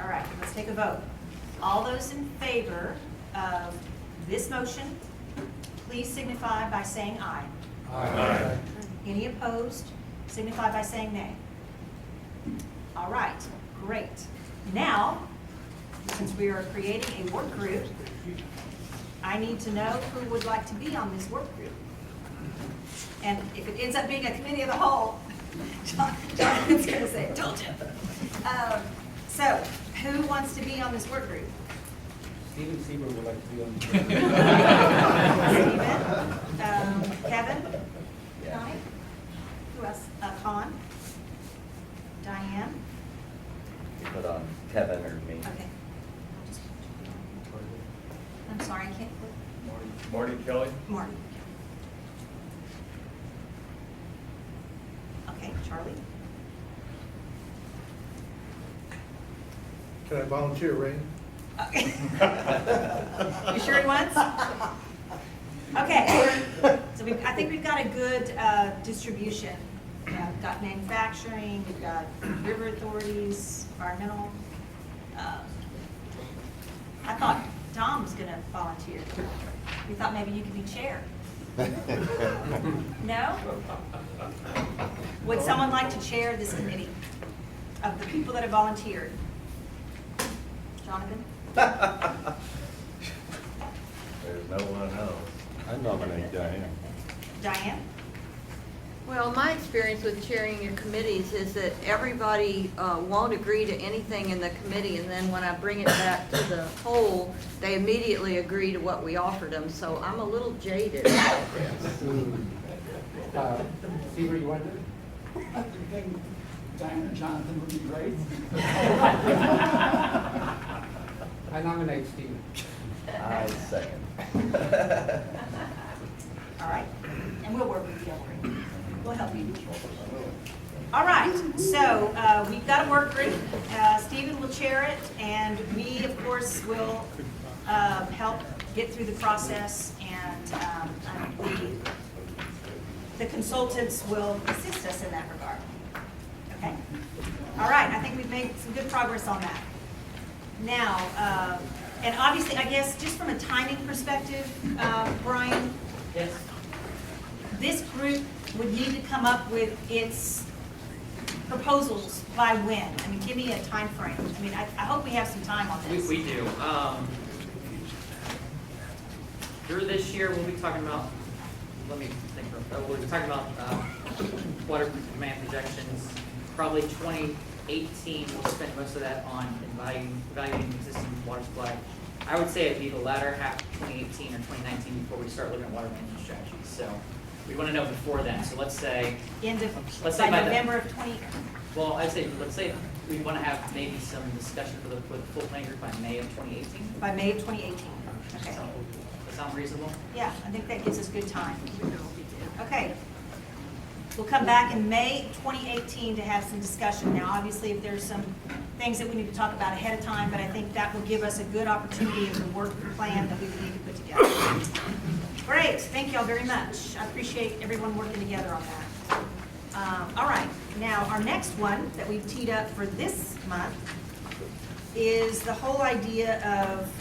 All right, let's take a vote. All those in favor of this motion, please signify by saying aye. Aye. Any opposed, signify by saying nay. All right, great. Now, since we are creating a work group, I need to know who would like to be on this work group. And if it ends up being a committee of the whole, Jonathan's going to say, told you. So, who wants to be on this work group? Steven Sieber would like to be on the Steven? Kevin? Donnie? Who else? Con? Diane? You put on Kevin or me. Okay. I'm sorry, I can't put Marty Kelly? Marty. Okay, Charlie? Can I volunteer, Ray? You sure he wants? Okay, so I think we've got a good distribution. We've got manufacturing, we've got river authorities, environmental. I thought Tom was gonna volunteer. We thought maybe you could be chair. No? Would someone like to chair this committee of the people that have volunteered? Jonathan? There's no one else. I nominate Diane. Diane? Well, my experience with chairing your committees is that everybody won't agree to anything in the committee, and then when I bring it back to the whole, they immediately agree to what we offered them, so I'm a little jaded about this. Sieber, you want to? I think Diane and Jonathan would be great. I nominate Steven. I second. All right, and we'll work with you, Ellery. We'll help you. All right, so we've got a work group. Stephen will chair it, and we, of course, will help get through the process, and the consultants will assist us in that regard. Okay? All right, I think we've made some good progress on that. Now, and obviously, I guess, just from a timing perspective, Brian, Yes. this group would need to come up with its proposals by when? I mean, give me a time frame. I mean, I hope we have some time on this. We do. Through this year, we'll be talking about, let me think, we'll be talking about water demand projections. Probably 2018, we'll spend most of that on evaluating existing water supply. I would say it'd be the latter half of 2018 or 2019 before we start looking at water management strategies. So we want to know before then. So let's say, End of, let's by say by November of 20, well, I'd say, let's say we want to have maybe some discussion with the full planning group by May of 2018. by May of 2018. Okay. So let's sound reasonable? Yeah, I think that gives us good time. Okay. We'll come back in May 2018 to have some discussion. Now, obviously, if there's some things that we need to talk about ahead of time, but I think that will give us a good opportunity of the work plan that we would need to put together. Great, thank you all very much. I appreciate everyone working together on that. All right, now our next one that we've teed up for this month is the whole idea of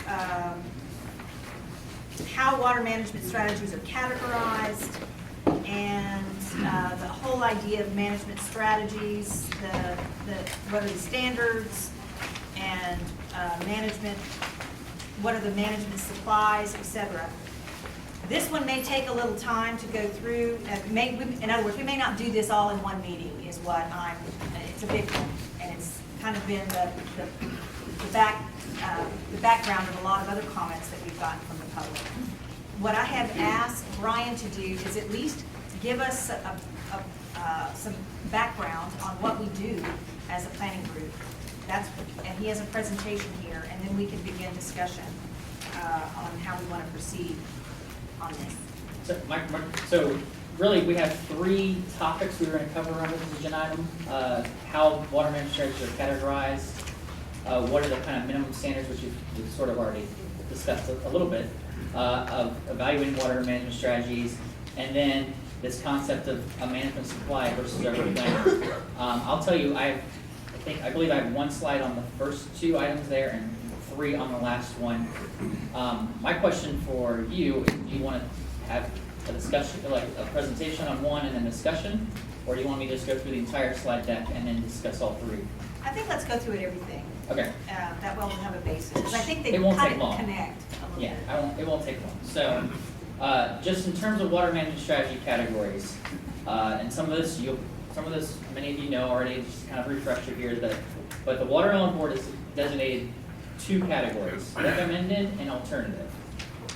how water management strategies are categorized, and the whole idea of management strategies, what are the standards, and management, what are the management supplies, etc. This one may take a little time to go through. In other words, we may not do this all in one meeting, is what it's a big one, and it's kind of been the background of a lot of other comments that we've gotten from the public. What I have asked Brian to do is at least give us some background on what we do as a planning group. And he has a presentation here, and then we can begin discussion on how we want to proceed on this. So really, we have 3 topics we were going to cover under this agenda item. How water management strategies are categorized, what are the kind of minimum standards, which we've sort of already discussed a little bit, of evaluating water management strategies, and then this concept of a management supply versus urban planning. I'll tell you, I believe I have 1 slide on the first 2 items there and 3 on the last one. My question for you is, do you want to have a discussion, like a presentation on one and then discussion, or do you want me to just go through the entire slide deck and then discuss all 3? I think let's go through it everything. Okay. That way we'll have a basis, because I think they It won't kind take of long. connect a little bit. It won't take long. So, just in terms of water management strategy categories, and some of this many of you know already, just kind of refresher here, but the Water Element Board has designated 2 categories, recommended and alternative.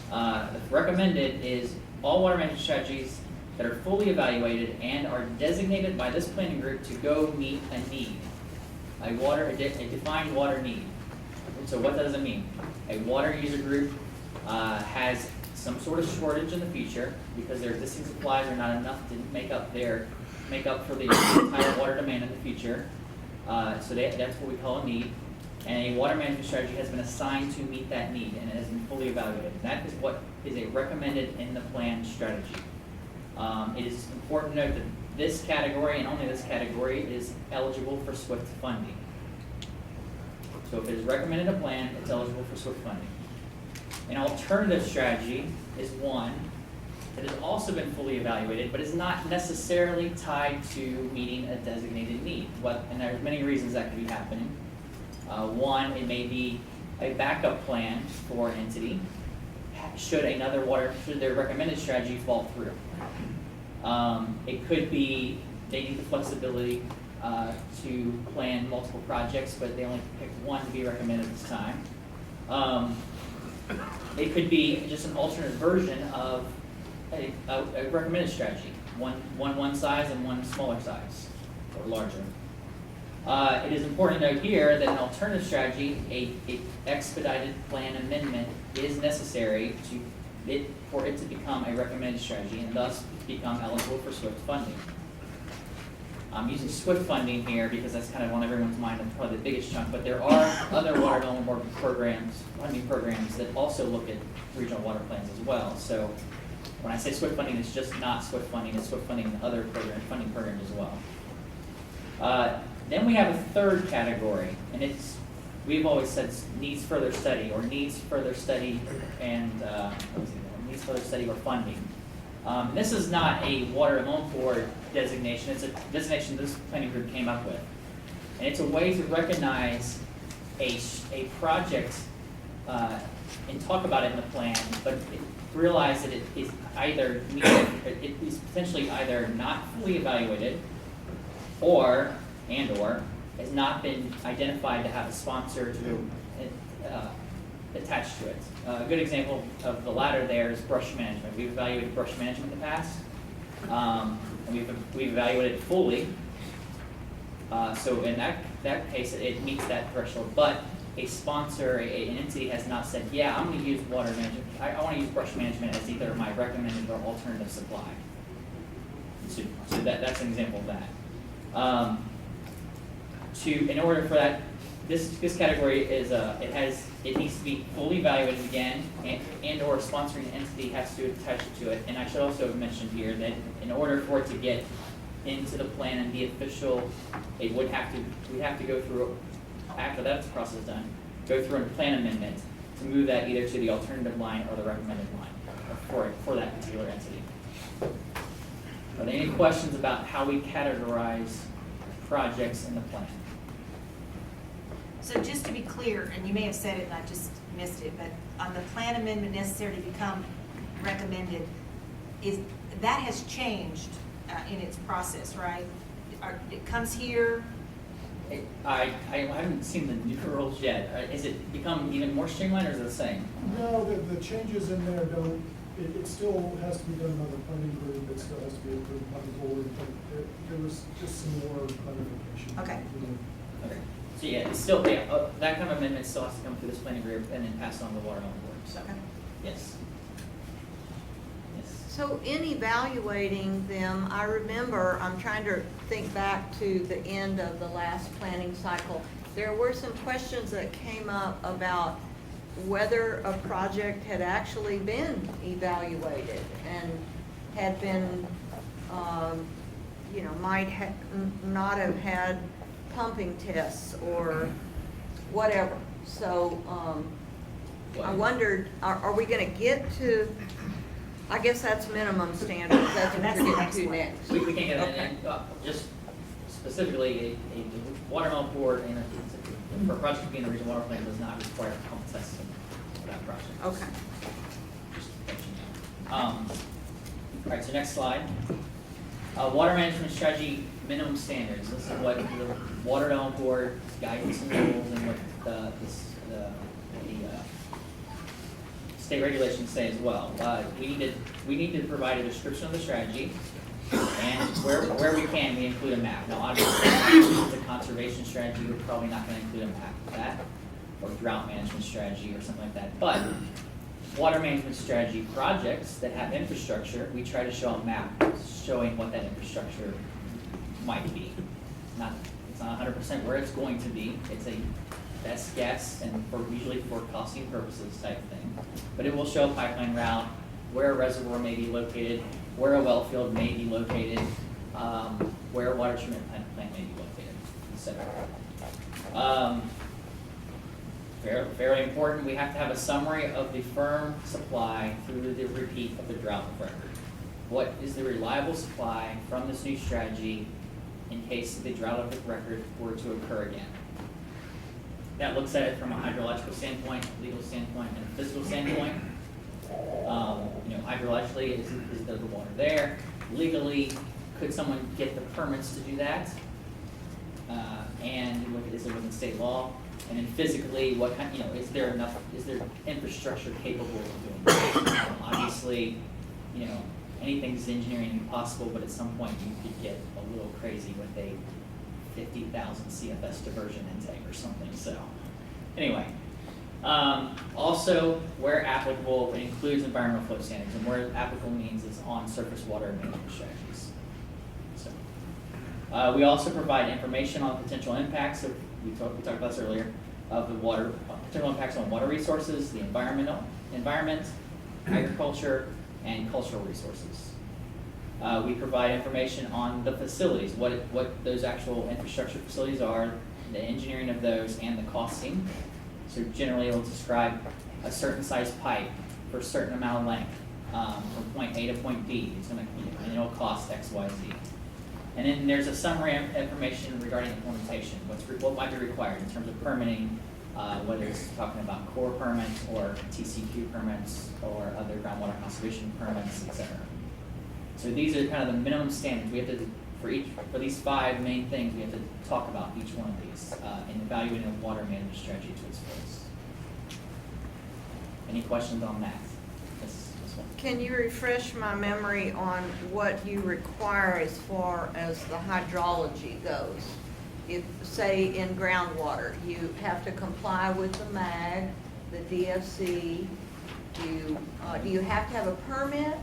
The recommended is all water management strategies that are fully evaluated and are designated by this planning group to go meet a need, a defined water need. So what does it mean? A water user group has some sort of shortage in the future because their existing supplies are not enough to make up for the entire water demand in the future. So that's what we call a need. And a water management strategy has been assigned to meet that need, and it has been fully evaluated. That is what is a recommended in the plan strategy. It is important to note that this category, and only this category, is eligible for SWIFT funding. So if it is recommended in a plan, it's eligible for SWIFT funding. An alternative strategy is one that has also been fully evaluated, but is not necessarily tied to meeting a designated need. And there's many reasons that could be happening. One, it may be a backup plan for an entity should their recommended strategy fall through. It could be they need the flexibility to plan multiple projects, but they only pick one to be recommended at this time. It could be just an alternate version of a recommended strategy, one size and one smaller size or larger. It is important to note here that an alternative strategy, a expedited plan amendment, is necessary for it to become a recommended strategy and thus become eligible for SWIFT funding. I'm using SWIFT funding here because that's kind of on everyone's mind and probably the biggest chunk, but there are other Water Development Board funding programs that also look at regional water plans as well. So when I say SWIFT funding, it's just not SWIFT funding, it's SWIFT funding and other funding programs as well. Then we have a third category, and we've always said needs further study or needs further study and needs further study or funding. This is not a Water Development Board designation, it's a designation this planning group came up with. And it's a way to recognize a project and talk about it in the plan, but realize that it is potentially either not fully evaluated or has not been identified to have a sponsor attached to it. A good example of the latter there is brush management. We've evaluated brush management in the past, and we've evaluated it fully. So in that case, it meets that threshold. But a sponsor, an entity has not said, yeah, I'm gonna use water management, I wanna use brush management as either my recommended or alternative supply. So that's an example of that. In order for that, this category is, it needs to be fully evaluated again, and or sponsoring entity has to attach it to it. And I should also have mentioned here that in order for it to get into the plan and be official, we'd have to go through, after that's process done, go through a plan amendment to move that either to the alternative line or the recommended line for that particular entity. Are there any questions about how we categorize projects in the plan? So just to be clear, and you may have said it and I just missed it, but on the plan amendment necessary to become recommended, that has changed in its process, right? It comes here. I haven't seen the new rules yet. Is it become even more streamlined or is it the same? No, the changes in there don't, it still has to be done by the planning group, it still has to be approved by the board, but there was just some more clarification. Okay. Okay. So yeah, it's still, that kind of amendment still has to come through this planning group and then pass on to the water on board. So, Okay. yes. Yes. So in evaluating them, I remember, I'm trying to think back to the end of the last planning cycle, there were some questions that came up about whether a project had actually been evaluated and had been, might not have had pumping tests or whatever. So I wondered, are we going to get to, I guess that's minimum standards, that's what you're getting to next. We can get Okay. just specifically, a water main board and for a project to be in the regional water plan does not require pump testing for that project. Okay. Just to let you know. All right, so next slide. Water management strategy minimum standards. This is what the water development board guidance and rules and what the state regulations say as well. We need to provide a description of the strategy, and where we can, we include a map. Now, obviously, if it's a conservation strategy, we're probably not going to include a map of that, or drought management strategy or something like that. But water management strategy projects that have infrastructure, we try to show a map showing what that infrastructure might be. It's not 100% where it's going to be. It's a best guess and usually for costing purposes type thing. But it will show a pipeline route, where a reservoir may be located, where a well field may be located, where a water treatment plant may be located, etc. Very important, we have to have a summary of the firm supply through the repeat of the drought record. What is the reliable supply from this new strategy in case the drought record were to occur again? That looks at it from a hydrological standpoint, legal standpoint, and a physical standpoint. Hydrologically, is the water there? Legally, could someone get the permits to do that? And look, is it within state law? And then physically, what kind, is there infrastructure capable of doing that? Obviously, anything's engineering possible, but at some point you could get a little crazy with a 50,000 CFS diversion intake or something. So, anyway, also where applicable, it includes environmental flow standards, and where applicable means is on surface water management strategies. So, we also provide information on potential impacts of, we talked about this earlier, of the water, potential impacts on water resources, the environment, agriculture, and cultural resources. We provide information on the facilities, what those actual infrastructure facilities are, the engineering of those, and the costing. So generally it will describe a certain size pipe for a certain amount of length, from point A to point B. And it'll cost X, Y, Z. And then there's a summary of information regarding implementation, what might be required in terms of permitting, whether it's talking about Corps permits or TCQ permits or other groundwater conservation permits, etc. So these are kind of the minimum standards. We have to, for these 5 main things, we have to talk about each one of these in evaluating a water management strategy to its fullest. Any questions on that? This one. Can you refresh my memory on what you require as far as the hydrology goes? if, say, in groundwater, you have to comply with the MAG, the DFC, do you have to have a permit?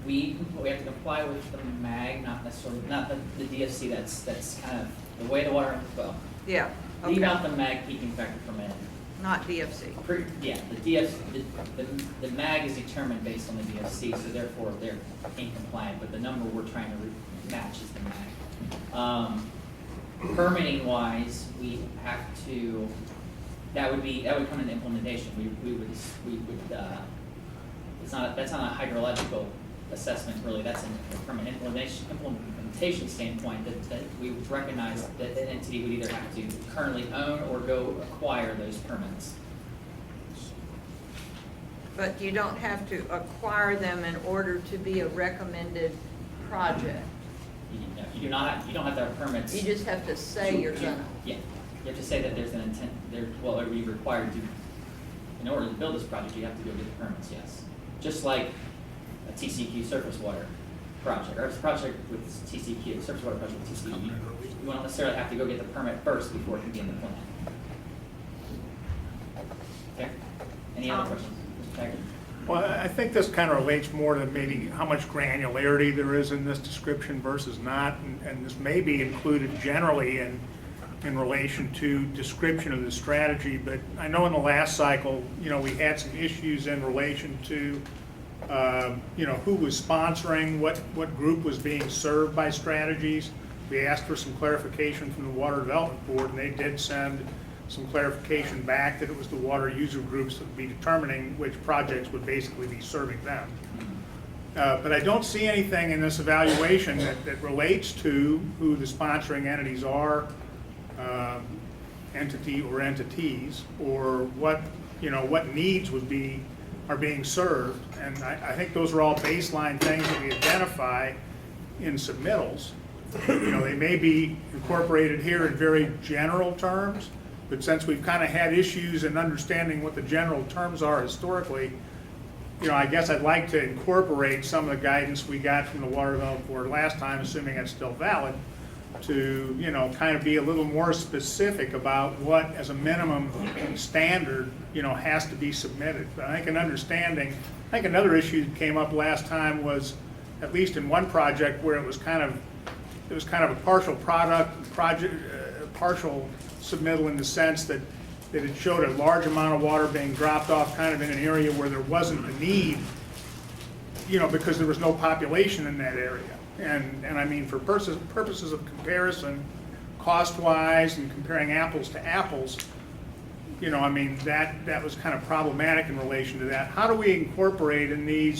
We have to comply with the MAG, not necessarily, not the DFC, that's kind of the way the water, well, Yeah, leave okay. out the MAG peaking factor for a minute. Not DFC. Yeah, the MAG is determined based on the DFC, so therefore they're incompliant, but the number we're trying to match is the MAG. Permitting wise, we have to, that would come in implementation. We would, that's not a hydrological assessment really, that's from an implementation standpoint, that we would recognize that an entity would either have to currently own or go acquire those permits. But you don't have to acquire them in order to be a recommended project. You don't have to have permits. You just have to say you're gonna. Yeah, you have to say that there's an intent, are we required to, in order to build this project, you have to go get the permits, yes. Just like a TCQ surface water project, or a project with TCQ, surface water project with TCQ, you won't necessarily have to go get the permit first before it can be in the plan. Okay, any other questions? Mr. Taggart? Well, I think this kind of relates more to maybe how much granularity there is in this description versus not, and this may be included generally in relation to description of the strategy, but I know in the last cycle, we had some issues in relation to, who was sponsoring, what group was being served by strategies. We asked for some clarification from the Water Development Board, and they did send some clarification back that it was the water user groups that would be determining which projects would basically be serving them. But I don't see anything in this evaluation that relates to who the sponsoring entities are, entity or entities, or what needs are being served. And I think those are all baseline things that we identify in submittals. They may be incorporated here in very general terms, but since we've kind of had issues in understanding what the general terms are historically, I guess I'd like to incorporate some of the guidance we got from the Water Development Board last time, assuming it's still valid, to, kind of be a little more specific about what, as a minimum standard, has to be submitted. But I think another issue that came up last time was, at least in one project, where it was kind of a partial partial submittal in the sense that it showed a large amount of water being dropped off kind of in an area where there wasn't a need, because there was no population in that area. And I mean, for purposes of comparison, cost-wise and comparing apples to apples, I mean, that was kind of problematic in relation to that. How do we incorporate in the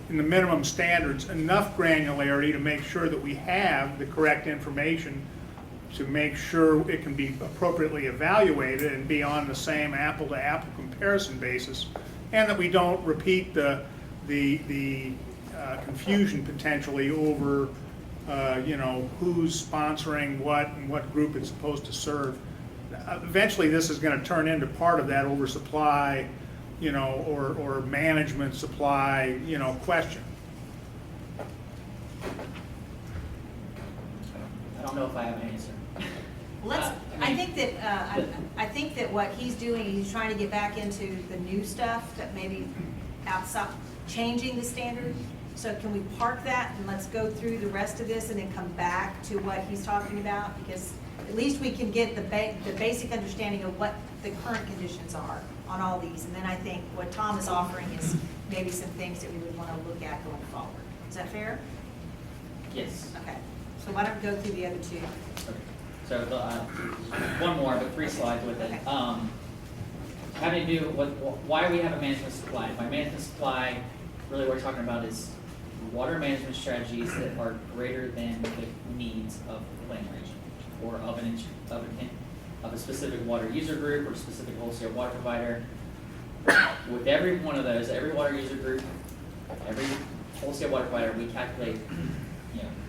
minimum standards, enough granularity to make sure that we have the correct information to make sure it can be appropriately evaluated and be on the same apple-to-apple comparison basis, and that we don't repeat the confusion potentially over, who's sponsoring what and what group it's supposed to serve. Eventually, this is going to turn into part of that oversupply, or management supply, question. I don't know if I have an answer. I think that what he's doing, he's trying to get back into the new stuff that maybe outside, changing the standard. So can we park that and let's go through the rest of this and then come back to what he's talking about? Because at least we can get the basic understanding of what the current conditions are on all these. And then I think what Tom is offering is maybe some things that we would want to look at going forward. Is that fair? Yes. Okay. So why don't we go through the other two? Okay. So one more, but 3 slides with it. Having to do with why we have a management supply. By management supply, really what we're talking about is water management strategies that are greater than the needs of the land region, or of a specific water user group or specific wholesale water provider. With every one of those, every water user group, every wholesale water provider, we calculate,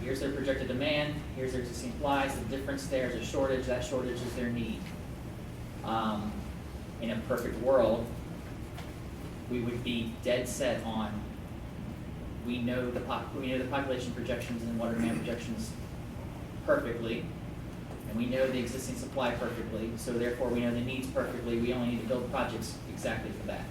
here's their projected demand, here's their existing supplies, the difference there is a shortage, that shortage is their need. In a perfect world, we would be dead set on, we know the population projections and water demand projections perfectly, and we know the existing supply perfectly, so therefore we know the needs perfectly, we only need to build projects exactly for that.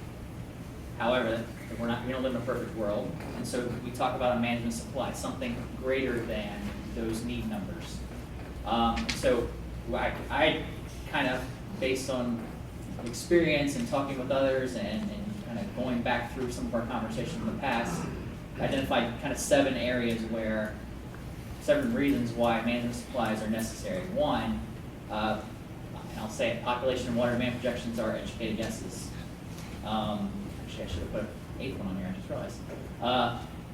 However, we don't live in a perfect world, and so we talk about a management supply, something greater than those need numbers. So I kind of, based on experience and talking with others and kind of going back through some of our conversations in the past, identified kind of 7 reasons why management supplies are necessary. One, and I'll say it, population and water demand projections are educated guesses. Actually, I should have put an 8th one on here, I just realized.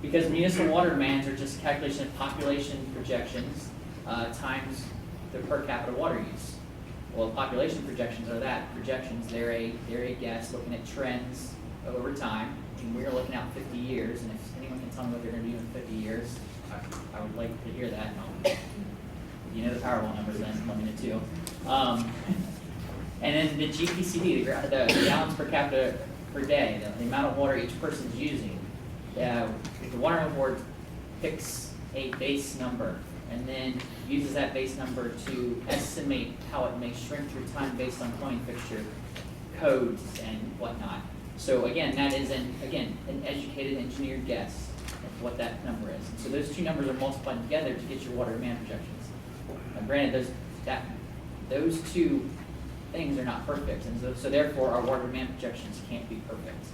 Because municipal water demands are just calculation of population projections times the per capita water use. Well, population projections are that. Projections, they're a guess looking at trends over time. And we're looking out 50 years, and if anyone can tell me what they're going to do in 50 years, I would like to hear that. You know the Powerball numbers, then let me know too. And then the GPCD, the gallons per capita per day, the amount of water each person's using. The Water Board picks a base number and then uses that base number to estimate how it may shrink through time based on plumbing fixture codes and whatnot. So again, that is an educated, engineered guess of what that number is. And so those two numbers are multiplied together to get your water demand projections. Now granted, those two things are not perfect, and so therefore our water demand projections can't be perfect.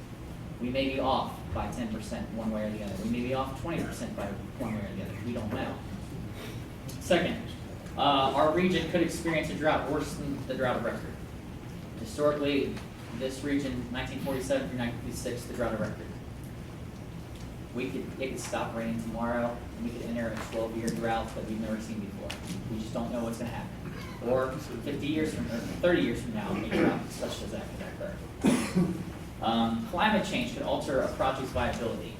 We may be off by 10% one way or the other. We may be off 20% by one way or the other. We don't know. Second, our region could experience a drought worse than the drought of record. Historically, this region, 1947 through 1956, the drought of record. It could stop raining tomorrow, and we could enter a 12-year drought that we've never seen before. We just don't know what's going to happen. Or 50 years from, or 30 years from now, a drought such as that could occur. Climate change could alter a project's viability.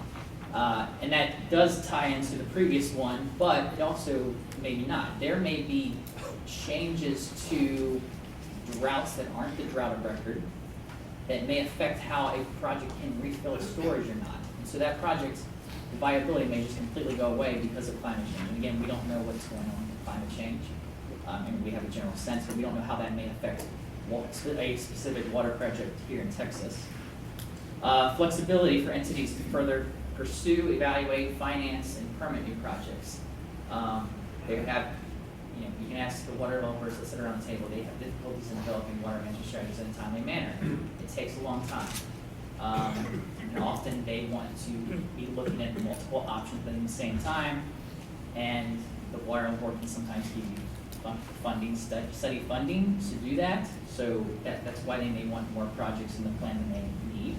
And that does tie into the previous one, but it also maybe not. There may be changes to droughts that aren't the drought of record that may affect how a project can refill its storage or not. And so that project's viability may just completely go away because of climate change. And again, we don't know what's going on with climate change. And we have a general sense, but we don't know how that may affect a specific water project here in Texas. Flexibility for entities to further pursue, evaluate, finance, and permit new projects. They have, you can ask the water developers that sit around the table, they have difficulties in developing water management strategies in a timely manner. It takes a long time. And often they want to be looking at multiple options at the same time, and the water board can sometimes give you study funding to do that. So that's why they may want more projects in the plan than they need.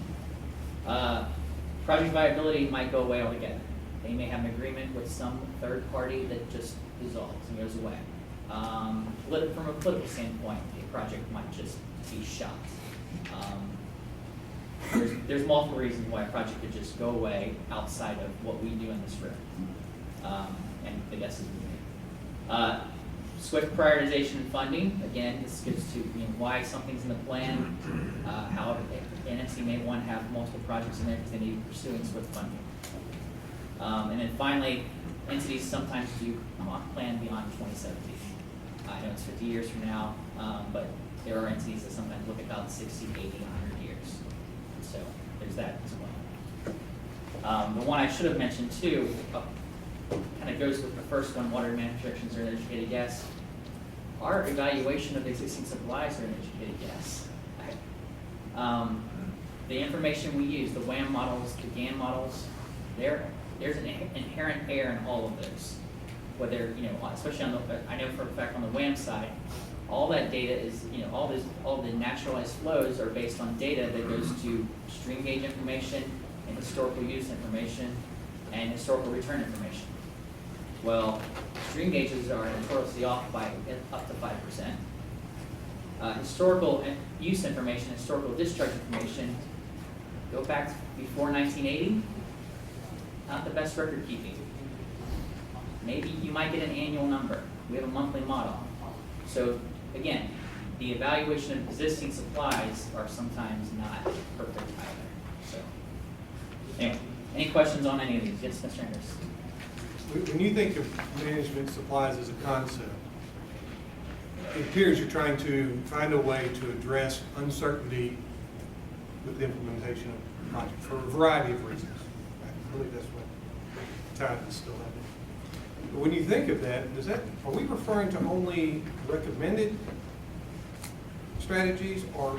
Project viability might go away altogether. They may have an agreement with some third party that just dissolves and goes away. From a political standpoint, a project might just be shot. There's multiple reasons why a project could just go away outside of what we do in this room. And the guess is swift prioritization and funding. Again, this gets to why something's in the plan, how an entity may want to have multiple projects in there because they need to pursue swift funding. And then finally, entities sometimes do plan beyond 2070. I know it's 50 years from now, but there are entities that sometimes look about 60, 80, 100 years. So there's that as well. The one I should have mentioned too, kind of goes with the first one, water demand projections are an educated guess. Our evaluation of the existing supplies are an educated guess. The information we use, the WAM models, the GAN models, there's an inherent error in all of those. Whether, especially on I know for a fact on the WAM side, all that data is, all the naturalized flows are based on data that goes to stream gauge information and historical use information and historical return information. Well, stream gauges are notoriously off by up to 5%. Historical use information, historical discharge information, go back before 1980, not the best record keeping. Maybe you might get an annual number. We have a monthly model. So again, the evaluation of existing supplies are sometimes not perfect either. So anyway, any questions on any of these? Yes, Mr. Anderson. When you think of management supplies as a concept, it appears you're trying to find a way to address uncertainty with the implementation of the project for a variety of reasons. I believe that's what Todd is still having. But when you think of that, are we referring to only recommended strategies or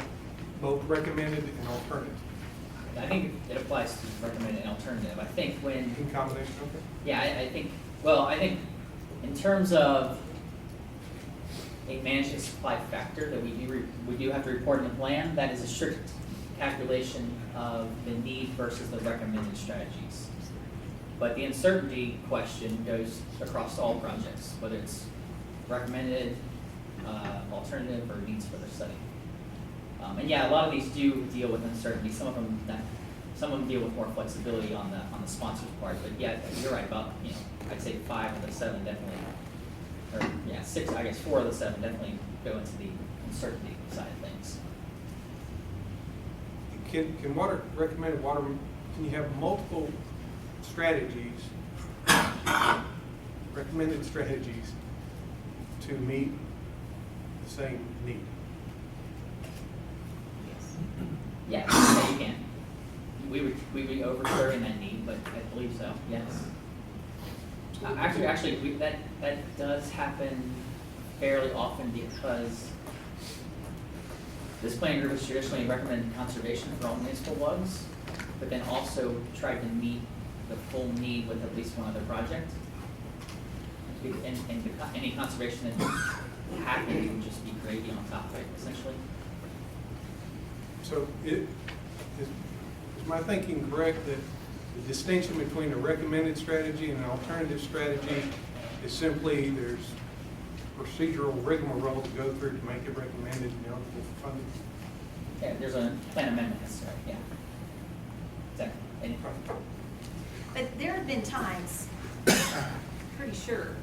both recommended and alternative? I think it applies to recommended and alternative. I think when. In combination, okay. Yeah, I think, well, I think in terms of a management supply factor that we do have to report in the plan, that is a strict calculation of the need versus the recommended strategies. But the uncertainty question goes across all projects, whether it's recommended, alternative, or needs further study. And yeah, a lot of these do deal with uncertainty. Some of them deal with more flexibility on the sponsor's part. But yeah, you're right about, I'd say 5 of the 7 definitely, or yeah, 6, I guess 4 of the 7 definitely go into the uncertainty side of things. Can you have multiple strategies, recommended strategies to meet the same need? Yeah, you can. We would be over-serving that need, but I believe so, yes. Actually, that does happen fairly often because this planning group has traditionally recommended conservation for all municipal WUGs, but then also tried to meet the full need with at least one other project. And any conservation that happens would just be gravy on top of it, essentially. So is my thinking correct that the distinction between a recommended strategy and an alternative strategy is simply there's procedural rigmarole to go through to make it recommended and eligible for funding? Yeah, there's a plan amendment necessary, yeah. Exactly. Any problem? But there have been times, pretty sure,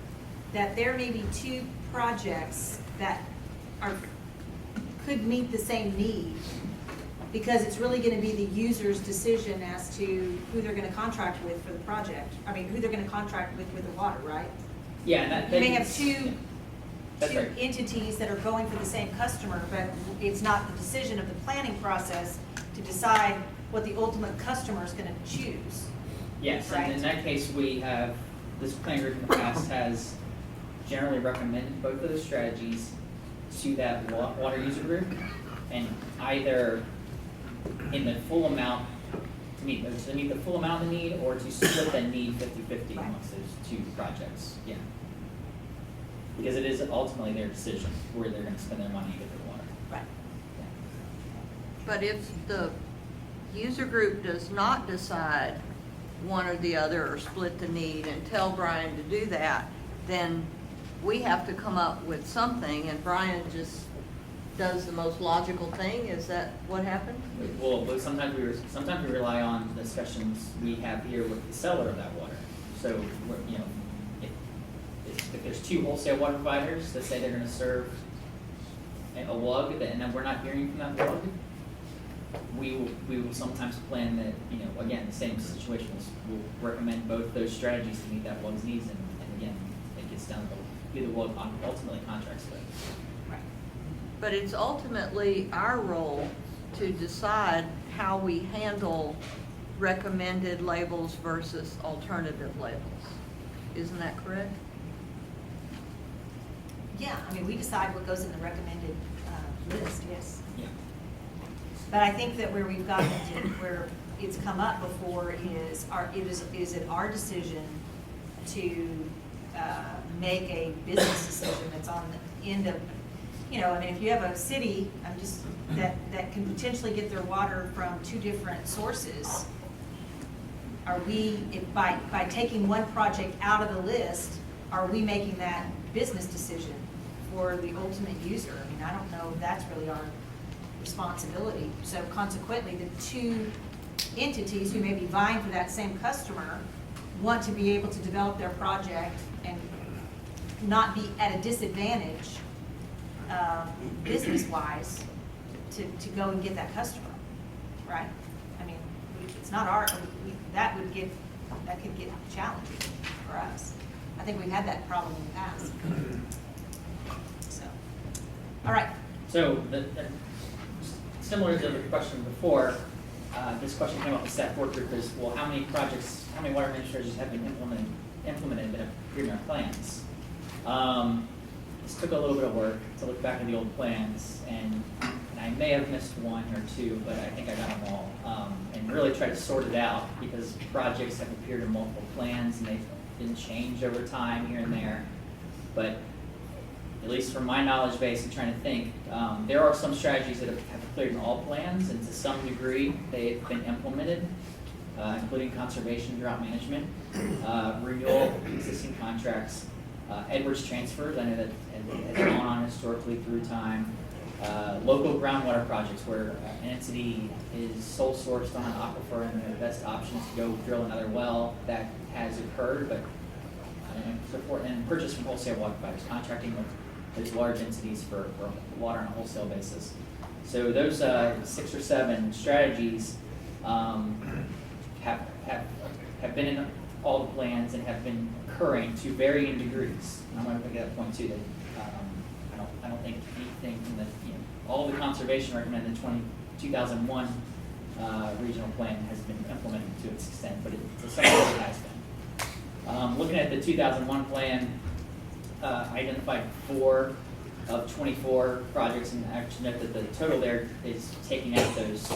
that there may be 2 projects that could meet the same need, because it's really going to be the user's decision as to who they're going to contract with for the project. I mean, who they're going to contract with the water, right? Yeah, and that You may have two right. entities that are going for the same customer, but it's not the decision of the planning process to decide what the ultimate customer is going to choose. Yes, right? and in that case, we have, this plan group in the past has generally recommended both of those strategies to that water user group, and either in the full amount, to meet the full amount of the need, or to split that need 50-50 amongst those 2 projects, yeah. Because it is ultimately their decision where they're going to spend their money to get their water. Right. But if the user group does not decide one or the other or split the need and tell Brian to do that, then we have to come up with something, and Brian just does the most logical thing. Is that what happened? Well, but sometimes we rely on discussions we have here with the seller of that water. So, if there's 2 wholesale water providers that say they're going to serve a WUG, and then we're not hearing from that WUG, we will sometimes plan that, again, the same situations. We'll recommend both those strategies to meet that WUG's needs, and again, it gets down to who the WUG ultimately contracts with. But it's ultimately our role to decide how we handle recommended labels versus alternative labels. Isn't that correct? Yeah, I mean, we decide what goes in the recommended list, yes. Yeah. But I think that where we've gotten to, where it's come up before is it our decision to make a business decision that's on the end of, I mean, if you have a city, that can potentially get their water from 2 different sources, are we, by taking one project out of the list, are we making that business decision for the ultimate user? I mean, I don't know if that's really our responsibility. So consequently, the 2 entities who may be vying for that same customer want to be able to develop their project and not be at a disadvantage business-wise to go and get that customer, right? I mean, it's not that could get challenging for us. I think we've had that problem in the past. So. All right. So, similar to the question before, this question came up with staff work group is, well, how many projects, how many water management strategies have been implemented that have appeared in our plans? This took a little bit of work to look back at the old plans, and I may have missed one or two, but I think I got them all. And really tried to sort it out, because projects have appeared in multiple plans, and they've been changed over time here and there. But at least from my knowledge base and trying to think, there are some strategies that have appeared in all plans, and to some degree, they've been implemented, including conservation, drought management, renewal of existing contracts, Edwards transfers. I know that has gone on historically through time. Local groundwater projects where an entity is sole sourced on an aquifer and the best option is to go drill another well. That has occurred, but and purchase from wholesale water providers, contracting with those large entities for water on a wholesale basis. So those 6 or 7 strategies have been in all the plans and have been occurring to varying degrees. And I want to make that point too, that I don't think anything from the, all the conservation recommended in 2001 regional plan has been implemented to its extent, but to some extent it has been. Looking at the 2001 plan, identified 4 of 24 projects, and actually note that the total there is taking out those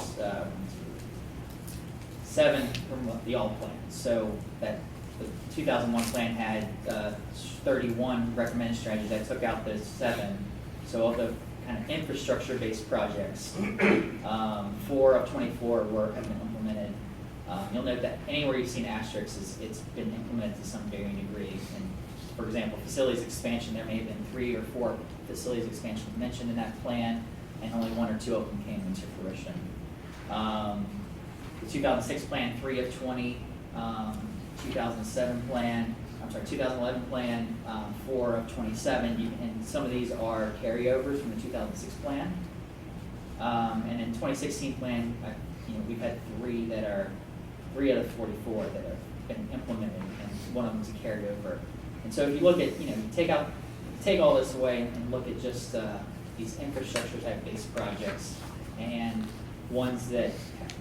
7 from the old plan. So that the 2001 plan had 31 recommended strategies. That took out those 7. So of the kind of infrastructure-based projects, 4 of 24 have been implemented. You'll note that anywhere you've seen asterisks, it's been implemented to some varying degree. And for example, facilities expansion, there may have been 3 or 4 facilities expansions mentioned in that plan, and only 1 or 2 of them came into fruition. The 2006 plan, 3 of 20. 2007 plan, 2011 plan, 4 of 27, and some of these are carryovers from the 2006 plan. And in 2016 plan, we've had 3 out of 44 that have been implemented, and one of them is a carryover. And so if you look at, take all this away and look at just these infrastructure type based projects, and ones that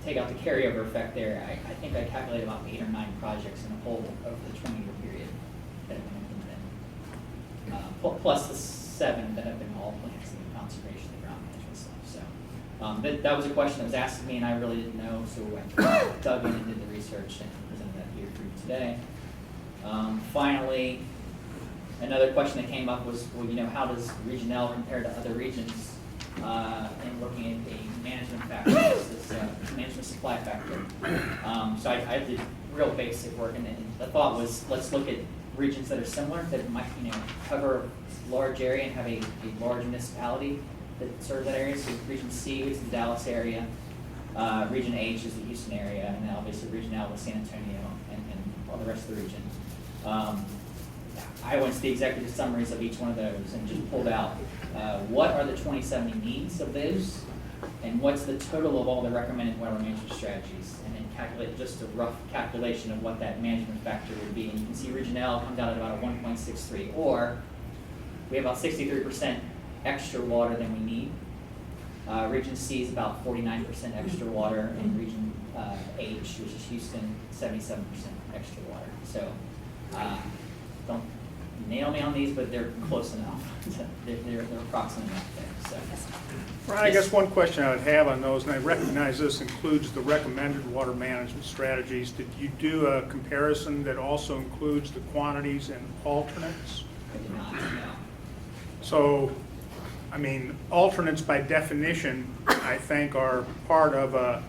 take out the carryover effect there, I think I calculated about 8 or 9 projects in a whole over the 20-year period that have been implemented. Plus the 7 that have been all plans, the conservation, the ground management stuff. So that was a question that was asked of me, and I really didn't know, so I dug in and did the research and presented that here for you today. Finally, another question that came up was, well, how does Region L compare to other regions in looking at the management factor, this management supply factor? So I did real basic work, and the thought was, let's look at regions that are similar, that might cover a large area and have a large municipality that serves that area. So Region C is the Dallas area, Region H is the Houston area, and then obviously Region L is San Antonio and all the rest of the region. I went to the executive summaries of each one of those and just pulled out what are the 2070 needs of those, and what's the total of all the recommended water management strategies, and then calculate just a rough calculation of what that management factor would be. And you can see Region L comes out at about a 1.63, or we have about 63% extra water than we need. Region C is about 49% extra water, and Region H, which is Houston, 77% extra water. So don't nail me on these, but they're close enough. they're approximate enough there. So. Ron, I guess one question I would have on those, and I recognize this includes the recommended water management strategies. Did you do a comparison that also includes the quantities and alternates? I did not, no. So, I mean, alternates by definition, I think, are part of a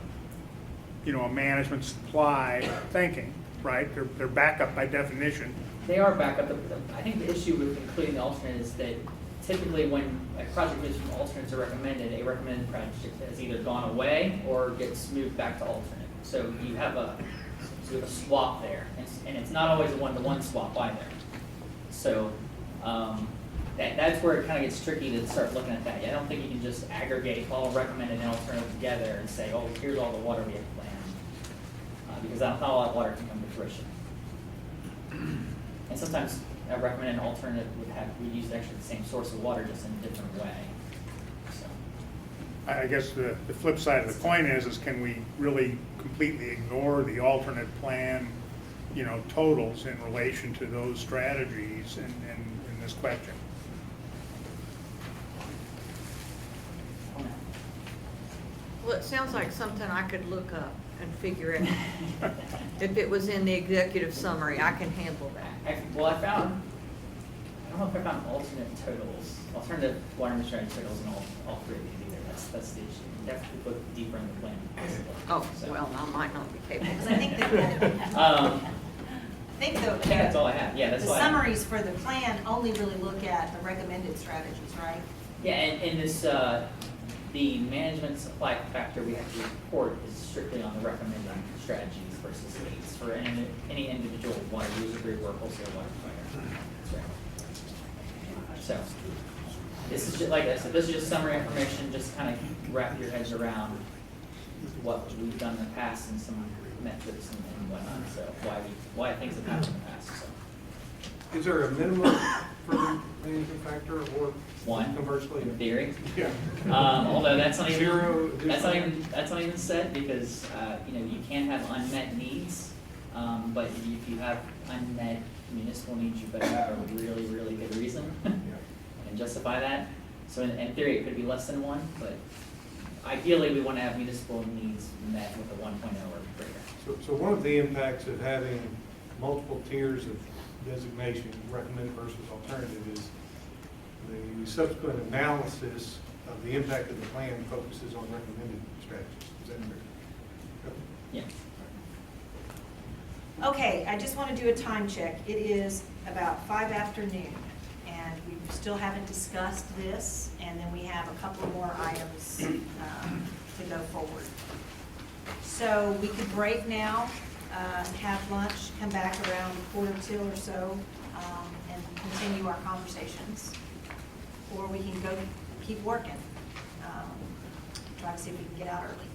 management supply thinking, right? They're backup by definition. They are backup. I think the issue with including the alternate is that typically when a project moves from alternates are recommended, a recommended project has either gone away or gets moved back to alternate. So you have a swap there, and it's not always a one-to-one swap either. So that's where it kind of gets tricky to start looking at that. I don't think you can just aggregate all recommended and alternative together and say, oh, here's all the water we have planned, because not all that water can come to fruition. And sometimes a recommended alternative would use actually the same source of water, just in a different way. I guess the flip side of the coin is can we really completely ignore the alternate plan, totals in relation to those strategies in this question? Well, it sounds like something I could look up and figure out. If it was in the executive summary, I can handle that. I found, I don't know if I found alternate totals, alternative water management strategy totals in all three of these either. That's the issue. You have to look deeper in the plan. Oh, well, I might not be capable. Because I think that, I think I think that's all I have. Yeah, that's the all I have. summaries for the plan only really look at the recommended strategies, right? Yeah, and this, the management supply factor we have to report is strictly on the recommended strategies versus needs for any individual water user group or wholesale water provider. That's right. So, this is just, like I said, this is just summary information, just kind of wrap your heads around what we've done in the past and some metrics and whatnot, so why things have happened in the past, so. Is there a minimum for the management factor or One, conversely? in theory. Yeah. Although that's not even, Zero that's not even said, because, you can have unmet needs, but if you have unmet municipal needs, you better have a really, really good reason and justify that. So in theory, it could be less than one, but ideally, we want to have municipal needs met with a 1.0 or greater. So one of the impacts of having multiple tiers of designation, recommended versus alternative, is the subsequent analysis of the impact of the plan focuses on recommended strategies. Is that correct? Yeah. Okay, I just want to do a time check. It is about 5 afternoon, and we still haven't discussed this, and then we have a couple more items to go forward. So we could break now, have lunch, come back around 1:45 or so, and continue our conversations. Or we can go keep working, try to see if we can get out early.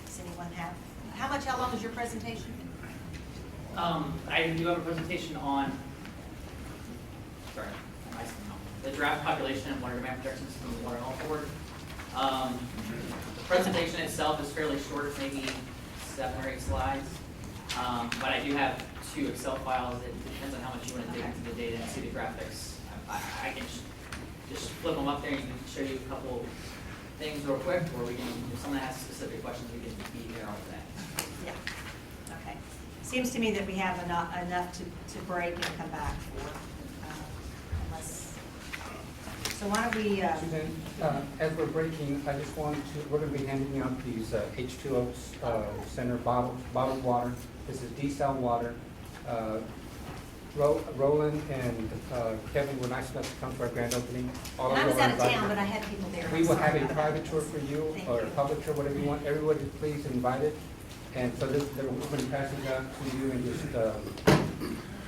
Does anyone have, how long is your presentation? I do have a presentation on, the draft population and water demand projections from the Water Health Board. The presentation itself is fairly short, it's maybe 7 or 8 slides. But I do have 2 Excel files. It depends on how much you want to dig into the data and see the graphics. I can just flip them up there and show you a couple things real quick, or we can, if someone has specific questions, we can be there all day. Yeah, okay. Seems to me that we have enough to break and come back for, unless, so why don't we, Susan, as we're breaking, I just wanted to, we're going to be handing out these H2O Center bottled water. This is desal water. Roland and Kevin were nice enough to come to our grand opening. All and I of was you are out of town, invited. but I had people there. We will have Sorry a about private that. tour for you, Thank or a you. public tour, whatever you want. Everybody, please invited. And so this, we're going to pass these out to you and just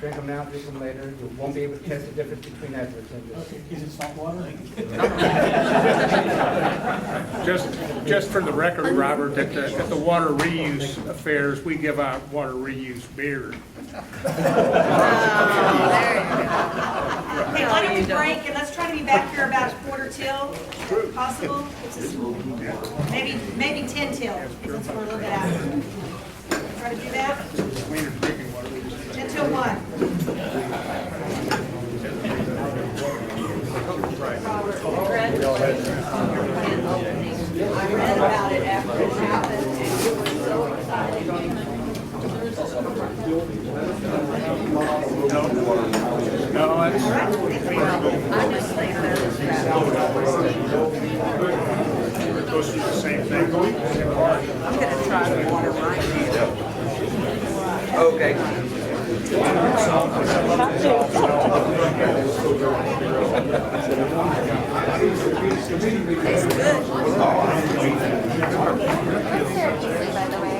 drink them now, drink them later. You won't be able to test the difference between Edwards and this. Okay, is it salt water? Just for the record, Robert, at the water reuse affairs, we give out water reuse beer. Okay, why don't we break, and let's try to be back here about 1:45, if possible. Maybe 10 till, since we're a little bit out. Try to do that? 10 till 1. I read about it after it happened, and you were so excited. No, I just think that is it goes through the same thing. I'm gonna try the water right now. Okay.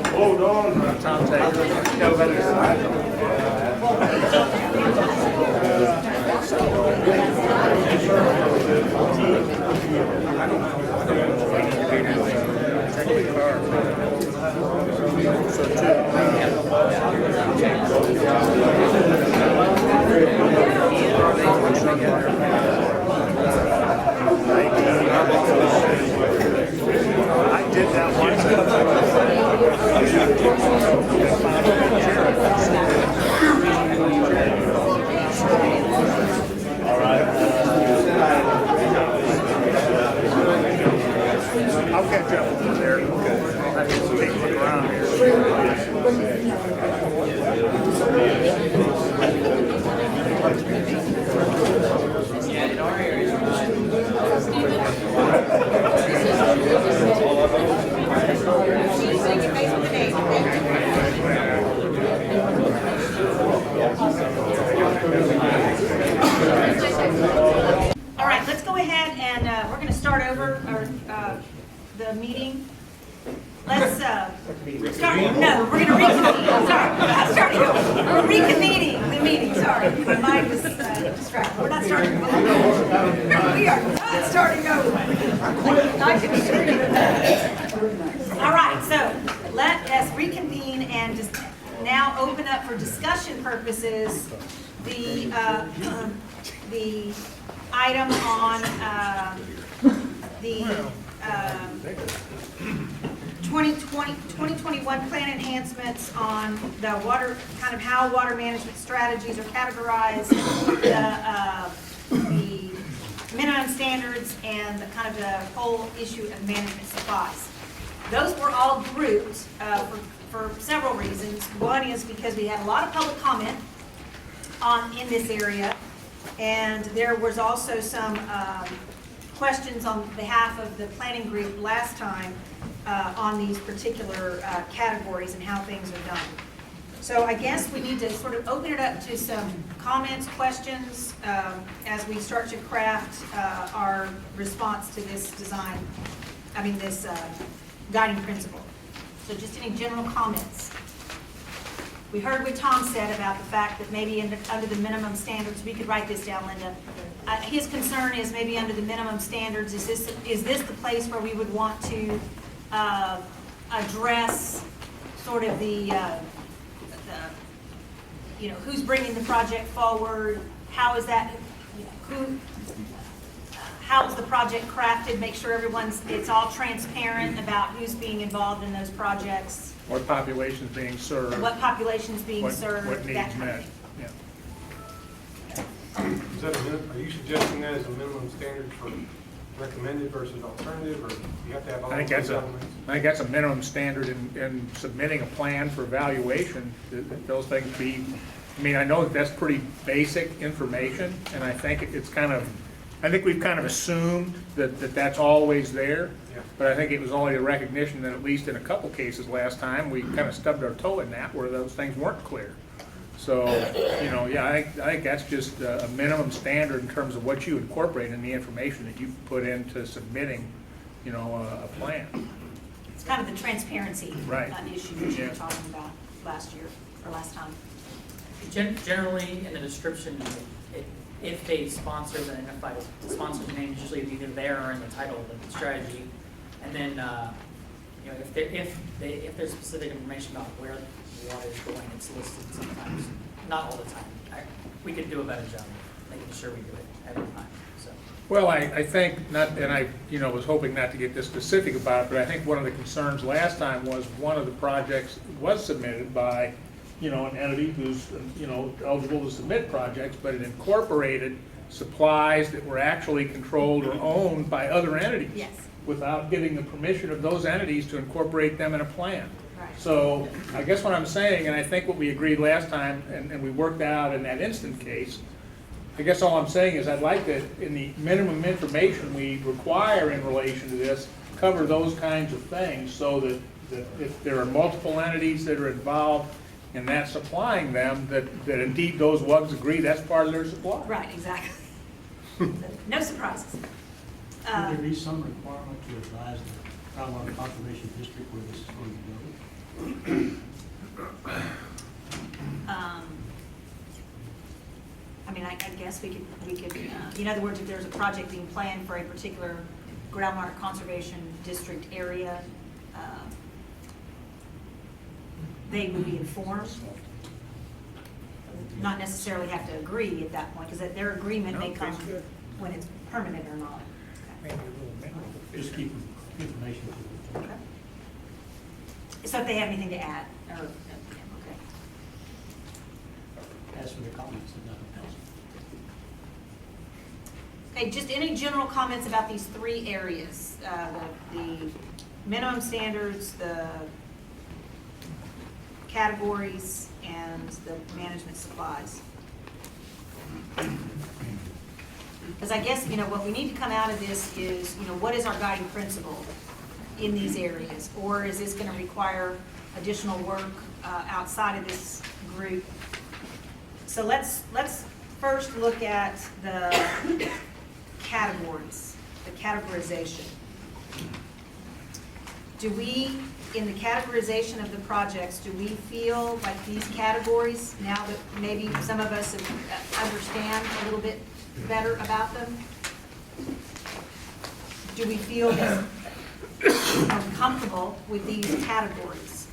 Hold on, Tom Taylor. Thank you. I'll catch up with you there. I'll have you take a look around Yeah, in our area, All right, let's go ahead and we're going to start over the meeting. Let's start. No, we're going to reconvene. Sorry, not starting over. We're reconvening the meeting. Sorry, my mind was distracted. We're not starting over. We are not starting over. I can assure you of that. All right, so let us reconvene and just now open up for discussion purposes the item on the 2021 plan enhancements on the water, kind of how water management strategies are categorized, the minimum standards, and the kind of the whole issue of management supplies. Those were all grouped for several reasons. One is because we had a lot of public comment in this area, and there was also some questions on behalf of the planning group last time on these particular categories and how things are done. So I guess we need to sort of open it up to some comments, questions, as we start to craft our response to this design, this guiding principle. So just any general comments? We heard what Tom said about the fact that maybe under the minimum standards, we could write this down, Linda. His concern is maybe under the minimum standards, is this the place where we would want to address sort of the who's bringing the project forward, how is that, how is the project crafted, make sure it's all transparent about who's being involved in those projects. What population's being served. What population's being served. What needs that kind of met. thing. Yeah. Is that are you suggesting that as a minimum standard for recommended versus alternative, or you have to have all I think those elements? that's a minimum standard in submitting a plan for evaluation, that those things be, I know that that's pretty basic information, and I think it's kind of, I think we've kind of assumed that that's always there. Yeah. But I think it was only a recognition that at least in a couple cases last time, we kind of stubbed our toe in that where those things weren't clear. So, I think that's just a minimum standard in terms of what you incorporate in the information that you put into submitting, a plan. It's kind of the transparency Right. Issue that you were Yeah. talking about last year, or last time. Generally, in the description, if they sponsor the identified sponsor's name, is usually either there or in the title of the strategy. And then, if there's specific information about where the water is going, it's listed sometimes, not all the time. We could do a better job making sure we do it every time, so. Well, I think not, and I, was hoping not to get this specific about it, but I think one of the concerns last time was one of the projects was submitted by, an entity who's, eligible to submit projects, but it incorporated supplies that were actually controlled or owned by other entities. Yes. Without getting the permission of those entities to incorporate them in a plan. Right. So I guess what I'm saying, and I think what we agreed last time, and we worked out in that instant case, I guess all I'm saying is I'd like to, in the minimum information we require in relation to this, cover those kinds of things so that if there are multiple entities that are involved in that supplying them, that indeed those WUGs agree that's part of their supply. Right, exactly. No surprises. Would there be some requirement to advise the Groundwater Conservation District where this is going to go? I guess we could, in other words, if there's a project being planned for a particular groundwater conservation district area, they would be informed. Not necessarily have to agree at that point, because their agreement may come when it's permanent or not. Maybe a little minimum. Just keep information to them. Okay. So if they have anything to add, or, okay. As for the comments, and nothing else. Okay, just any general comments about these three areas, the minimum standards, the categories, and the management supplies? Because I guess, what we need to come out of this is, what is our guiding principle in these areas? Or is this going to require additional work outside of this group? So let's first look at the categories, the categorization. Do we, in the categorization of the projects, do we feel like these categories, now that maybe some of us understand a little bit better about them, do we feel comfortable with these categories?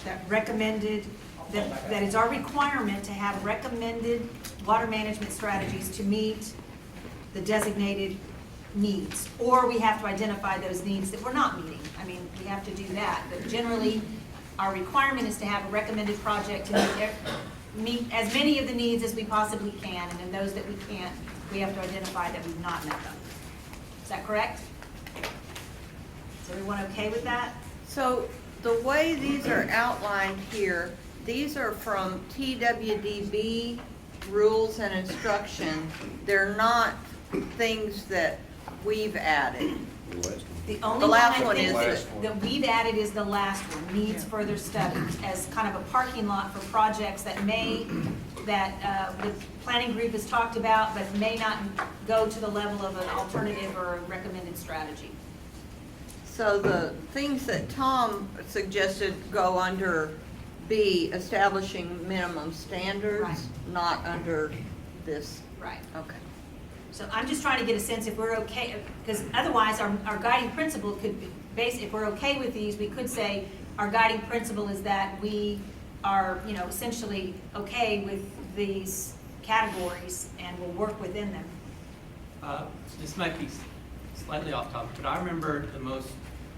That recommended, that it's our requirement to have recommended water management strategies to meet the designated needs, or we have to identify those needs that we're not meeting. I mean, we have to do that, but generally, our requirement is to have a recommended project to meet as many of the needs as we possibly can, and then those that we can't, we have to identify that we've not met them. Is that correct? Is everyone okay with that? So the way these are outlined here, these are from TWDB rules and instruction. They're not things that we've added. The only The last one one I is think that we've added is the last one, needs further study, as kind of a parking lot for projects that the planning group has talked about, but may not go to the level of an alternative or a recommended strategy. So the things that Tom suggested go under B, establishing minimum standards, Right. not under this. Right. Okay. So I'm just trying to get a sense if we're okay, because otherwise our guiding principle could be, if we're okay with these, we could say our guiding principle is that we are, essentially okay with these categories and will work within them. This might be slightly off topic, but I remember the most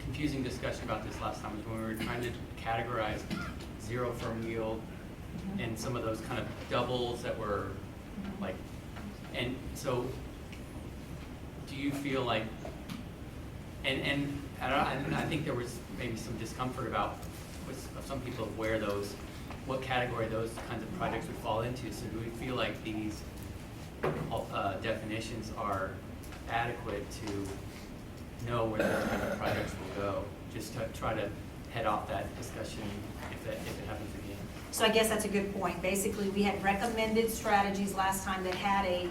confusing discussion about this last time was when we were trying to categorize zero firm yield and some of those kind of doubles that were like, and so do you feel like, and I think there was maybe some discomfort about with some people of where those, what category those kinds of projects would fall into. So do we feel like these definitions are adequate to know where those kind of projects will go, just to try to head off that discussion if it happens again? So I guess that's a good point. Basically, we had recommended strategies last time that had a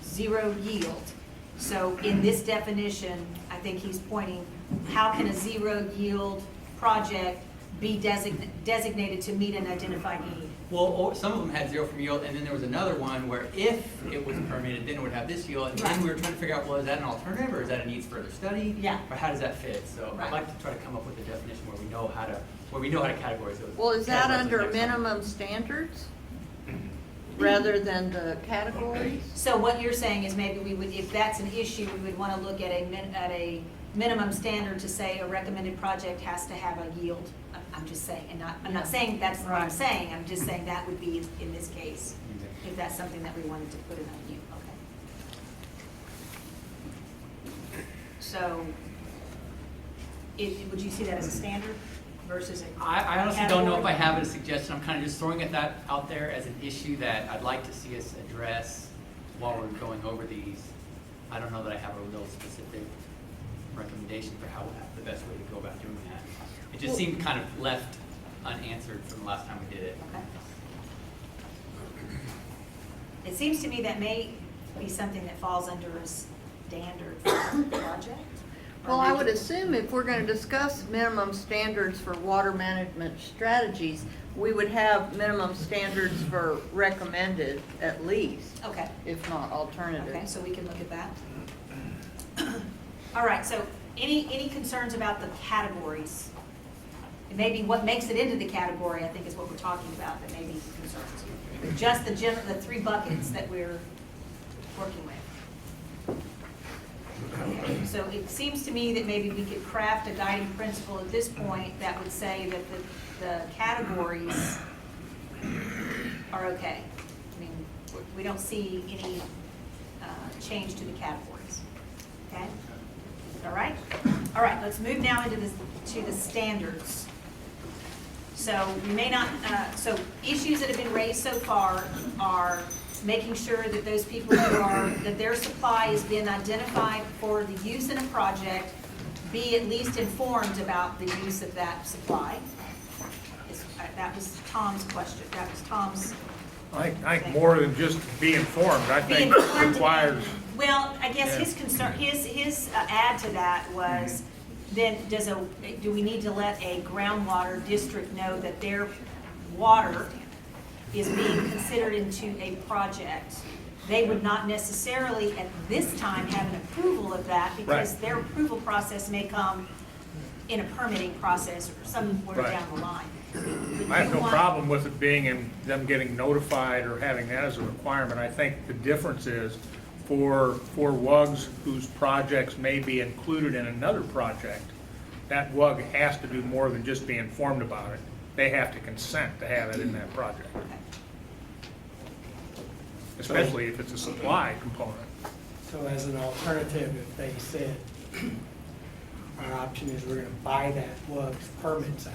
zero yield. So in this definition, I think he's pointing, how can a zero yield project be designated to meet an identified need? Well, or some of them had zero from yield, and then there was another one where if it was permitted, then it would have this yield, and then we were trying to figure out, well, is that an alternative, or is that a needs further study? Yeah. Or how does that fit? So I'd like to try to come up with a definition where we know how to categorize those. Well, is that categorize under those next time. minimum standards rather than the categories? So what you're saying is maybe we would, if that's an issue, we would want to look at a minimum standard to say a recommended project has to have a yield. I'm just saying, and I'm not saying that's what I'm saying, I'm just saying that would be in this case, if that's something that we wanted to put in a view, okay. So, would you see that as a standard versus a I honestly don't know if I category? have a suggestion. I'm kind of just throwing that out there as an issue that I'd like to see us address while we're going over these. I don't know that I have a real specific recommendation for how the best way to go about doing that. It just seemed kind of left unanswered from the last time we did it. Okay. It seems to me that may be something that falls under a standard for a project. Well, I would assume if we're going to discuss minimum standards for water management strategies, we would have minimum standards for recommended at least. Okay. If not alternative. Okay, so we can look at that. All right, so any concerns about the categories? And maybe what makes it into the category, I think, is what we're talking about, that may be concerns. Just the three buckets that we're working with. So it seems to me that maybe we could craft a guiding principle at this point that would say that the categories are okay. I mean, we don't see any change to the categories, okay? All right? All right, let's move now into the standards. So we may not, so issues that have been raised so far are making sure that those people that their supply has been identified for the use in a project, be at least informed about the use of that supply. That was Tom's question. That was Tom's. I think more than just be informed, I think requires. Well, I guess his concern, his add to that was, then do we need to let a groundwater district know that their water is being considered into a project? They would not necessarily at this time have an approval of that because their approval process may come in a permitting process or somewhere down the line. I have no problem with it being in them getting notified or having that as a requirement. I think the difference is for WUGs whose projects may be included in another project, that WUG has to do more than just be informed about it. They have to consent to have it in that project. Especially if it's a supply component. So as an alternative, if they said, our option is we're gonna buy that WUG's permits out,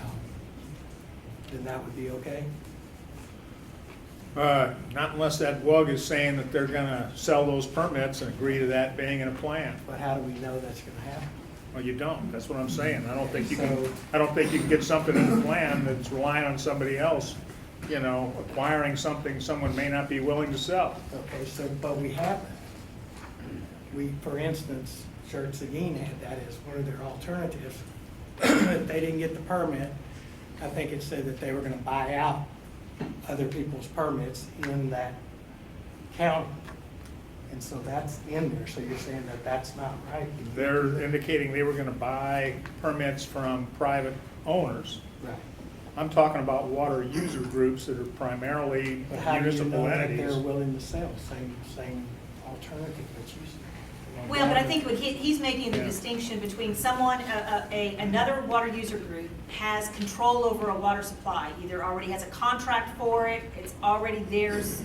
then that would be okay? Not unless that WUG is saying that they're gonna sell those permits and agree to that being in a plan. But how do we know that's gonna happen? Well, you don't. That's what I'm saying. I don't think you can get something in the plan that's relying on somebody else, you know, acquiring something someone may not be willing to sell. Okay, so, but we have that. We, for instance, Church Seguin had that as one of their alternatives. If they didn't get the permit, I think it said that they were gonna buy out other people's permits in that county. And so that's in there, so you're saying that that's not right? They're indicating they were gonna buy permits from private owners. Right. I'm talking about water user groups that are primarily But how do you municipal know that entities. they're willing to sell? Same alternative that you said. Well, but I think what he's making the distinction between someone, another water user group has control over a water supply, either already has a contract for it, it's already theirs,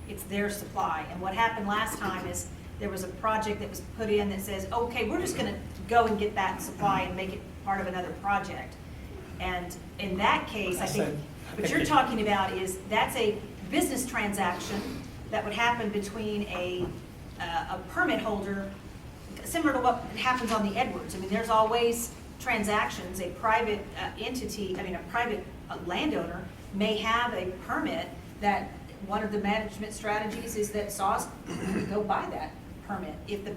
it's their supply. And what happened last time is there was a project that was put in that says, okay, we're just gonna go and get that supply and make it part of another project. And in that case, I think what you're talking about is that's a business transaction that would happen between a permit holder, similar to what happens on the Edwards. I mean, there's always transactions. A private entity, I mean, a private landowner may have a permit that one of the management strategies is that SAWS go buy that permit. If the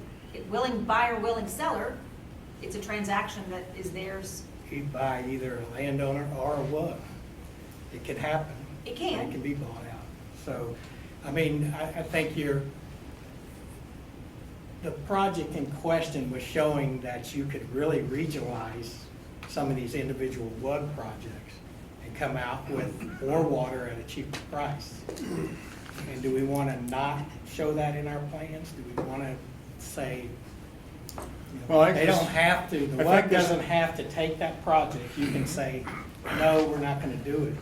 willing buyer, willing seller, it's a transaction that is theirs. He'd buy either a landowner or a WUG. It could happen. It can. It can be bought out. So, I mean, I think the project in question was showing that you could really regionalize some of these individual WUG projects and come out with more water at a cheaper price. And do we want to not show that in our plans? Do we want to say, they don't have to, the WUG doesn't have to take that project. You can say, no, we're not going to do it.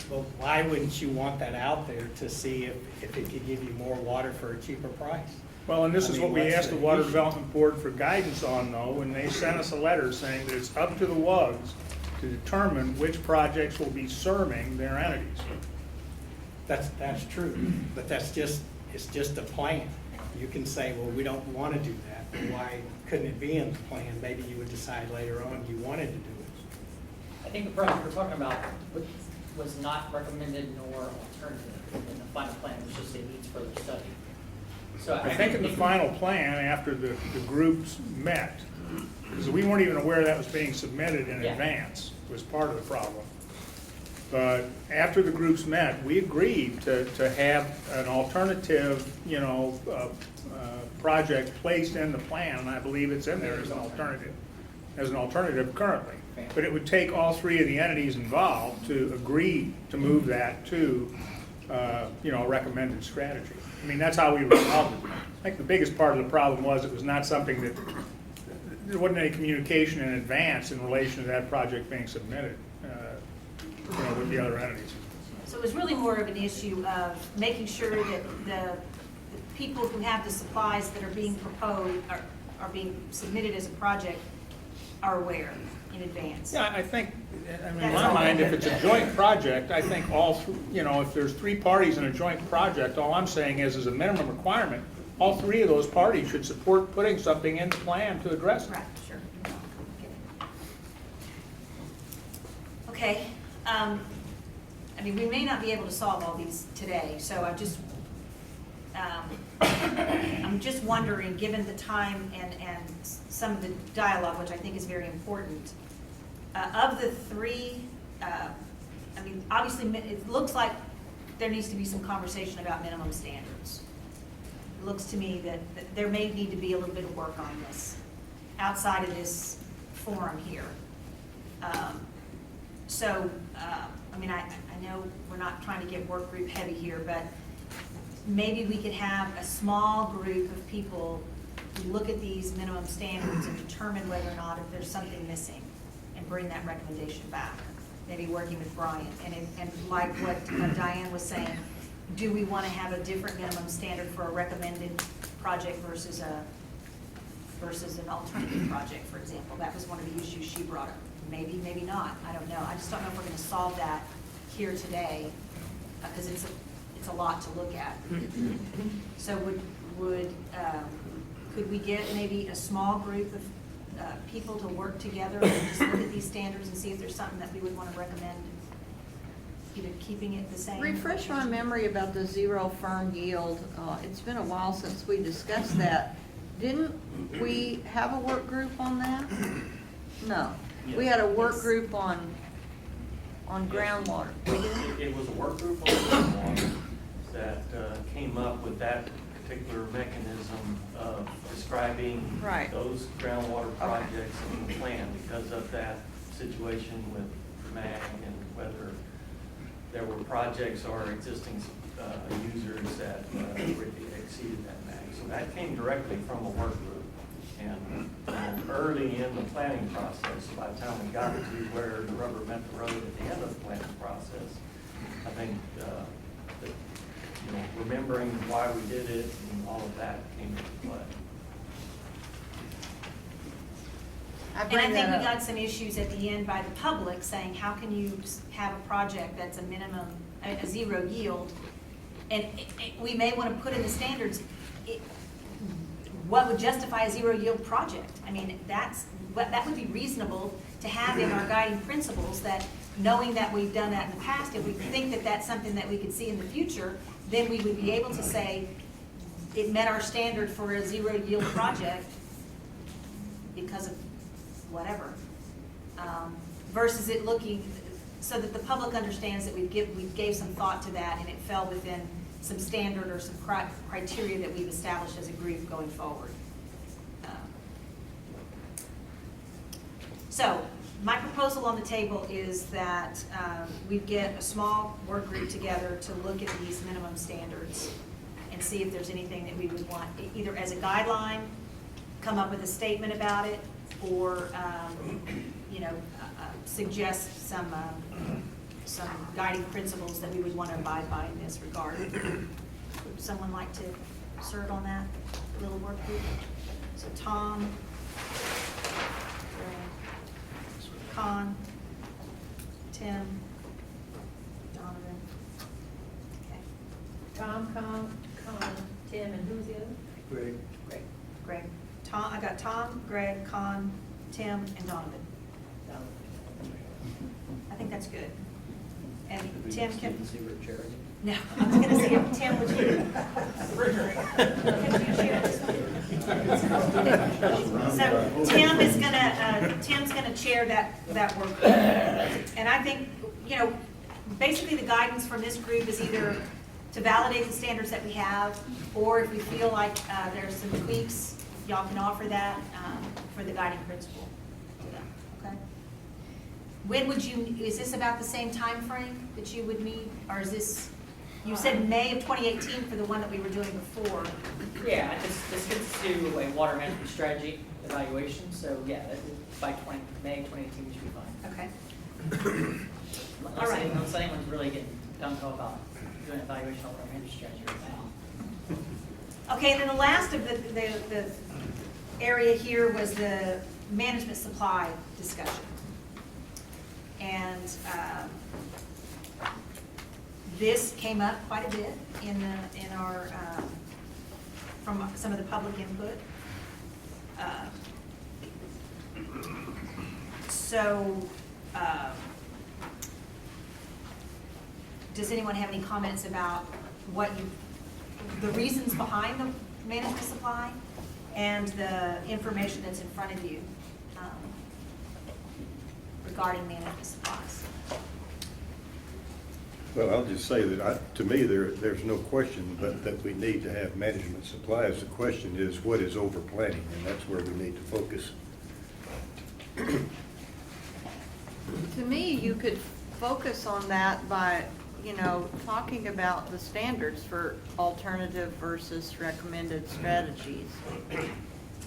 Well, why wouldn't you want that out there to see if it could give you more water for a cheaper price? Well, and this is what we what's asked the the Water issue? Development Board for guidance on, though, when they sent us a letter saying that it's up to the WUGs to determine which projects will be serving their entities. That's true, but it's just a plan. You can say, well, we don't want to do that, but why couldn't it be in the plan? Maybe you would decide later on you wanted to do it. I think the project we're talking about was not recommended nor alternative in the final plan, it was just it needs further study. So I think in the final plan, after the groups met, because we weren't even aware that was being submitted in advance, was part of the problem. But after the groups met, we agreed to have an alternative, project placed in the plan, and I believe it's in there as an alternative currently. But it would take all three of the entities involved to agree to move that to you know, a recommended strategy. I mean, that's how we resolved it. I think the biggest part of the problem was it was not something that, there wasn't any communication in advance in relation to that project being submitted, you know, with the other entities. So it was really more of an issue of making sure that the people who have the supplies that are being proposed, are being submitted as a project, are aware in advance. Yeah, I think, I mean, in That's my all. mind, if it's a joint project, I think you know, if there's 3 parties in a joint project, all I'm saying is, as a minimum requirement, all 3 of those parties should support putting something in the plan to address it. Right, sure. Okay, I mean, we may not be able to solve all these today, so I'm just wondering, given the time and some of the dialogue, which I think is very important, of the 3, I mean, obviously, it looks like there needs to be some conversation about minimum standards. It looks to me that there may need to be a little bit of work on this outside of this forum here. I mean, I know we're not trying to get work group heavy here, but maybe we could have a small group of people who look at these minimum standards and determine whether or not if there's something missing and bring that recommendation back, maybe working with Brian. And like what Diane was saying, do we want to have a different minimum standard for a recommended project versus an alternative project, for example? That was one of the issues she brought up. Maybe, maybe not, I don't know. I just don't know if we're going to solve that here today, because it's a lot to look at. So could we get maybe a small group of people to work together and just look at these standards and see if there's something that we would want to recommend, either keeping it the same? Refresh my memory about the zero firm yield. It's been a while since we discussed that. Didn't we have a work group on that? No. We had a work group on groundwater. It was a work group on groundwater that came up with that particular mechanism of describing Right. those groundwater projects in the plan because of that situation with MAG and whether there were projects or existing users that exceeded that MAG. So that came directly from a work group. And early in the planning process, by the time we got to where the rubber met the road at the end of the planning process, I think that, you know, remembering why we did it and all of that came into play. And I think we got some issues at the end by the public saying, how can you have a project that's a minimum, a zero yield? And we may want to put in the standards, what would justify a zero yield project? I mean, that would be reasonable to have in our guiding principles, that knowing that we've done that in the past, if we think that that's something that we could see in the future, then we would be able to say it met our standard for a zero yield project because of whatever. Versus it looking, so that the public understands that we gave some thought to that and it fell within some standard or some criteria that we've established as a group going forward. So my proposal on the table is that we get a small work group together to look at these minimum standards and see if there's anything that we would want, either as a guideline, come up with a statement about it, or suggest some guiding principles that we would want to abide by in this regard. Would someone like to serve on that little work group? So Tom, Con, Tim, Donovan. Okay. Tom, Con, Tim, and who's the other? Greg. Greg. Tom, I got Tom, Greg, Con, Tim, and Donovan. I think that's good. And Tim can. No, I was gonna say, if Tim, would you? Could you share this one? So Tim's gonna chair that work group. And I think, basically the guidance from this group is either to validate the standards that we have, or if we feel like there's some tweaks, y'all can offer that for the guiding principle. Okay? When would you, is this about the same time frame that you would meet, or is this? You said May of 2018 for the one that we were doing before. Yeah, this gets to a water management strategy evaluation, so yeah, by May 2018, we should be fine. Okay. All right. Unless anyone's really getting gung-ho about doing an evaluation of water management strategy right now. Okay, and then the last of the area here was the management supply discussion. And this came up quite a bit in our from some of the public input. Does anyone have any comments about the reasons behind the management supply and the information that's in front of you regarding management supplies? Well, I'll just say that to me, there's no question but that we need to have management supplies. The question is, what is overplanning? And that's where we need to focus. To me, you could focus on that by, talking about the standards for alternative versus recommended strategies.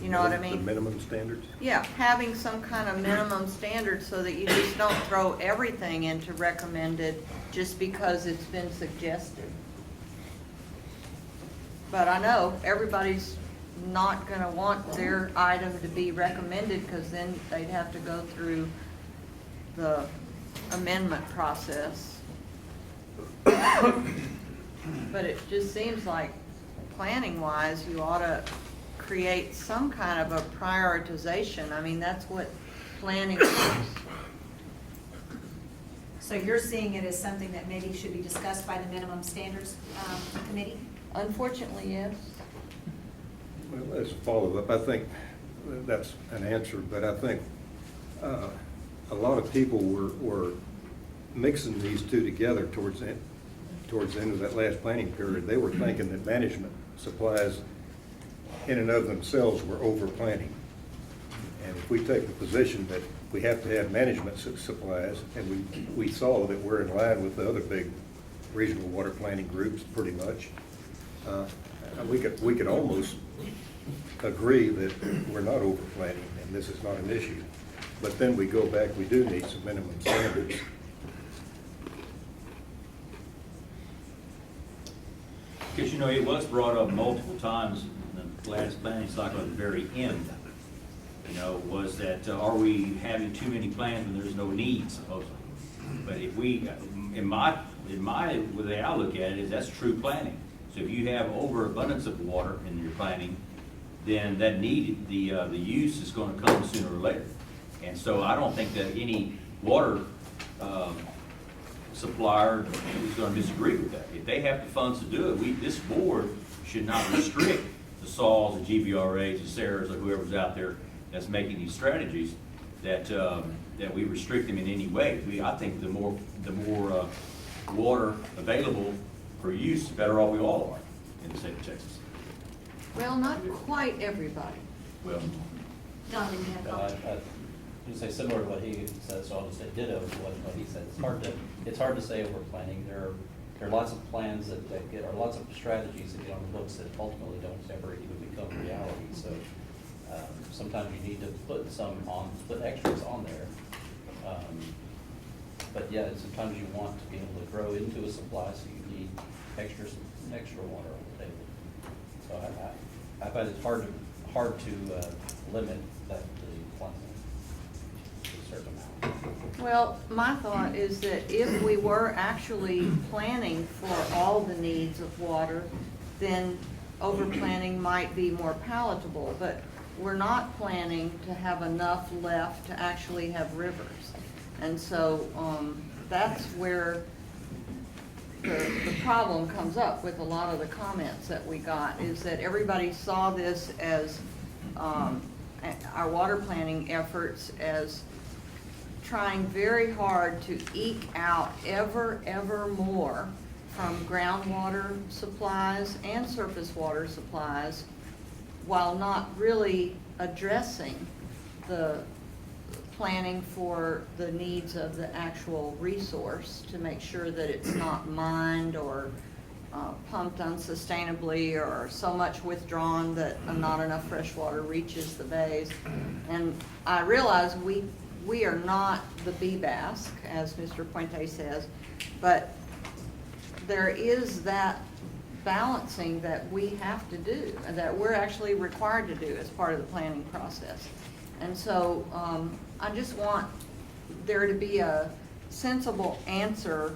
You know what I mean? The minimum standards? Yeah, having some kind of minimum standard so that you just don't throw everything into recommended just because it's been suggested. But I know everybody's not gonna want their item to be recommended because then they'd have to go through the amendment process. But it just seems like planning-wise, you ought to create some kind of a prioritization. I mean, that's what planning is. So you're seeing it as something that maybe should be discussed by the minimum standards committee? Unfortunately, yes. Well, as a follow-up, I think that's an answer, but I think a lot of people were mixing these two together towards the end of that last planning period. They were thinking that management supplies in and of themselves were over-planning. And if we take the position that we have to have management supplies, and we saw that we're in line with the other big regional water planning groups pretty much, we could almost agree that we're not over-planning and this is not an issue. But then we go back, we do need some minimum standards. Because, it was brought up multiple times in the last planning cycle at the very end, was that are we having too many plans when there's no need, supposedly? But if we, in my the way I look at it is that's true planning. So if you have overabundance of water in your planning, then that need, the use is going to come sooner or later. And so I don't think that any water supplier is going to disagree with that. If they have the funds to do it, this board should not restrict the SAWs, the GVRAs, the SARAs, or whoever's out there that's making these strategies, that we restrict them in any way. I think the more water available for use, the better off we all are in the state of Texas. Well, not quite everybody. Well, Donovan, you have a comment? You say similar to what he said, so I'll just say ditto to what he said. It's hard to say over planning. There are lots of plans that get, or lots of strategies that get on the books that ultimately don't ever even become reality. So sometimes you need to put extras on there. But yeah, sometimes you want to be able to grow into a supply, so you need extra water on the table. So I find it hard to limit that to a certain amount. Well, my thought is that if we were actually planning for all the needs of water, then over-planning might be more palatable, but we're not planning to have enough left to actually have rivers. And so that's where the problem comes up with a lot of the comments that we got, is that everybody saw this as our water planning efforts as trying very hard to eke out ever more from groundwater supplies and surface water supplies, while not really addressing the planning for the needs of the actual resource to make sure that it's not mined or pumped unsustainably or so much withdrawn that not enough fresh water reaches the bays. And I realize we are not the BBASC, as Mr. Puente says, but there is that balancing that we have to do, and that we're actually required to do as part of the planning process. And so I just want there to be a sensible answer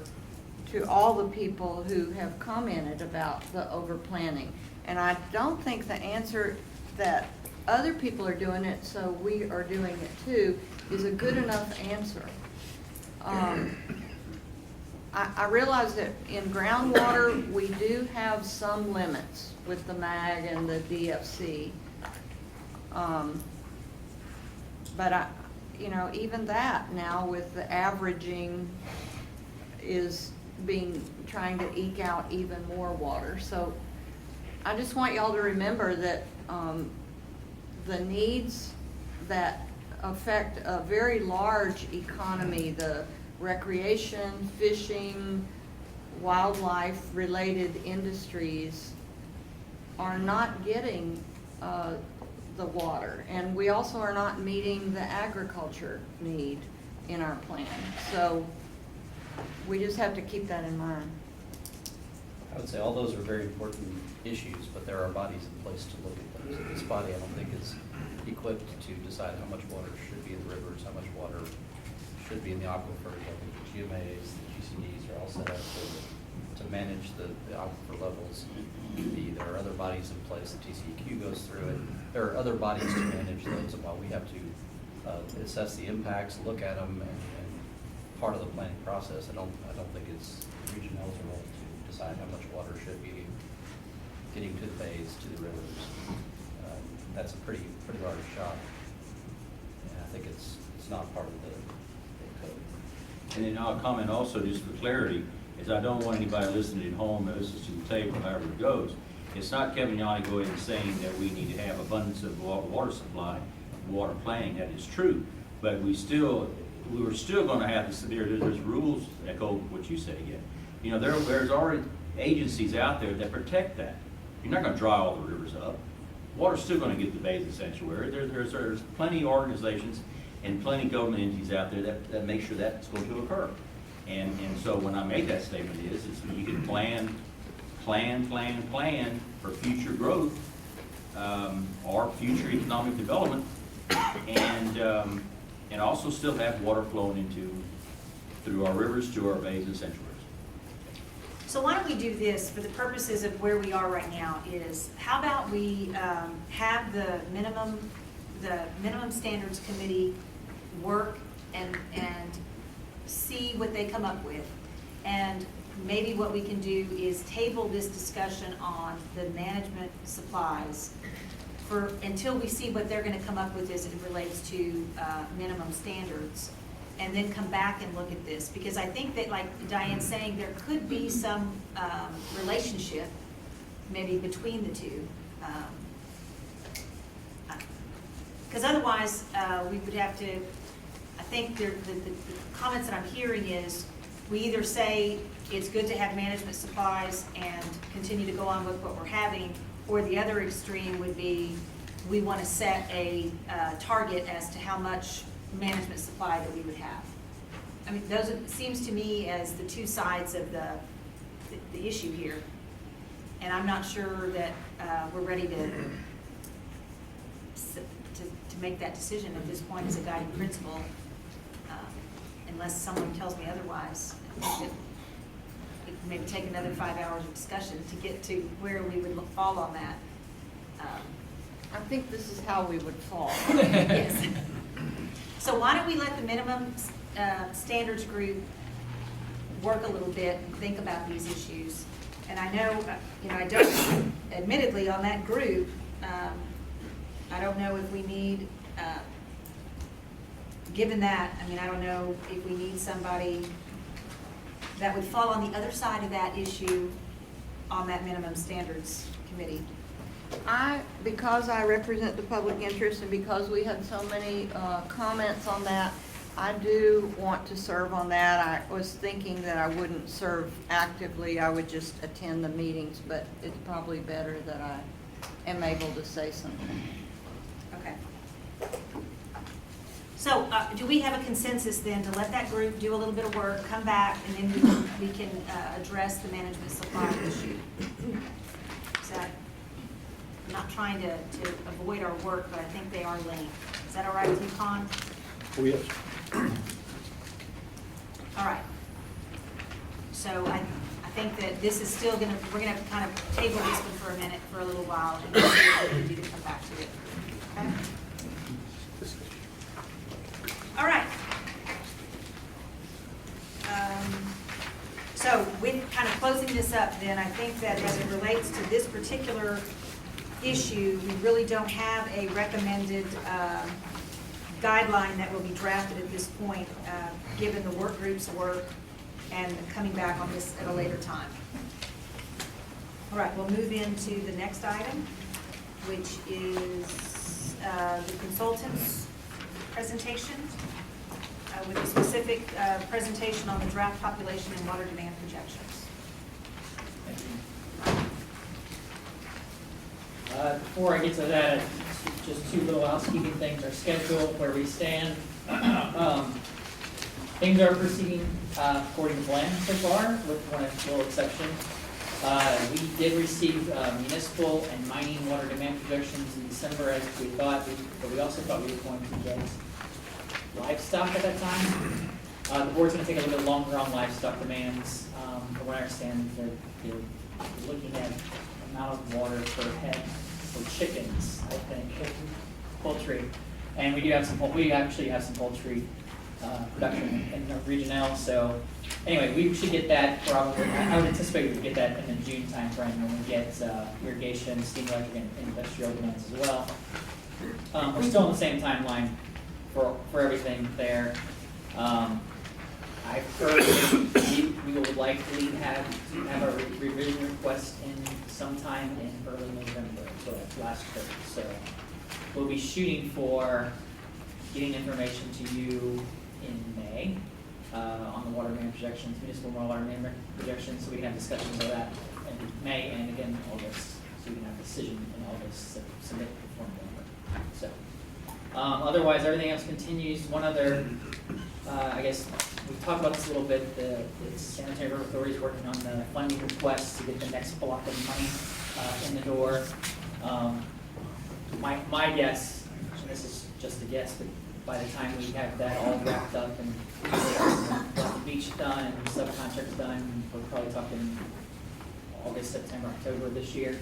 to all the people who have commented about the overplanning. And I don't think the answer that other people are doing it, so we are doing it too, is a good enough answer. I realize that in groundwater, we do have some limits with the MAG and the DFC. But even that now with the averaging is trying to eke out even more water. So I just want y'all to remember that the needs that affect a very large economy, the recreation, fishing, wildlife-related industries are not getting the water. And we also are not meeting the agriculture need in our plan. So we just have to keep that in mind. I would say all those are very important issues, but there are bodies in place to look at those. This body, I don't think, is equipped to decide how much water should be in the rivers, how much water should be in the aquifers. I think the GMAs, the GCDs are all set up to manage the aquifer levels. There are other bodies in place, the TCEQ goes through it. There are other bodies to manage those, and while we have to assess the impacts, look at them, and part of the planning process, I don't think it's Regional's role to decide how much water should be getting to the bays, to the rivers. That's a pretty large job, and I think it's not part of the code. And then I'll comment also, just for clarity, is I don't want anybody listening at home that listens to the tape or however it goes. It's not Kevin Yanni going and saying that we need to have abundance of water supply, water planning. That is true, but we were still going to have to, there's rules, echo what you say again. There's already agencies out there that protect that. You're not going to dry all the rivers up. Water's still going to get the bays and sanctuary. There's plenty of organizations and plenty of government entities out there that make sure that's going to occur. And so when I made that statement is you can plan for future growth or future economic development, and also still have water flowing through our rivers to our bays and sanctuaries. So why don't we do this for the purposes of where we are right now is, how about we have the minimum standards committee work and see what they come up with. And maybe what we can do is table this discussion on the management supplies until we see what they're going to come up with as it relates to minimum standards, and then come back and look at this. Because I think that, like Diane's saying, there could be some relationship maybe between the two. Because otherwise, we would have to, I think the comments that I'm hearing is, we either say it's good to have management supplies and continue to go on with what we're having, or the other extreme would be, we want to set a target as to how much management supply that we would have. I mean, those seems to me as the two sides of the issue here. And I'm not sure that we're ready to make that decision at this point as a guiding principle, unless someone tells me otherwise. It maybe take another 5 hours of discussion to get to where we would fall on that. I think this is how we would fall. Yes. So why don't we let the minimum standards group work a little bit and think about these issues. And I know, I don't, admittedly, on that group, I don't know if we need, given that, I don't know if we need somebody that would fall on the other side of that issue on that minimum standards committee. Because I represent the public interest and because we had so many comments on that, I do want to serve on that. I was thinking that I wouldn't serve actively, I would just attend the meetings, but it's probably better that I am able to say something. Okay. So, do we have a consensus then to let that group do a little bit of work, come back, and then we can address the management supply issue? Is that, I'm not trying to avoid our work, but I think they are linked. Is that all right with you, Con? Oh, yes. All right. So I think that this is still gonna, we're gonna kind of table this one for a minute, for a little while, and then see what we can do to come back to it. Okay? All right. So with kind of closing this up, then I think that as it relates to this particular issue, we really don't have a recommended guideline that will be drafted at this point, given the work group's work and coming back on this at a later time. All right, we'll move into the next item, which is the consultant's presentation, with a specific presentation on the draft population and water demand projections. Before I get to that, just two little housekeeping things. Our schedule, where we stand. Things are proceeding according to plan so far, with one little exception. We did receive municipal and mining water demand projections in December, as we thought, but we also thought we were going to get livestock at that time. The board's going to take a little bit longer on livestock demands. From what I understand, they're looking at amount of water per head for chickens, I think, poultry. And we do have some, we actually have some poultry production in the Regional. So anyway, we should get that probably, I would anticipate we would get that in the June timeframe when we get irrigation, steam electric, and industrial demands as well. We're still on the same timeline for everything there. I've heard we will likely have a revision request in sometime in early November, so that's last quarter. So we'll be shooting for getting information to you in May on the water demand projections, municipal water demand projections, so we can have discussions of that in May and again in August, so we can have a decision in August to submit before November. So otherwise, everything else continues. One other, I guess, we've talked about this a little bit, the Sanitary River Authority is working on the funding request to get the next block of money in the door. My guess, and this is just a guess, but by the time we have that all wrapped up and the beach done and subcontracts done, we're probably talking August, September, October this year.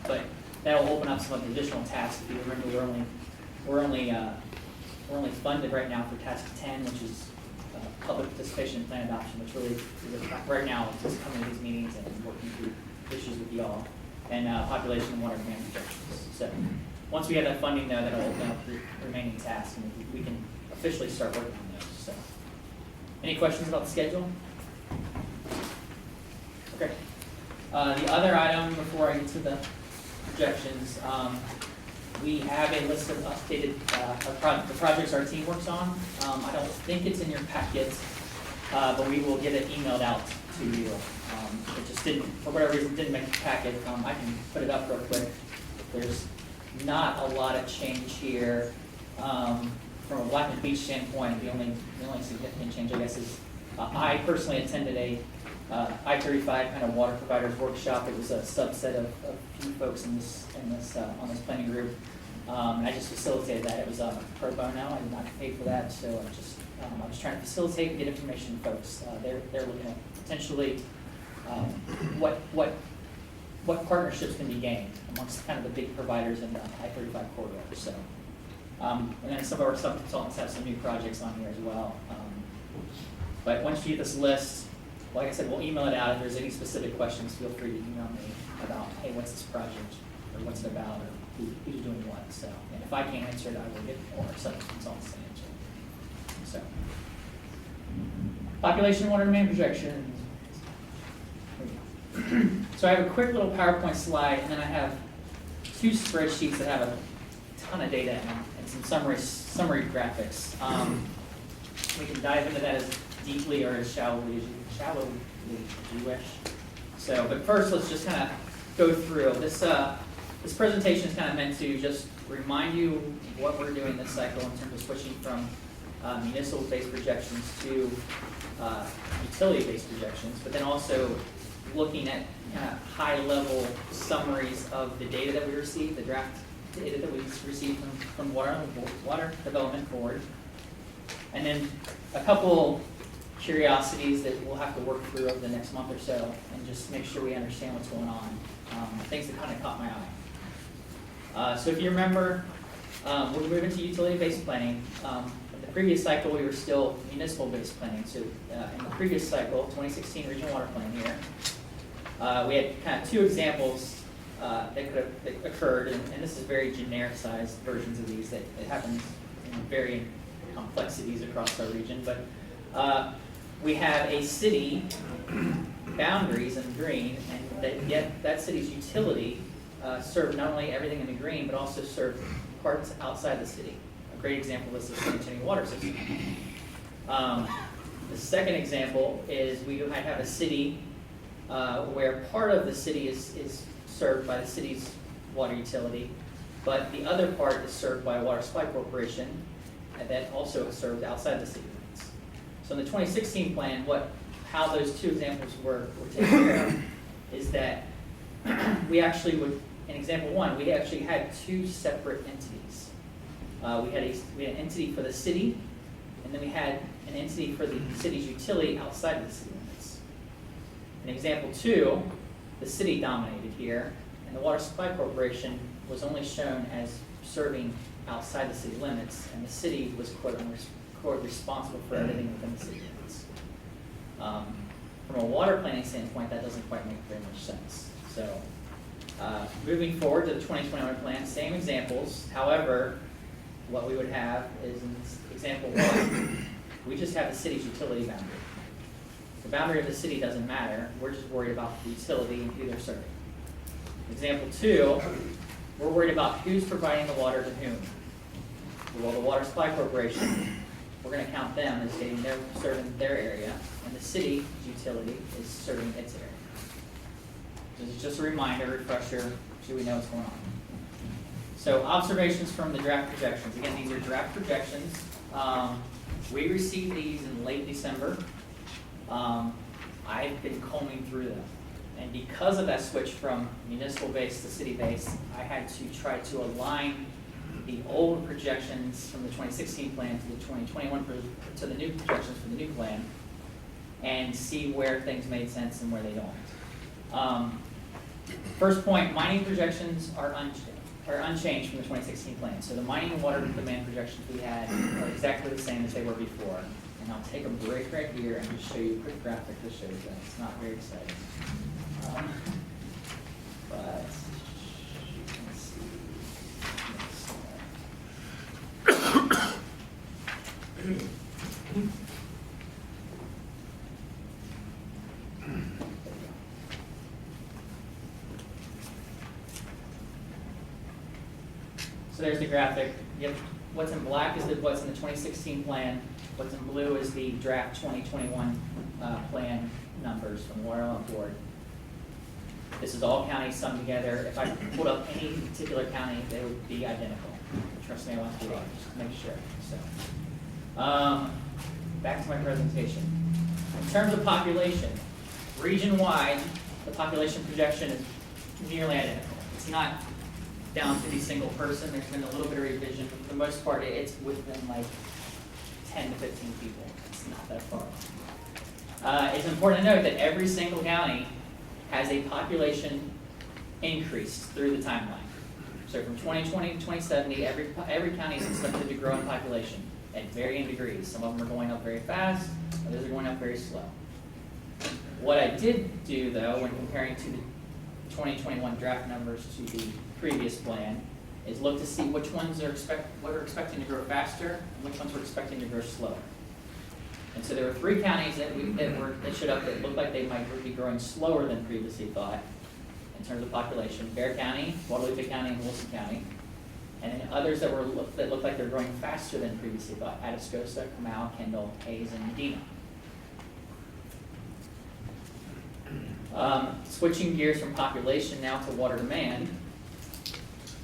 But that will open up some of the additional tasks. If you remember, we're only funded right now for task 10, which is public participation in plan adoption, which really is right now just coming to these meetings and working through issues with y'all, and population and water demand projections. So once we have that funding there, that'll open up the remaining tasks, and we can officially start working on those. So, any questions about the schedule? Okay. The other item before I get to the projections, we have a list of updated the projects our team works on. I don't think it's in your packet, but we will get it emailed out to you. It just didn't, for whatever reason, didn't make the packet. I can put it up real quick. There's not a lot of change here. From a Blackman Beach standpoint, the only significant change, I guess, is I personally attended a I-35 kind of water providers workshop. It was a subset of few folks on this planning group. And I just facilitated that. It was pro bono. I did not get paid for that, so I was trying to facilitate and get information to folks. They're looking at potentially what partnerships can be gained amongst kind of the big providers in the I-35 corridor. So, and then some of our sub-consultants have some new projects on here as well. But once you get this list, like I said, we'll email it out. If there's any specific questions, feel free to email me about, hey, what's this project, or what's it about, or who's doing what. So, and if I can't answer it, I will get more sub-consultants to answer it. So, population water demand projections. So I have a quick little PowerPoint slide, and then I have two spreadsheets that have a ton of data in them and some summary graphics. We can dive into that as deeply or as shallowly as you wish. So, but first, let's just kind of go through this. This presentation is kind of meant to just remind you what we're doing this cycle in terms of switching from municipal-based projections to utility-based projections, but then also looking at kind of high-level summaries of the data that we received, the draft data that we received from Water Development Board, and then a couple curiosities that we'll have to work through over the next month or so, and just make sure we understand what's going on. Things that kind of caught my eye. So if you remember, we're moving to utility-based planning. The previous cycle, we were still municipal-based planning. So in the previous cycle, 2016 Regional Water Plan here, we had kind of two examples that occurred, and this is very genericized versions of these that it happens in varying complexities across our region. But we have a city boundaries in green, and yet that city's utility served not only everything in the green, but also served parts outside the city. A great example is the San Antonio water system. The second example is we might have a city where part of the city is served by the city's water utility, but the other part is served by a water supply corporation, and that also is served outside the city limits. So in the 2016 plan, how those two examples were taken care of is that we actually would, in example one, we actually had two separate entities. We had an entity for the city, and then we had an entity for the city's utility outside of the city limits. In example two, the city dominated here, and the Water Supply Corporation was only shown as serving outside the city limits, and the city was quote responsible for everything within the city limits. From a water planning standpoint, that doesn't quite make very much sense. So moving forward to the 2021 plan, same examples. However, what we would have is in example one, we just have the city's utility boundary. The boundary of the city doesn't matter. We're just worried about the utility and who they're serving. Example two, we're worried about who's providing the water to whom. Well, the Water Supply Corporation, we're going to count them as serving their area, and the city's utility is serving its area. This is just a reminder, refresher, so we know what's going on. So observations from the draft projections. Again, these are draft projections. We received these in late December. I've been combing through them. And because of that switch from municipal-based to city-based, I had to try to align the old projections from the 2016 plan to the 2021, to the new projections for the new plan, and see where things made sense and where they don't. First point, mining projections are unchanged from the 2016 plan. So the mining and water demand projections we had are exactly the same as they were before. And I'll take a break right here and just show you a quick graphic that shows that. It's not very exciting. But you can see So there's the graphic. What's in black is what's in the 2016 plan. What's in blue is the draft 2021 plan numbers from Water Development Board. This is all counties summed together. If I pulled up any particular county, they would be identical. Trust me, I want to do that, just to make sure. So, back to my presentation. In terms of population, region-wide, the population projection is nearly identical. It's not down to the single person. There's been a little bit of revision, but for the most part, it's within like 10 to 15 people. It's not that far off. It's important to note that every single county has a population increase through the timeline. So from 2020 to 2070, every county is expected to grow in population at varying degrees. Some of them are going up very fast, others are going up very slow. What I did do, though, when comparing to the 2021 draft numbers to the previous plan, is look to see which ones are what are expecting to grow faster and which ones were expecting to grow slower. And so there were 3 counties that showed up that looked like they might be growing slower than previously thought in terms of population: Bexar County, Guadalupe County, and Wilson County. And then others that look like they're growing faster than previously thought: Atascosa, Comal, Kendall, Hayes, and Medina. Switching gears from population now to water demand.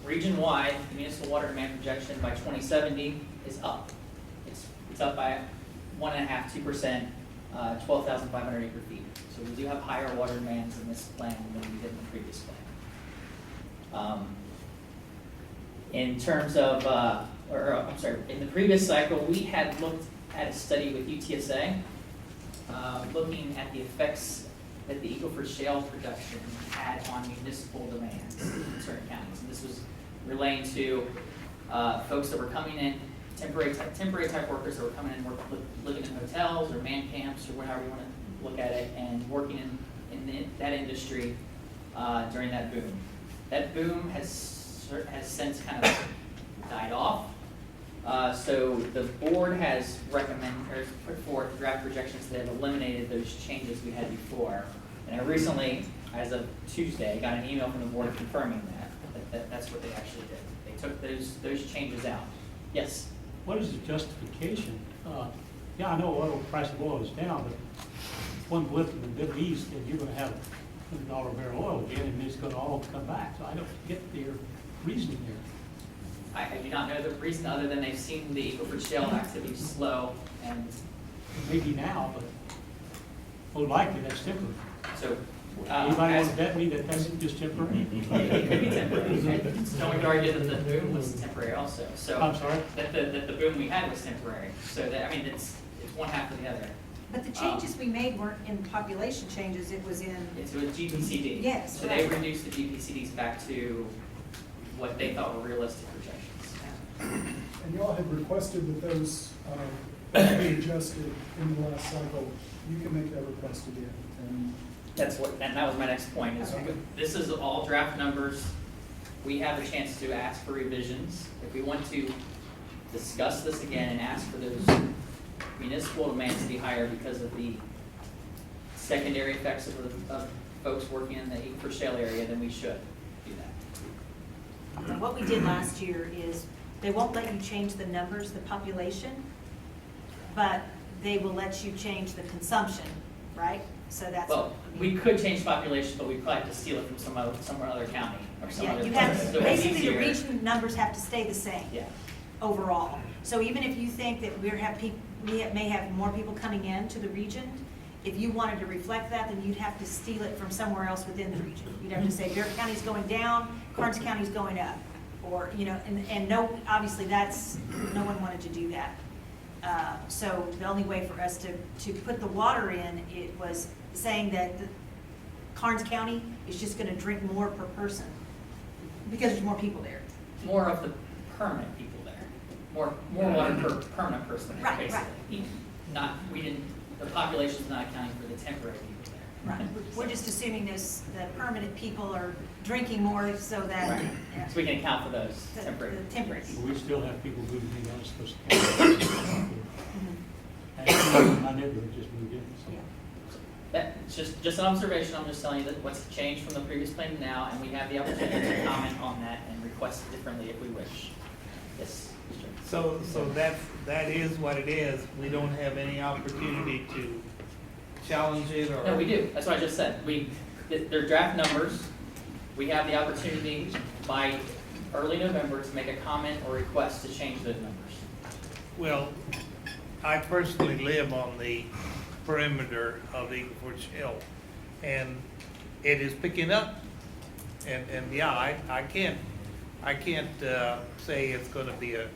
Region-wide, the municipal water demand projection by 2070 is up. It's up by 1.5%, 2%, 12,500 acre feet. So we do have higher water demands in this plan than we did in the previous plan. In terms of, in the previous cycle, we had looked at a study with UTSA, looking at the effects that the Eagle Ford Shale production had on municipal demands in certain counties. And this was relating to folks that were coming in, temporary type workers that were coming in, living in hotels or man camps or whatever you want to look at it, and working in that industry during that boom. That boom has since kind of died off. So the board has put forth draft projections that have eliminated those changes we had before. And I recently, as of Tuesday, got an email from the board confirming that that's what they actually did. They took those changes out. Yes? What is the justification? Yeah, I know oil price of oil is down, but one blip in the Middle East, and you're gonna have $100 barrel oil again, and it's gonna all come back. So I don't get their reasoning there. I do not know the reason other than they've seen the Eagle Ford Shale activity slow, and Maybe now, but most likely that's temporary. so. Anybody want to bet me that that's just temporary? It could be temporary. No one could argue that the boom was temporary also. So I'm sorry? That the boom we had was temporary. So that, I mean, it's one half of the other. But the changes we made weren't in population changes, it was in. It's with GPCD. Yes, So they right. reduced the GPCDs back to what they thought were realistic projections. And y'all had requested that those be adjusted in the last cycle. You can make that request again. And And that was my next point, is this is all draft numbers. We have a chance to ask for revisions. If we want to discuss this again and ask for those municipal demands to be higher because of the secondary effects of folks working in the Eagle Ford Shale area, then we should do that. And what we did last year is, they won't let you change the numbers, the population, but they will let you change the consumption, right? So that's. Well, we could change population, but we'd probably have to steal it from some other county or some Yeah, other you place. have, So it's basically the easier. region numbers have to stay the same. Yeah. Overall. So even if you think that we may have more people coming in to the region, if you wanted to reflect that, then you'd have to steal it from somewhere else within the region. You'd have to say Barrett County's going down, Karnes County's going up. Or, and no, obviously no one wanted to do that. So the only way for us to put the water in, it was saying that Karnes County is just gonna drink more per person because there's more people there. More of the permanent people there. More water per permanent person there, Right, basically. The population's not accounting for the temporary people there. Right, we're just assuming the permanent people are drinking more so that. Right. yeah. So we can account for those temporary. The temporary. But we still have people moving in, I'm supposed to. And my neighborhood just moved in, so. That's just an observation. I'm just telling you that what's changed from the previous plan to now, and we have the opportunity to comment on that and request it differently if we wish. Yes, Mr. So that is what it is. We don't have any opportunity to challenge it or? No, we do. That's what I just said. They're draft numbers. We have the opportunity by early November to make a comment or request to change those numbers. Well, I personally live on the perimeter of Eagle Ford Shale, and it is picking up. And yeah, I can't say it's gonna be a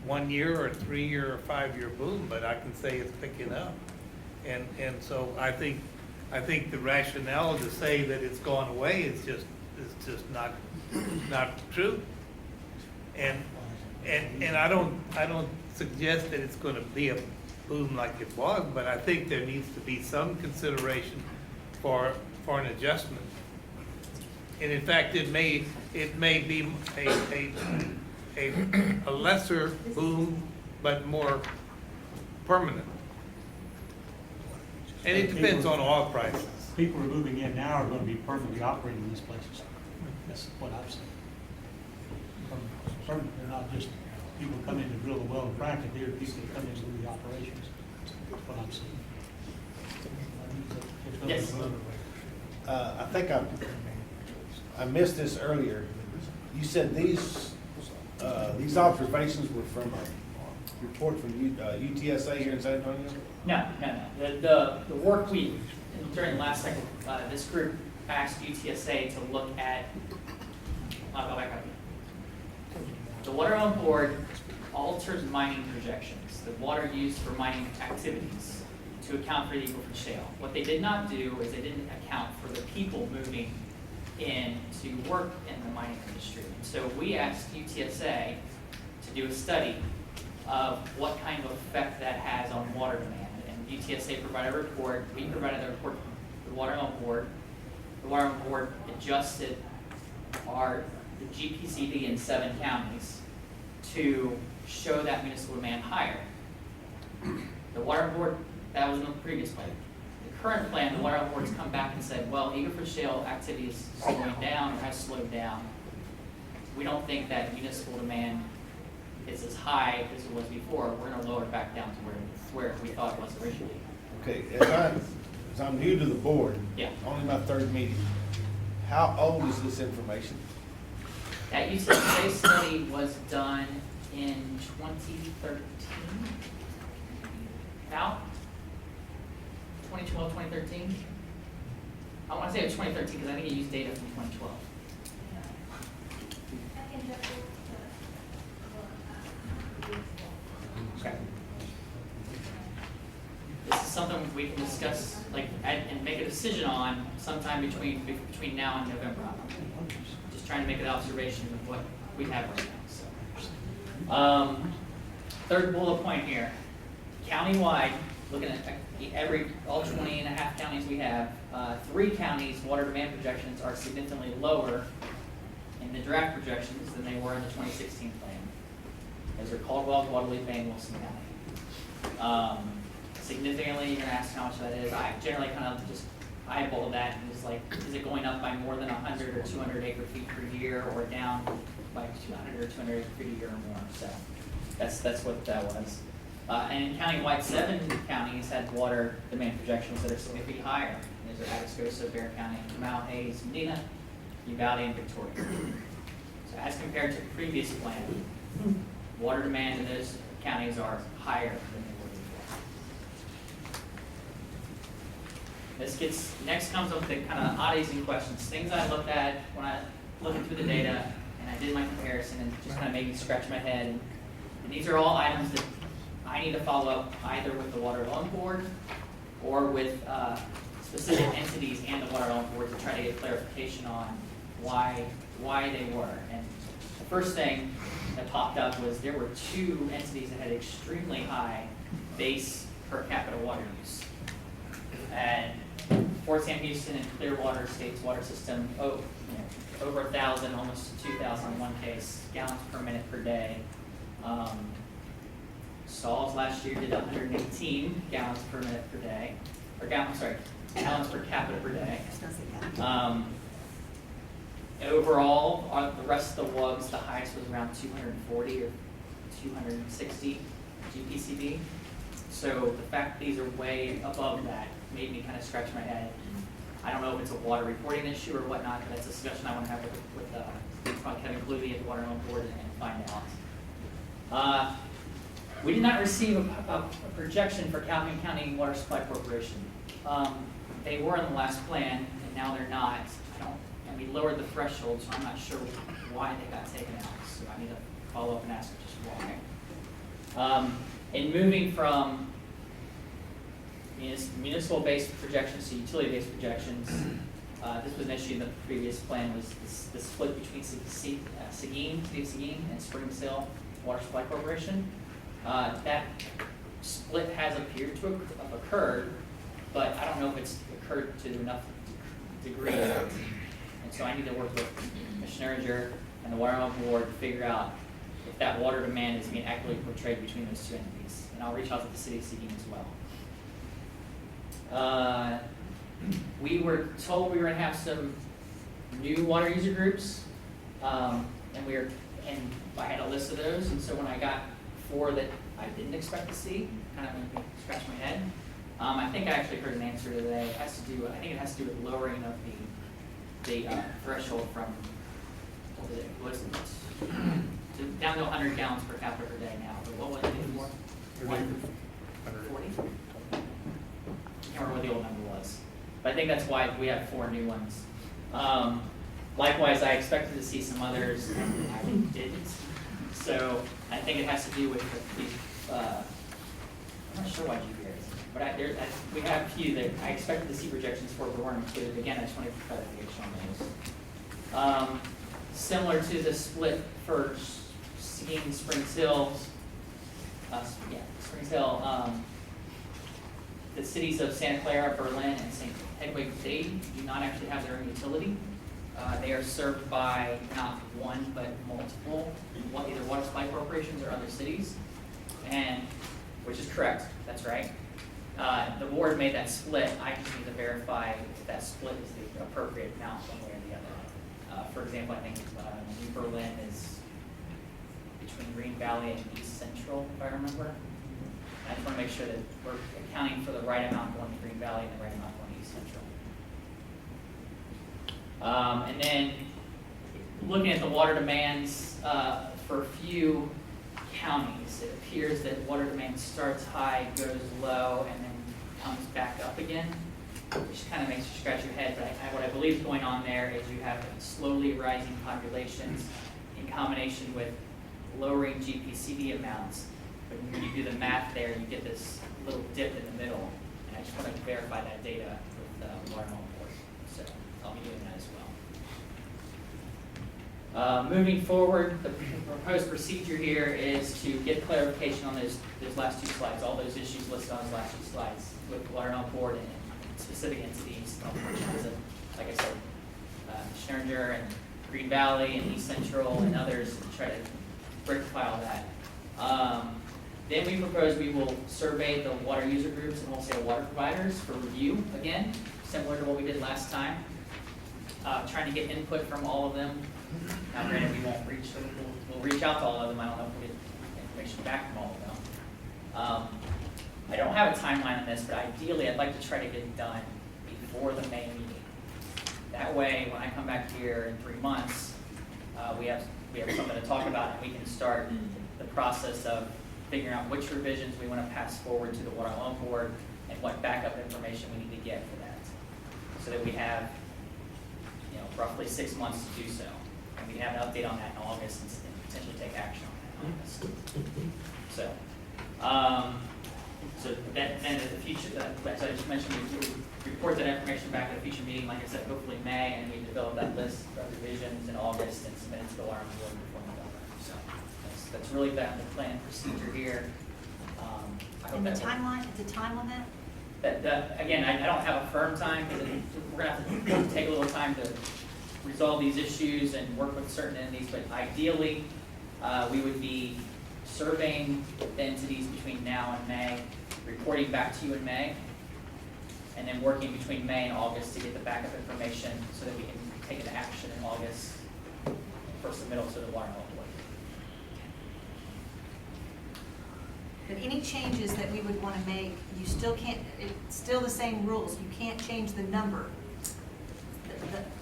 1 year or 3 year or 5 year boom, but I can say it's picking up. And so I think the rationale to say that it's gone away is just not true. And I don't suggest that it's gonna be a boom like it was, but I think there needs to be some consideration for an adjustment. And in fact, it may be a lesser boom, but more permanent. And it depends on oil prices. People who are moving in now are gonna be permanently operating in these places. That's what I've seen. they're not just people come in to drill the well and frack it, they're people that come in to do the operations. That's what I'm seeing. Yes. I think I missed this earlier. You said these observations were from a report from UTSA here in San Antonio? No. The work during the last cycle, this group asked UTSA to look at, I'll go back up. The Water on Board alters mining projections, the water used for mining activities, to account for the Eagle Ford Shale. What they did not do is they didn't account for the people moving in to work in the mining industry. So we asked UTSA to do a study of what kind of effect that has on water demand. And UTSA provided a report, we provided a report to the Water on Board. The Water on Board adjusted the GPCD in 7 counties to show that municipal demand higher. The Water on Board, that was in the previous plan. The current plan, the Water on Board's come back and said, well, Eagle Ford Shale activity is slowing down or has slowed down. We don't think that municipal demand is as high as it was before. We're going to lower it back down to where we thought it was originally. Okay, as I'm new to the board, Yeah. only my 3rd meeting, how old is this information? That UTSA study was done in 2013, about 2012, 2013. I want to say it was 2013 because I think it used data from 2012. Okay. This is something we can discuss, and make a decision on sometime between now and November. Just trying to make an observation of what we have right now. So, 3rd bullet point here, countywide, looking at all 20 and a half counties we have, 3 counties' water demand projections are significantly lower in the draft projections than they were in the 2016 plan. Those are Caldwell, Guadalupe, and Wilson County. Significantly, you're gonna ask how much that is. I generally kind of just eyeball that and just like, is it going up by more than 100 or 200 acre feet per year, or down by 100 or 200 acre feet a year or more? So that's what that was. And countywide, 7 counties had water demand projections that are significantly higher. Those are Atascosa, Bexar County, Comal, Hayes, Medina, Uvalde, and Victoria. So as compared to the previous plan, water demand in those counties are higher than they were before. Next comes up the kind of oddities and questions, things I looked at when I looked through the data and I did my comparison and just kind of made me scratch my head. And these are all items that I need to follow up either with the Water Loan Board or with specific entities and the Water Loan Board to try to get clarification on why they were. And the first thing that popped up was there were 2 entities that had extremely high base per capita water use. And Fort Sam Houston and Clearwater State's water system, over 1,000, almost 2,000 in one case, gallons per minute per day. Stalls last year did 118 gallons per minute per day, gallons per capita per day. Overall, the rest of the WUGs, the highest was around 240 or 260 GPCD. So the fact that these are way above that made me kind of scratch my head. I don't know if it's a water reporting issue or whatnot, but that's a discussion I want to have with Kevin Cluvey at the Water on Board and find out. We did not receive a projection for Calhoun County Water Supply Corporation. They were in the last plan, and now they're not. And we lowered the threshold, so I'm not sure why they got taken out. So I need to follow up and ask just why. In moving from municipal-based projections to utility-based projections, this was an issue in the previous plan, was the split between City of Seguin and Springs Hill Water Supply Corporation. That split has appeared to have occurred, but I don't know if it's occurred to enough degree. And so I need to work with Commissioner Erger and the Water on Board to figure out if that water demand is being accurately portrayed between those 2 entities. And I'll reach out to the City of Seguin as well. We were told we were going to have some new water user groups, and we are and I had a list of those, and so when I got 4 that I didn't expect to see, kind of made me scratch my head. I think I actually heard an answer today. It has to do, I think it has to do with lowering of the threshold from, what is it? Down to 100 gallons per capita per day now, but what was it before? 140? I can't remember what the old number was. But I think that's why we have 4 new ones. Likewise, I expected to see some others, and I didn't. So I think it has to do with I'm not sure why GPRs, but we have a few that I expected to see projections for, but weren't included. Again, I just wanted clarification on those. Similar to the split for seeing Springs Hill, Springs Hill, the cities of Santa Clara, Berlin, and St. Edward, they do not actually have their own utility. They are served by not one, but multiple, either water supply corporations or other cities, and which is correct, that's right. The board made that split. I just need to verify if that split is the appropriate amount one way or the other. For example, I think New Berlin is between Green Valley and East Central, if I remember. I just want to make sure that we're accounting for the right amount going to Green Valley and the right amount going to East Central. And then looking at the water demands for a few counties, it appears that water demand starts high, goes low, and then comes back up again, which kind of makes you scratch your head. But what I believe is going on there is you have slowly rising populations in combination with lowering GPCD amounts. But when you do the math there, you get this little dip in the middle. And I just want to verify that data with the Water Home Board. So I'll be doing that as well. Moving forward, the proposed procedure here is to get clarification on those last 2 slides, all those issues listed on those last 2 slides with the Water Home Board and specific entities, like I said, Schneringer and Green Valley and East Central and others, to try to rectify all that. Then we propose we will survey the water user groups and wholesale water providers for review again, similar to what we did last time. Trying to get input from all of them. Now granted, we won't reach, we'll reach out to all of them. I don't know if we'll get information back from all of them. I don't have a timeline on this, but ideally I'd like to try to get it done before the May meeting. That way, when I come back here in 3 months, we have something to talk about, and we can start the process of figuring out which revisions we want to pass forward to the Water Loan Board and what backup information we need to get for that, so that we have, roughly 6 months to do so, and we can have an update on that in August and potentially take action on that in August. So then in the future, as I just mentioned, we report that information back at a future meeting, like I said, hopefully May, and we develop that list of revisions in August and submit it to the Water Board before November. So that's really the plan and procedure here. I hope And the that timeline, the time on that? Again, I don't have a firm time, because we're going to have to take a little time to resolve these issues and work with certain entities, but ideally, we would be surveying the entities between now and May, reporting back to you in May, and then working between May and August to get the backup information so that we can take an action in August for submittal to the Water Home Board. But any changes that we would want to make, you still can't, it's still the same rules. You can't change the number,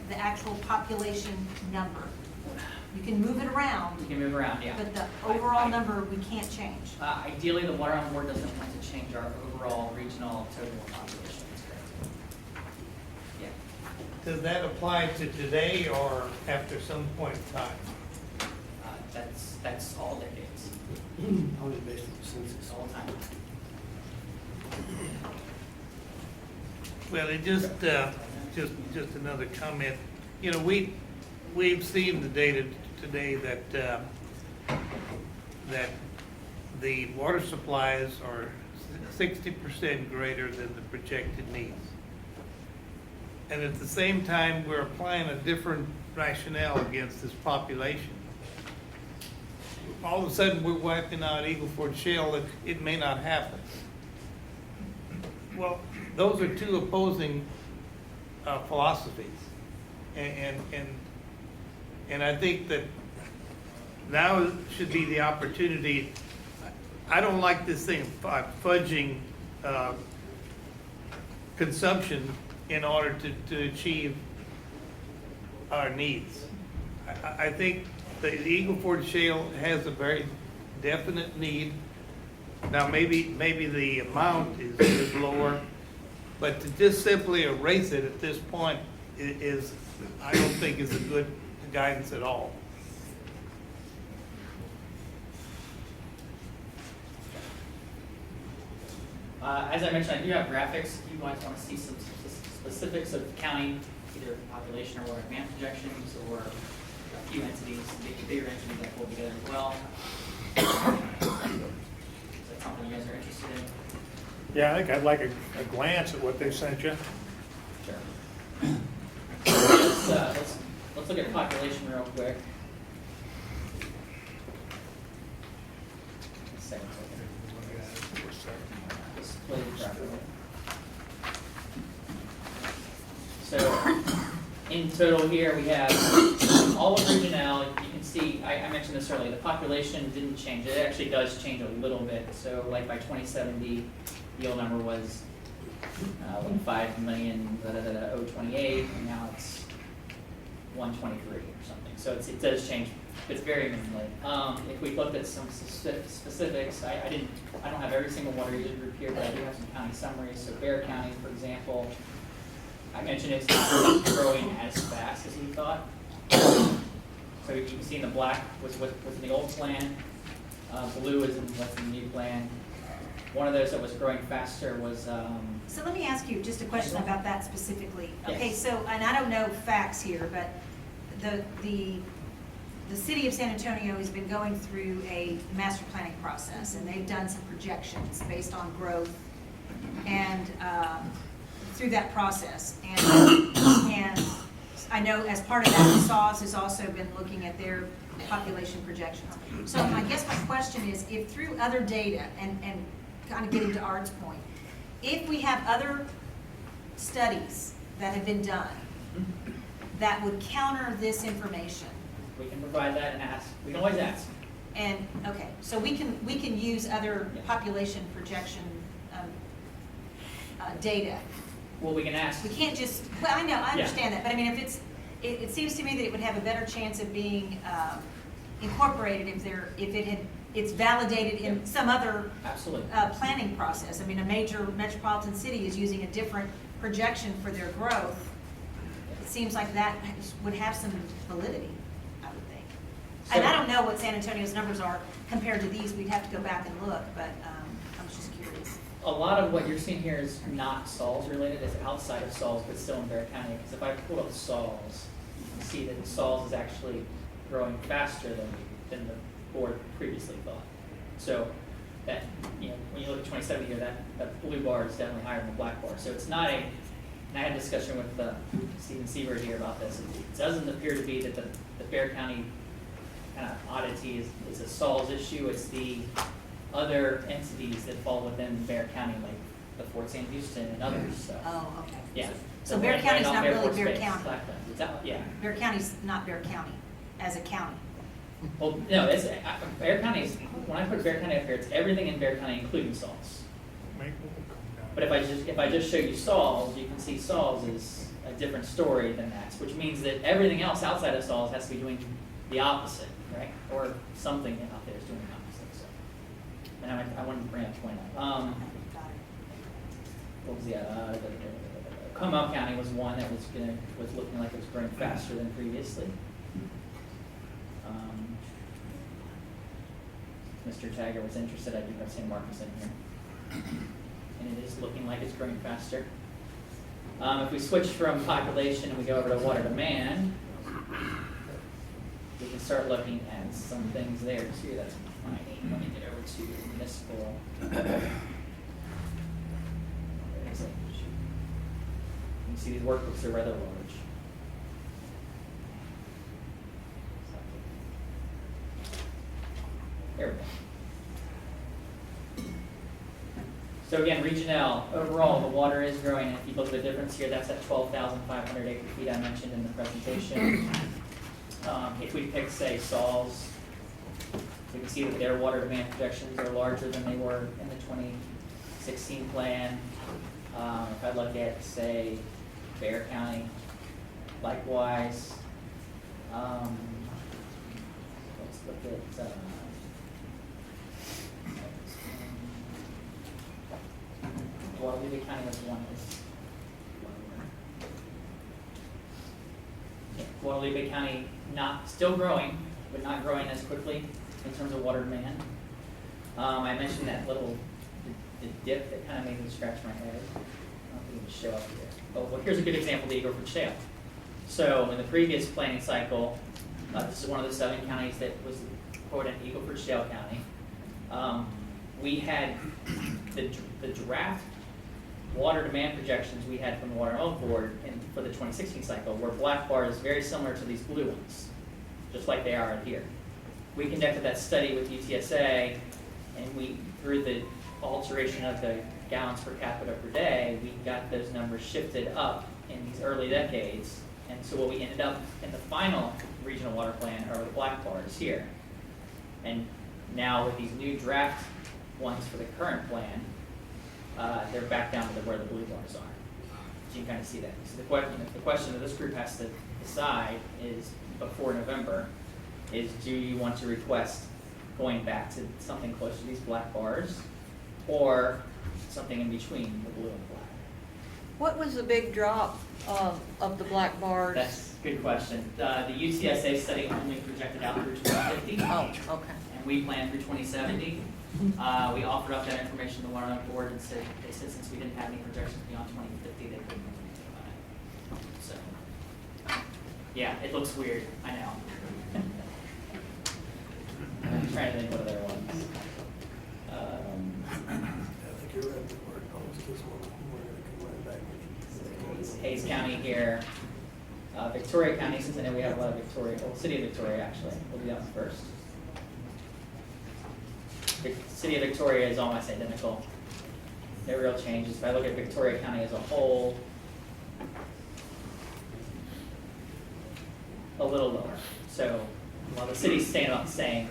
the actual population number. You can move it around. We can move around, yeah. But the overall number, we can't change. Ideally, the Water Home Board doesn't want to change our overall regional total population. That's correct. Yeah. Does that apply to today or after some point in time? That's all decades. Only based on the census. All the time. Well, it just another comment. We've seen the data today that that the water supplies are 60% greater than the projected needs. And at the same time, we're applying a different rationale against this population. All of a sudden, we're wiping out Eagle Ford Shale, it may not happen. Well, those are two opposing philosophies. And I think that now should be the opportunity. I don't like this thing of fudging consumption in order to achieve our needs. I think the Eagle Ford Shale has a very definite need. Now, maybe the amount is lower, but to just simply erase it at this point is, I don't think is a good guidance at all. As I mentioned, I do have graphics. If you guys want to see some specifics of county, either population or water demand projections, or a few entities, bigger entities that pull together as well. Is that something you guys are interested in? Yeah, I think I'd like a glance at what they sent you. Sure. Let's look at population real quick. Second. Split it properly. So, in total here, we have all of Region L. You can see, I mentioned this earlier, the population didn't change. It actually does change a little bit. So, like by 2070, the yield number was 5,028, and now it's 123 or something. So it does change. It's very minimally. If we looked at some specifics, I don't have every single water user group here, but I do have some county summaries. So Bexar County, for example, I mentioned it's not growing as fast as we thought. So you can see in the black was in the old plan. Blue is in what's in the new plan. One of those that was growing faster was. So let me ask you just a question about that specifically. Okay, Yes. so, and I don't know facts here, but the city of San Antonio has been going through a master planning process, and they've done some projections based on growth and through that process. And I know as part of that, SAWS has also been looking at their population projections. So I guess my question is, if through other data, and kind of getting to Art's point, if we have other studies that have been done that would counter this information, We can provide that and ask. We can always ask. and, okay, so we can use other population projection data. Well, we can ask. We can't just, well, I know, I understand that, but I mean, if it seems to me that it would have a better chance of being incorporated if it's validated in some other Absolutely. Planning process. I mean, a major metropolitan city is using a different projection for their growth. It seems like that would have some validity, I would think. And I don't know what San Antonio's numbers are compared to these. We'd have to go back and look, but I was just curious. A lot of what you're seeing here is not SAWS related. It's outside of SAWS, but still in Bexar County. Because if I pull up SAWS, you can see that SAWS is actually growing faster than the board previously thought. So that, when you look at 2070 here, that blue bar is definitely higher than the black bar. So it's not and I had a discussion with Stephen Seaver here about this. It doesn't appear to be that the Bexar County kind of oddity is a SAWS issue. It's the other entities that fall within Bexar County, like the Fort Sam Houston and others. So. Oh, okay. Yeah. So Bexar County's not really Force Bexar Base, County. Blackland. Yeah. Bexar County's not Bexar County as a county. Well, no, it's Bexar County is, when I put Bexar County up here, it's everything in Bexar County, including SAWS. But if I just show you SAWS, you can see SAWS is a different story than that, which means that everything else outside of SAWS has to be doing the opposite, right? Or something out there is doing the opposite. So, and I wanted to bring that point up. What was the Comal County was one that was looking like it was growing faster than previously. Mr. Tagger was interested. I do have San Marcos in here. And it is looking like it's growing faster. If we switch from population and we go over to water demand, we can start looking at some things there. See, that's tiny. Let me get over to municipal. Where is it? You can see these workbooks are rather large. There we go. So again, Region L, overall, the water is growing. If you look at the difference here, that's at 12,500 acre feet I mentioned in the presentation. If we pick, say, SAWS, You can see that their water demand projections are larger than they were in the 2016 plan. If I look at, say, Bear County, likewise. Let's look at, Guadalupe County was one. Guadalupe County still growing, but not growing as quickly in terms of water demand. I mentioned that little the dip that kind of made me scratch my head. I don't think it would show up here. Oh, well, here's a good example of the Eagle Ford Shale. So in the previous planning cycle, this is one of the 7 counties that was quoted Eagle Ford Shale County. We had the draft water demand projections we had from the Water and Oil Board for the 2016 cycle were black bars very similar to these blue ones, just like they are here. We conducted that study with UTSA, and through the alteration of the gallons per capita per day, we got those numbers shifted up in these early decades. And so what we ended up in the final regional water plan are the black bars here. And now with these new draft ones for the current plan, they're back down to where the blue bars are. So you can kind of see that. So the question that this group has to decide is, before November, is do you want to request going back to something close to these black bars, or something in between the blue and black? What was the big drop of the black bars? That's a good question. The UTSA study only projected out through 2050. Oh, okay. And we planned through 2070. We offered up that information to the Water and Oil Board and they said since we didn't have any projections beyond 2050, they couldn't do anything about it. So, yeah, it looks weird, I know. I'm trying to think what other ones. Hayes County here, Victoria County, since I know we have a lot of Victoria, well, City of Victoria actually, we'll do that one first. The City of Victoria is almost identical. No real changes. If I look at Victoria County as a whole, a little lower. So while the city's staying about the same,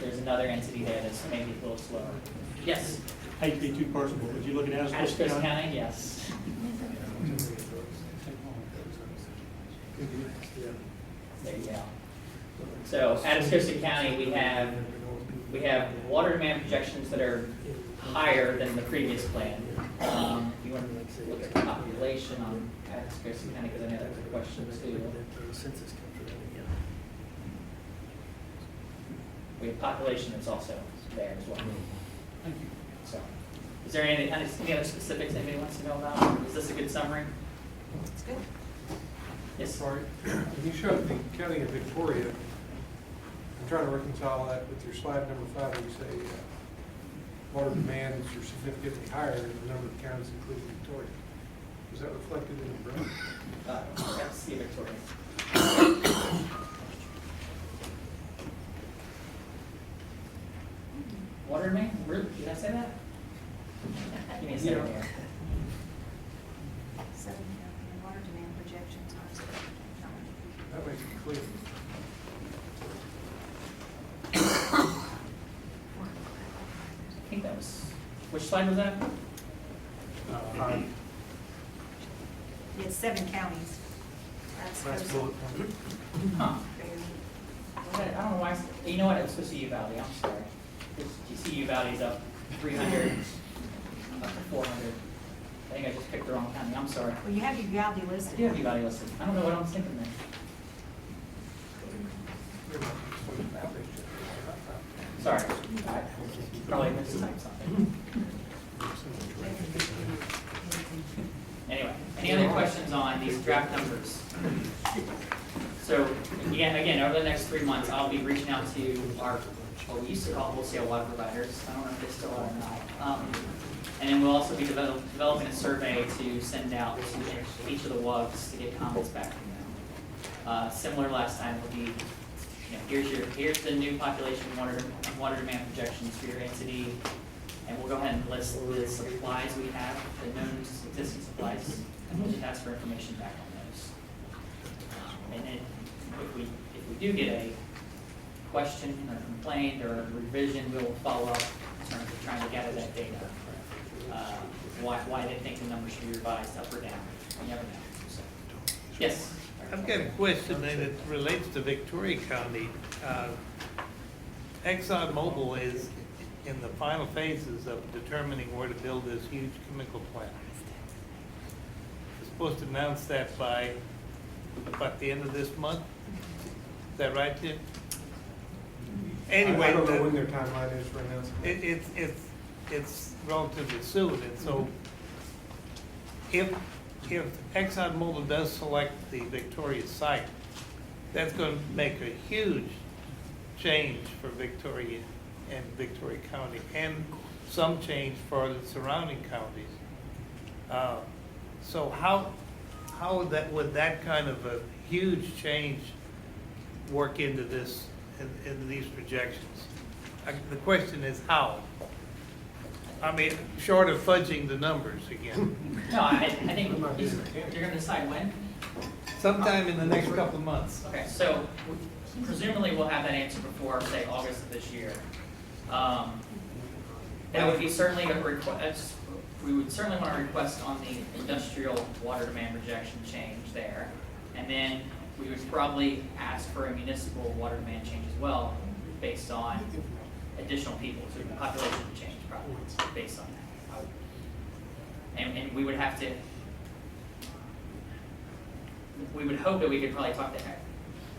there's another entity there that's maybe a little slower. Yes? Hate to be too personal, but you look at Atascosa County, yes. There you go. So Atascosa County, we have water demand projections that are higher than the previous plan. If you want to look at the population on Atascosa County, because I know that's a question too. We have population that's also there as well. Thank you. So, is there any other specifics anybody wants to know about? Is this a good summary? It's good. Yes. Sorry, when you showed the county of Victoria, I'm trying to reconcile that with your slide number 5, where you say water demands are significantly higher than the number of counties including Victoria. Is that reflected in the graph? Let's see Victoria. Water demand? Really? Did I say that? Give me a second here. 7 water demand projections are. That makes it clear. I think that was, which slide was that? It's 7 counties. That's bullet point. Huh. I don't know why, you know what, it was supposed to be U Valley, I'm sorry. You see U Valley's up 300, up to 400. I think I just picked the wrong county, I'm sorry. Well, you have your Uvalde I listed. do have U Valley listed, I don't know what I was thinking there. Sorry, I probably mistyped something. Anyway, any other questions on these draft numbers? So, again, over the next 3 months, I'll be reaching out to what we used to call wholesale water providers. I don't know if they still are or not. And then we'll also be developing a survey to send out to each of the WUGs to get comments back from them. Similar last time will be, here's the new population water demand projections for your entity, and we'll go ahead and list the supplies we have, the known existing supplies, and we'll just ask for information back on those. And then if we do get a questioned or complained or revision, we will follow up in terms of trying to gather that data. Why they think the numbers should be revised up or down. You never know. So, yes? I've got a question and it relates to Victoria County. ExxonMobil is in the final phases of determining where to build this huge chemical plant. They're supposed to announce that by about the end of this month. Is that right, Jim? Anyway, I don't know when their timeline is for announcement. it's relatively soon, and so if ExxonMobil does select the Victoria site, that's going to make a huge change for Victoria and Victoria County, and some change for the surrounding counties. So how would that kind of a huge change work into this, into these projections? The question is how? I mean, short of fudging the numbers again. No, I think you're going to decide when? Sometime in the next couple of months. Okay, so presumably we'll have that answer before, say, August of this year. That would be certainly a request. We would certainly want to request on the industrial water demand projection change there. And then we would probably ask for a municipal water demand change as well, based on additional people, so the population would change probably based on that. And we would have to, we would hope that we could probably talk to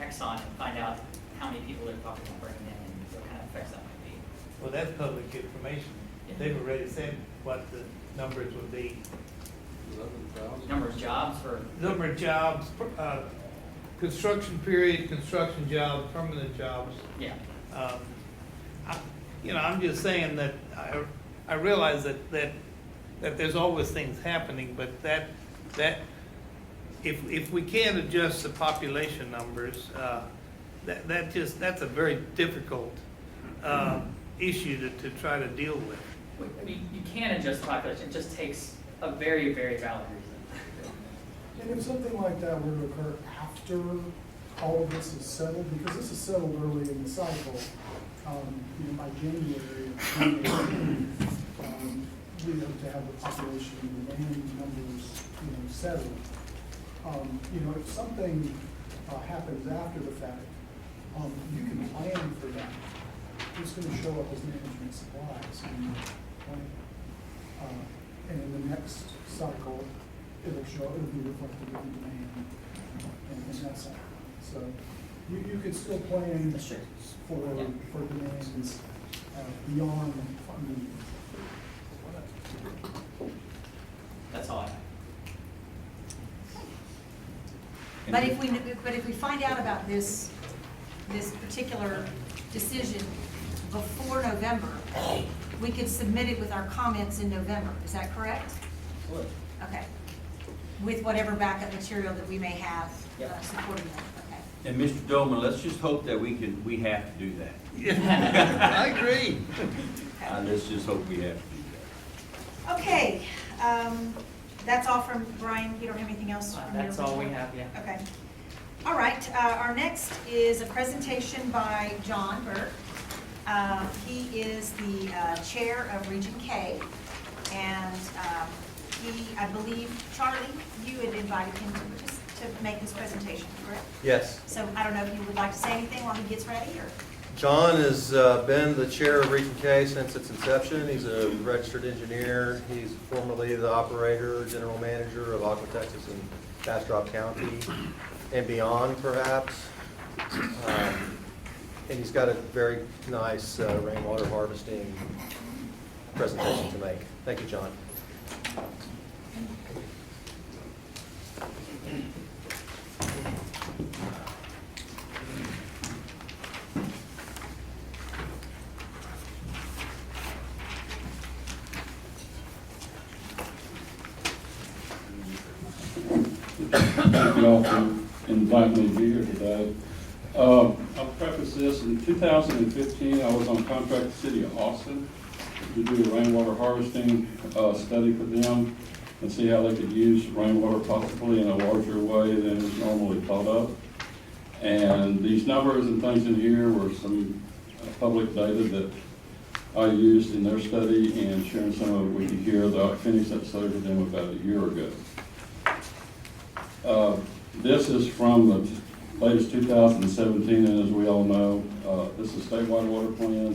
Exxon and find out how many people they're talking about bringing in and what kind of effects that might be. Well, that's public information. They've already said what the numbers would be. Number of jobs for? Number of jobs, construction period, construction jobs, permanent jobs. Yeah. I'm just saying that I realize that there's always things happening, but that if we can't adjust the population numbers, that's a very difficult issue to try to deal with. I mean, you can adjust the population, it just takes a very, very valid reason. And if something like that were to occur after all of this is settled, because this is settled early in the cycle, by January, we hope to have the population and demand numbers, settled. If something happens after the fact, you can plan for that. It's going to show up as management supplies in your plan. And in the next cycle, it'll be reflected in demand and that cycle. So you can still plan for demands beyond funding. That's all I have. But if we find out about this particular decision before November, we could submit it with our comments in November. Is that correct? Okay. With whatever backup material that we may have supporting that. Okay. And Mr. Dolman, let's just hope that we have to do that. I agree. Let's just hope we have to do that. Okay. That's all from Brian. You don't have anything else? From That's your all we report? have, yeah. Okay. All right. Our next is a presentation by John Burke. He is the chair of Region K, and I believe, Charlie, you had invited him to make this presentation, correct? Yes. So I don't know if you would like to say anything while he gets ready, or? John has been the chair of Region K since its inception. He's a registered engineer. He's formerly the operator, general manager of Aqua Texas and Bastrop County and beyond, perhaps. And he's got a very nice rainwater harvesting presentation to make. Thank you, John. Thank you all for inviting me to be here today. I'll preface this. In 2015, I was on contract with the City of Austin to do a rainwater harvesting study for them and see how they could use rainwater possibly in a larger way than is normally thought of. And these numbers and things in here were some public data that I used in their study, and sharing some of it with you here. I finished that study with them about a year ago. This is from the latest 2017, and as we all know, this is statewide water plan.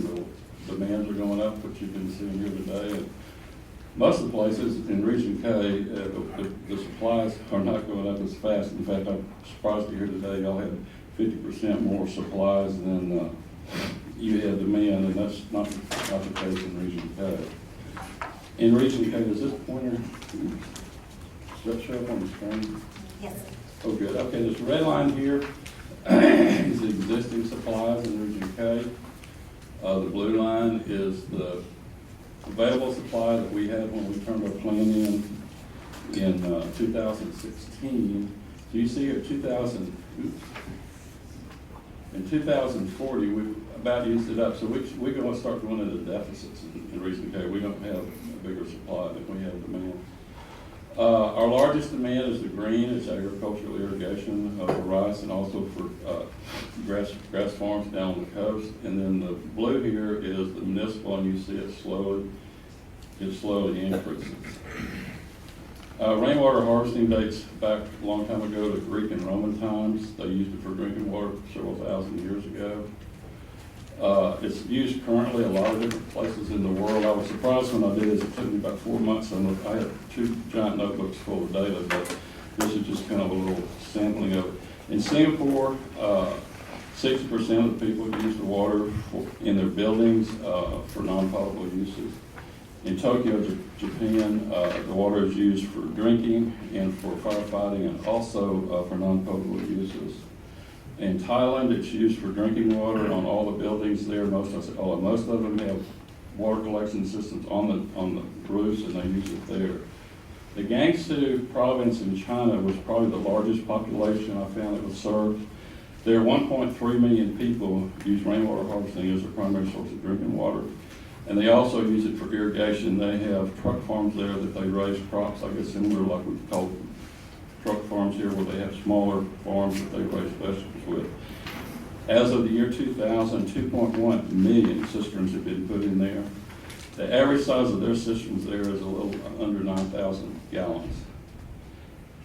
The demands are going up, which you can see here today. And most of the places in Region K, the supplies are not going up as fast. In fact, I'm surprised to hear today y'all had 50% more supplies than you had demand, and that's not the case in Region K. In Region K, does this pointer, does that show up on the screen? Yes. Oh, good. Okay, this red line here is the existing supplies in Region K. The blue line is the available supply that we had when we turned our plan in 2016. So you see here, in 2040, we've about used it up. So we're going to start going into deficits in Region K. We don't have a bigger supply than we have demand. Our largest demand is the green. It's agricultural irrigation for rice and also for grass farms down on the coast. And then the blue here is the municipal, and you see it slowly increases. Rainwater harvesting dates back a long time ago to Greek and Roman times. They used it for drinking water several thousand years ago. It's used currently a lot of different places in the world. I was surprised when I did this. It took me about 4 months. I had 2 giant notebooks full of data, but this is just kind of a little sampling of it. In Singapore, 60% of the people use the water in their buildings for non-potable uses. In Tokyo, Japan, the water is used for drinking and for firefighting, and also for non-potable uses. In Thailand, it's used for drinking water on all the buildings there. Most of them have water collection systems on the roofs, and they use it there. The Gansu province in China was probably the largest population I found that was served. There, 1.3 million people use rainwater harvesting as their primary source of drinking water. And they also use it for irrigation. They have truck farms there that they raise crops, I guess similar like we call truck farms here, where they have smaller farms that they raise vegetables with. As of the year 2000, 2.1 million cisterns have been put in there. The average size of their cisterns there is a little under 9,000 gallons.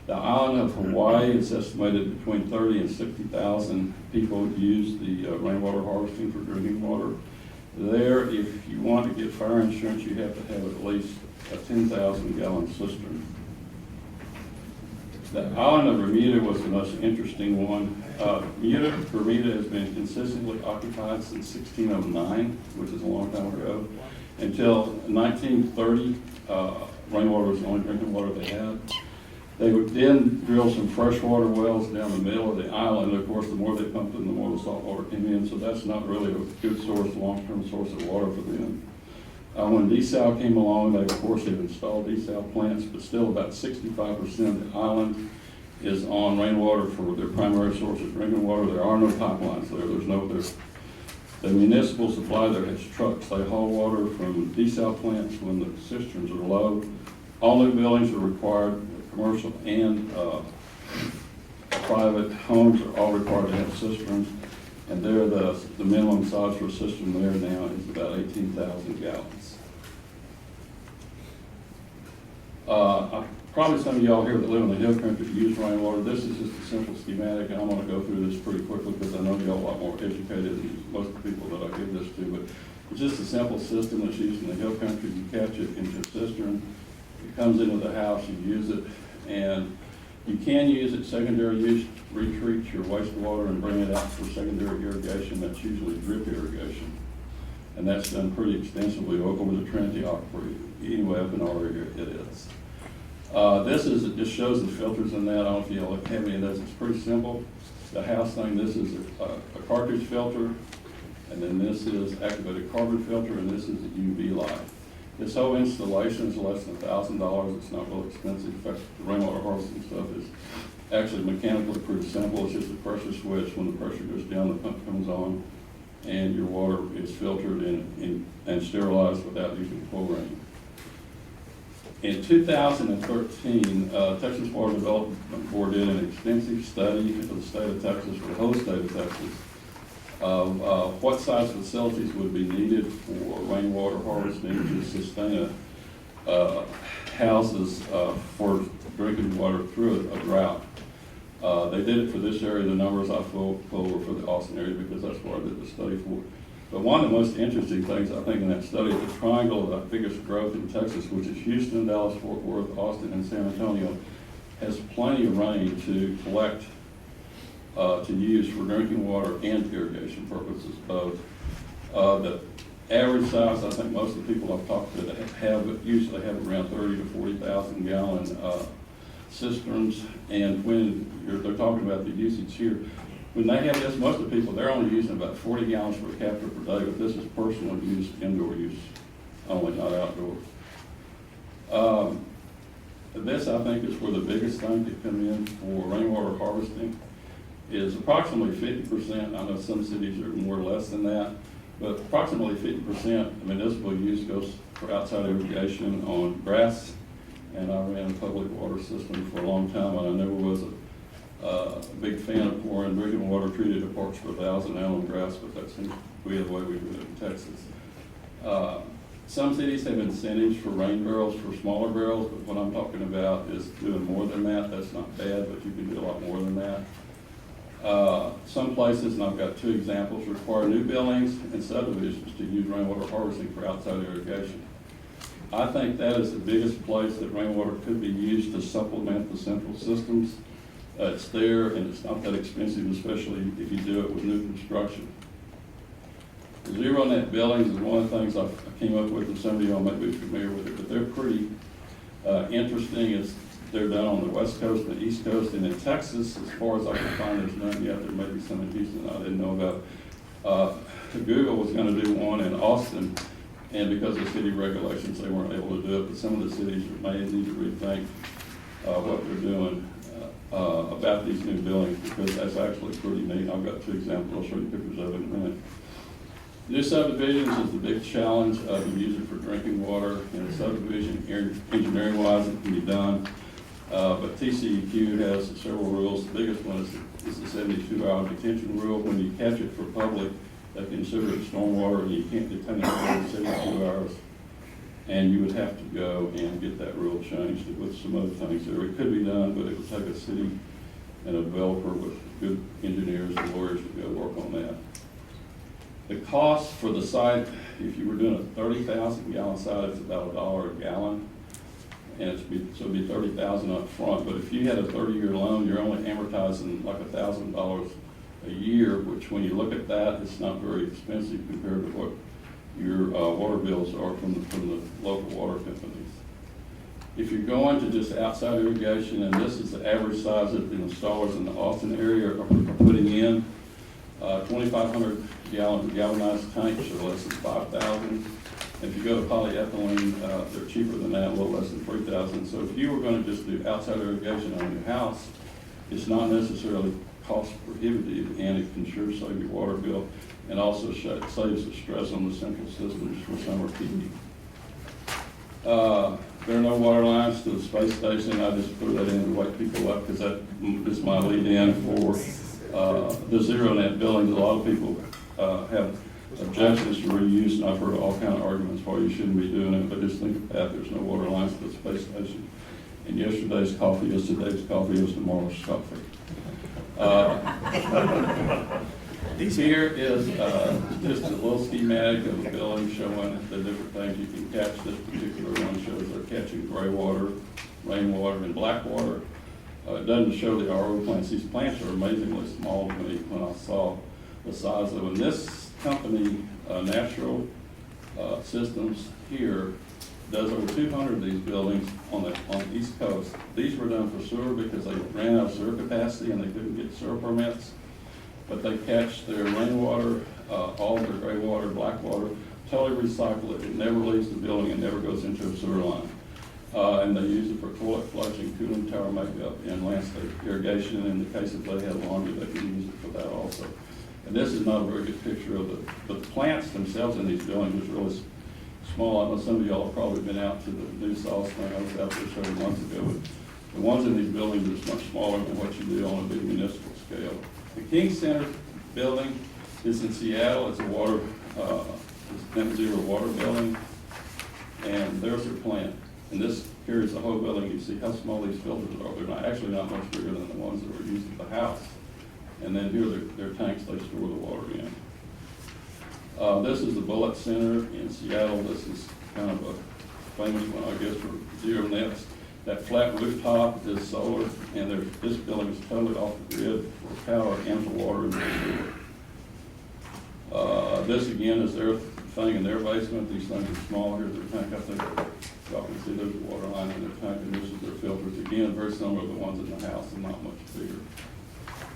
The island of Hawaii, it's estimated between 30 and 60,000 people use the rainwater harvesting for drinking water. There, if you want to get fire insurance, you have to have at least a 10,000 gallon cistern. The island of Bermuda was the most interesting one. Bermuda has been consistently occupied since 1609, which is a long time ago. Until 1930, rainwater was the only drinking water they had. They would then drill some freshwater wells down the middle of the island. Of course, the more they pumped in, the more the salt water came in, so that's not really a good source, long-term source of water for them. When desal came along, they, of course, have installed desal plants, but still about 65% of the island is on rainwater for their primary source of drinking water. There are no pipelines there. The municipal supply there has trucks. They haul water from desal plants when the cisterns are low. All new buildings are required, commercial and private homes are all required to have cisterns. And there, the minimum size for a cistern there now is about 18,000 gallons. Probably some of y'all here that live in the hill country use rainwater. This is just a simple schematic, and I'm going to go through this pretty quickly because I know y'all a lot more educated than most of the people that I give this to. But it's just a simple system that's used in the hill country. You catch it into a cistern. It comes into the house, you use it, and you can use it secondary use, retreat your wastewater and bring it out for secondary irrigation. That's usually drip irrigation. And that's done pretty extensively over the Trinity Aquifer. Anyway, up in our area it is. It just shows the filters in that. I don't know if y'all have any of those. It's pretty simple. The house thing, this is a cartridge filter, and then this is activated carbon filter, and this is a UV light. This whole installation is less than $1,000. It's not real expensive. In fact, the rainwater harvesting stuff is actually mechanically pretty simple. It's just a pressure switch. When the pressure goes down, the pump comes on, and your water is filtered and sterilized without using chlorine. In 2013, Texas Water Development Board did an extensive study for the state of Texas, for the whole state of Texas, of what size facilities would be needed for rainwater harvesting to sustain houses for drinking water through a drought. They did it for this area. The numbers I quote were for the Austin area because that's what I did the study for. But one of the most interesting things I think in that study is the triangle of the biggest growth in Texas, which is Houston, Dallas, Fort Worth, Austin, and San Antonio, has plenty of rain to collect, to use for drinking water and irrigation purposes both. The average size, I think most of the people I've talked to usually have around 30 to 40,000 gallon cisterns, and when they're talking about the usage here, when they have this, most of the people, they're only using about 40 gallons per capita per day, but this is personal use, indoor use only, not outdoor. This, I think, is where the biggest thing to come in for rainwater harvesting is approximately 50%. I know some cities are more or less than that, but approximately 50% of municipal use goes for outside irrigation on grass. And I ran a public water system for a long time, and I never was a big fan of pouring drinking water treated at parts per 1,000 out on grass, but that seems to be the way we do it in Texas. Some cities have incentives for rain barrels, for smaller barrels, but what I'm talking about is doing more than that. That's not bad, but you can do a lot more than that. Some places, and I've got two examples, require new buildings and subdivisions to use rainwater harvesting for outside irrigation. I think that is the biggest place that rainwater could be used to supplement the central systems. It's there, and it's not that expensive, especially if you do it with new construction. Zero net buildings is one of the things I came up with, and some of y'all might be familiar with it, but they're pretty interesting. They're done on the West Coast and the East Coast, and in Texas, as far as I can find, there's none yet. There may be some in Houston I didn't know about. Google was going to do one in Austin, and because of city regulations, they weren't able to do it, but some of the cities may need to rethink what they're doing about these new buildings, because that's actually pretty neat. I've got two examples. I'll show you pictures of it in a minute. New subdivisions is the big challenge of using for drinking water. In a subdivision, engineering-wise, it can be done, but TCEQ has several rules. The biggest one is the 72-hour detention rule. When you catch it for public, they consider it stormwater, and you can't detain it for 72 hours. And you would have to go and get that rule changed with some other things there. It could be done, but it would take a city and a developer with good engineers and lawyers to go work on that. The cost for the site, if you were doing a 30,000 gallon site, it's about $1 a gallon. And so it'd be $30,000 up front. But if you had a 30-year loan, you're only amortizing like $1,000 a year, which when you look at that, it's not very expensive compared to what your water bills are from the local water companies. If you're going to just outside irrigation, and this is the average size that the installers in the Austin area are putting in, 2,500 gallon galvanized tanks are less than $5,000. If you go to polyethylene, they're cheaper than that, a little less than $3,000. So if you were going to just do outside irrigation on your house, it's not necessarily cost prohibitive, and it can sure save your water bill, and also saves the stress on the central systems for summer heating. There are no water lines to the space station. I just threw that in to wake people up because that is my lead in for the zero net buildings. A lot of people have objections to reuse, and I've heard all kind of arguments why you shouldn't be doing it, but just think of that. There's no water lines to the space station. And yesterday's coffee is today's coffee is tomorrow's coffee. Here is just a little schematic of the building showing the different things you can catch. This particular one shows they're catching gray water, rainwater, and black water. It doesn't show the RO plants. These plants are amazingly small to me when I saw the size of them. This company, Natural Systems here, does over 200 of these buildings on the East Coast. These were done for sewer because they ran out of sewer capacity and they couldn't get sewer permits. But they catch their rainwater, all their gray water, black water, totally recycle it. It never leaves the building. It never goes into a sewer line. And they use it for toilet flushing, cooling tower makeup, and landscape irrigation. And in the case if they have laundry, they can use it for that also. And this is not a very good picture of but the plants themselves in these buildings is really small. I know some of y'all have probably been out to the new South Spring. I was out there several months ago. But the ones in these buildings are much smaller than what you do on a big municipal scale. The King Center building is in Seattle. It's a it's net zero water building. And there's their plant. And this carries the whole building. You see how small these filters are. They're actually not much bigger than the ones that were used at the house. And then here they're tanks they store the water in. This is the Bullitt Center in Seattle. This is kind of a famous one, I guess, for zero nets. That flat rooftop is solar, and this building is totally off the grid for power and for water and sewer. This again is their thing in their basement. These things are small. Here's their tank. I think y'all can see there's a water line in their tank, and this is their filters. Again, very similar to the ones in the house and not much bigger.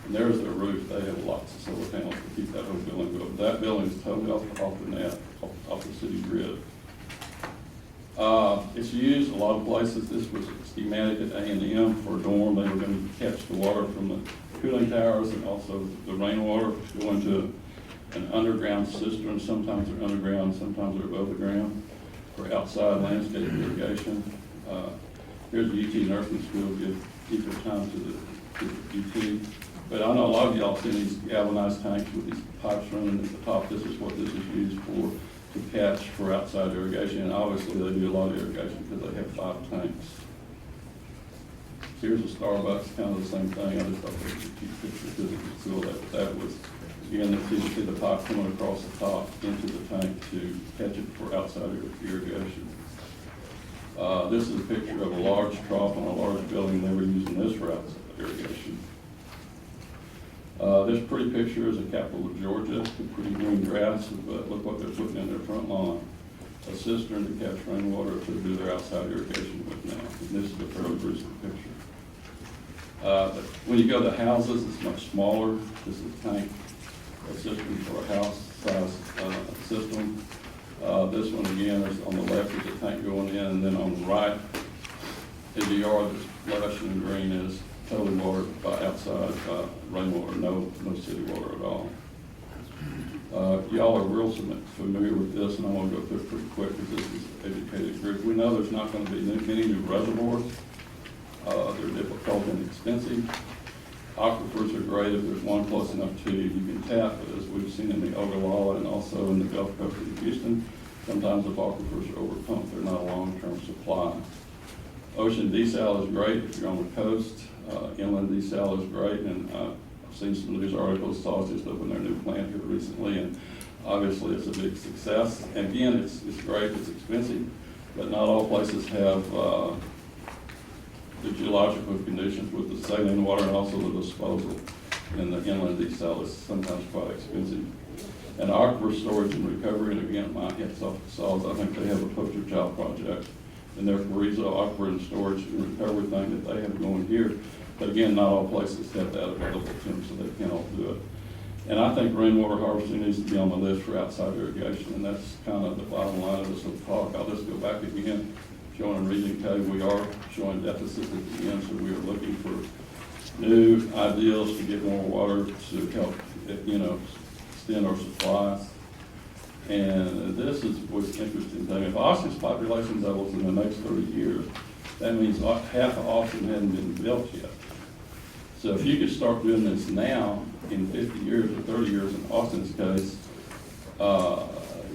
And there's their roof. They have lots of solar panels to keep that whole building going. That building is totally off the net, off the city grid. It's used a lot of places. This was schematic at A&M for a dorm. They were going to catch the water from the cooling towers and also the rainwater go into an underground cistern. Sometimes they're underground, sometimes they're above the ground for outside landscape irrigation. Here's the UT Nursing School. Give equal time to the UT. But I know a lot of y'all seen these galvanized tanks with these pipes running at the top. This is what this is used for, to catch for outside irrigation. And obviously they do a lot of irrigation because they have 5 tanks. Here's a Starbucks, kind of the same thing. I just thought that was a cute picture because it was cool that was, again, you can see the pipe coming across the top into the tank to catch it for outside irrigation. This is a picture of a large trough on a large building. They were using this for outside irrigation. This pretty picture is a capital of Georgia, with pretty green grass, but look what they're putting in their front lawn. A cistern to catch rainwater to do their outside irrigation with now. And this is a fairly recent picture. When you go to houses, it's much smaller. This is a tank, a cistern for a house-sized system. This one again is on the left is a tank going in, and then on the right is the yard that's lush and green is totally watered by outside rainwater, no city water at all. Y'all are real familiar with this, and I want to go through it pretty quick because this is an educated group. We know there's not going to be many new reservoirs. They're difficult and expensive. Aquifers are great if there's one close enough to you can tap, but as we've seen in the Ogallala and also in the Gulf Coast of Houston, sometimes if aquifers are overpumped, they're not a long-term supply. Ocean desal is great if you're on the coast. Inland desal is great, and I've seen some news articles. Saw just opened their new plant here recently, and obviously it's a big success. And again, it's great, it's expensive, but not all places have the geological conditions with the saline water and also the disposal. And the inland desal is sometimes quite expensive. And aquifer storage and recovery, and again, my hats off to Saws. I think they have a poster child project in their Carrizo aquifer and storage and recovery thing that they have going here. But again, not all places have that available to them, so they can't all do it. And I think rainwater harvesting needs to be on the list for outside irrigation, and that's kind of the bottom line of this whole talk. I'll just go back again, showing in Region K, we are showing deficits at the end, so we are looking for new ideas to get more water to help, extend our supplies. And this is what's interesting thing. If Austin's population doubles in the next 30 years, that means half of Austin hasn't been built yet. So if you could start doing this now, in 50 years or 30 years in Austin's case,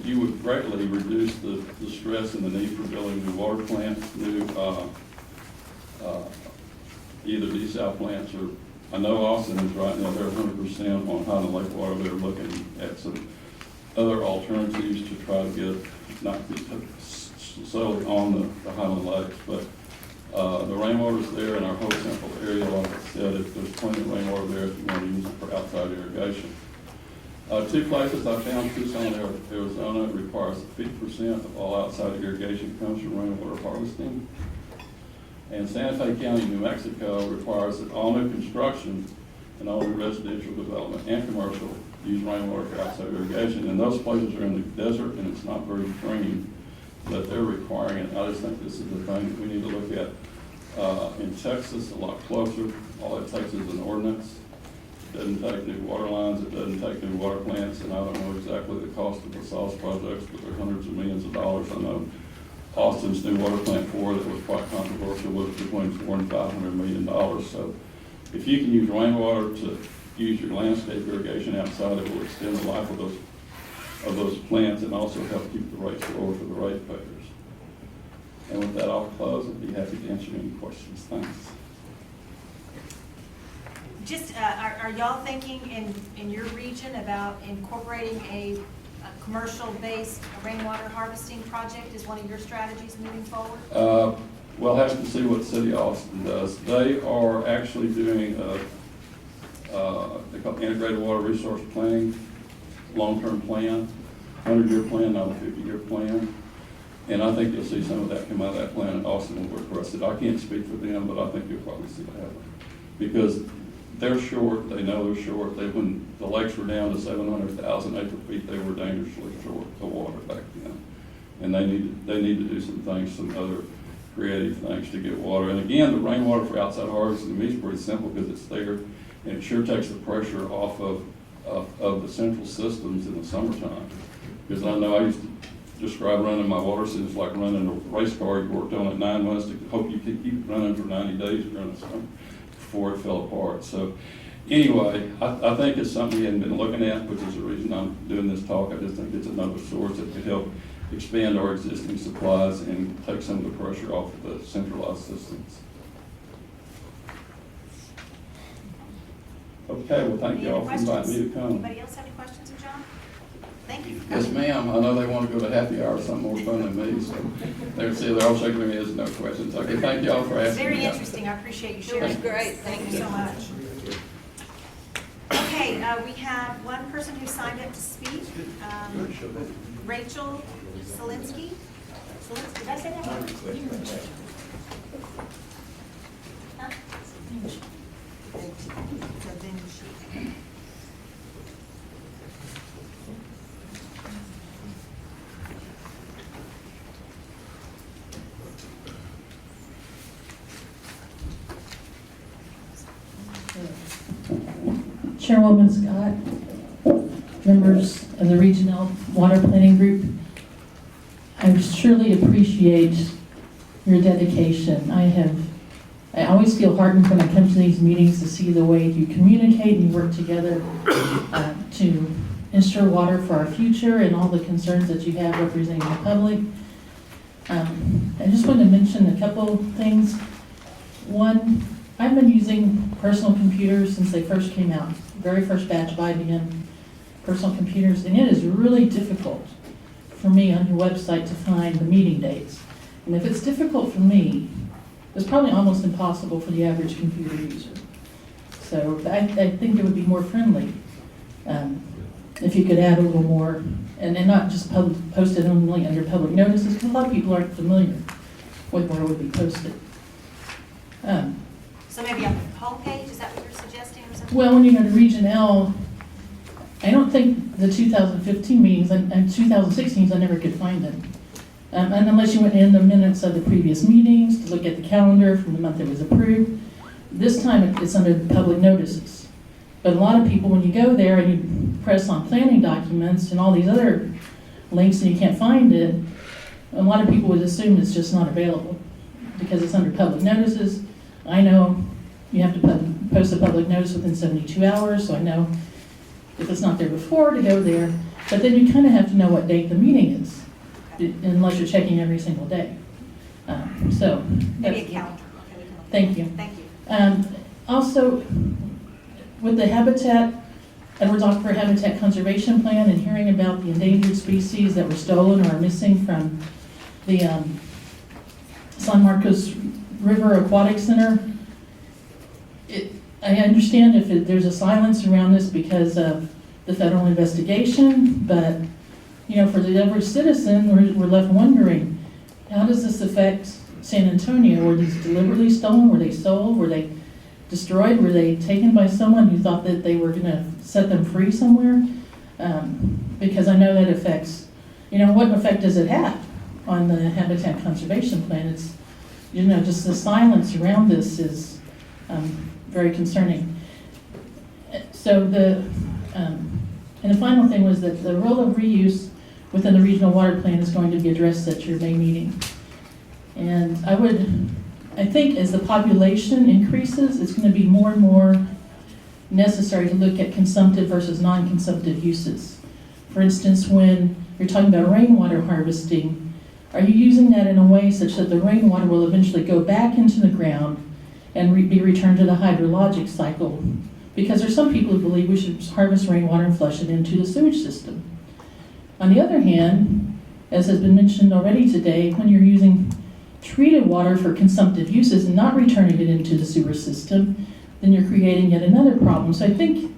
you would greatly reduce the stress and the need for building new water plants, new either desal plants or, I know Austin is right now, they're 100% on Highland Lake water. They're looking at some other alternatives to try to get, not solely on the Highland Lakes, but the rainwater's there in our whole central area. Like I said, if there's plenty of rainwater there, if you want to use it for outside irrigation. 2 places I found, Tucson, Arizona, requires 50% of all outside irrigation comes from rainwater harvesting. And Santa Fe County, New Mexico requires that all new construction and all new residential development and commercial use rainwater for outside irrigation. And those places are in the desert and it's not very green, but they're requiring it. I just think this is the thing that we need to look at. In Texas, a lot closer, all it takes is an ordinance. doesn't take new water lines, it doesn't take new water plants, and I don't know exactly the cost of the SAWS projects, but they're hundreds of millions of dollars. I know Austin's new water plant 4 that was quite controversial was between $400 and $500 million. So if you can use rainwater to use your landscape irrigation outside, it will extend the life of those plants and also help keep the rates lower for the ratepayers. And with that, I'll close and be happy to answer any questions. Thanks. Just, are y'all thinking in your region about incorporating a commercial-based rainwater harvesting project as one of your strategies moving forward? We'll have to see what City of Austin does. They are actually doing they call it integrated water resource planning, long-term plan, 100-year plan, not a 50-year plan. And I think you'll see some of that come out of that plan, and Austin will request it. I can't speak for them, but I think you'll probably see that happen. Because they're short, they know they're short. When the lakes were down to 700,000 acre feet, they were dangerously short of water back then. And they need to do some things, some other creative things to get water. And again, the rainwater for outside harvesting to me is pretty simple because it's there, and it sure takes the pressure off of the central systems in the summertime. Because I know I used to describe running my water system as like running a race car you worked on it 9 months to hope you could keep it running for 90 days during the summer before it fell apart. So anyway, I think it's something we hadn't been looking at, which is the reason I'm doing this talk. I just think it's another source that could help expand our existing supplies and take some of the pressure off of the centralized systems. Okay, well, thank you all for inviting me to come. Anybody else have any questions of John? Thank you. Yes, ma'am. I know they want to go to happy hour, something more fun than me, so they're all shaking their heads, no questions. Okay, thank you all for asking me. Very interesting. I appreciate you sharing. It was great. Thank you so much. Okay, we have one person who signed up to speak. Rachel Solinsky. Did I say that right? Huh? So then she. Chairwoman Scott, members of the Regional Water Planning Group, I surely appreciate your dedication. I always feel heartened when I come to these meetings to see the way you communicate and you work together to ensure water for our future and all the concerns that you have representing the public. I just wanted to mention a couple things. One, I've been using personal computers since they first came out, very first batch of IBM personal computers, and it is really difficult for me on your website to find the meeting dates. And if it's difficult for me, it's probably almost impossible for the average computer user. So I think it would be more friendly if you could add a little more, and not just post it only under public notices, because a lot of people aren't familiar with where it would be posted. So maybe on the homepage, is that what you're suggesting or something? Well, when you go to Region L, I don't think the 2015 meetings and 2016s, I never could find them. And unless you went in the minutes of the previous meetings to look at the calendar from the month it was approved. This time it's under public notices. But a lot of people, when you go there and you press on planning documents and all these other links and you can't find it, a lot of people would assume it's just not available because it's under public notices. I know you have to post a public notice within 72 hours, so I know if it's not there before to go there. But then you kind of have to know what date the meeting is, unless you're checking every single day. So Maybe a calendar. Okay, thank you. Thank you. Also, with the habitat, Edwards Aquifer Habitat Conservation Plan, and hearing about the endangered species that were stolen or are missing from the San Marcos River Aquatic Center. I understand if there's a silence around this because of the federal investigation, but for the average citizen, we're left wondering, how does this affect San Antonio? Were these deliberately stolen? Were they sold? Were they destroyed? Were they taken by someone who thought that they were going to set them free somewhere? Because I know that affects, what effect does it have on the Habitat Conservation Plan? It's, just the silence around this is very concerning. So and the final thing was that the role of reuse within the regional water plan is going to be addressed at your May meeting. And I think as the population increases, it's going to be more and more necessary to look at consumptive versus non-consumptive uses. For instance, when you're talking about rainwater harvesting, are you using that in a way such that the rainwater will eventually go back into the ground and be returned to the hydrologic cycle? Because there's some people who believe we should harvest rainwater and flush it into the sewage system. On the other hand, as has been mentioned already today, when you're using treated water for consumptive uses and not returning it into the sewer system, then you're creating yet another problem. So I think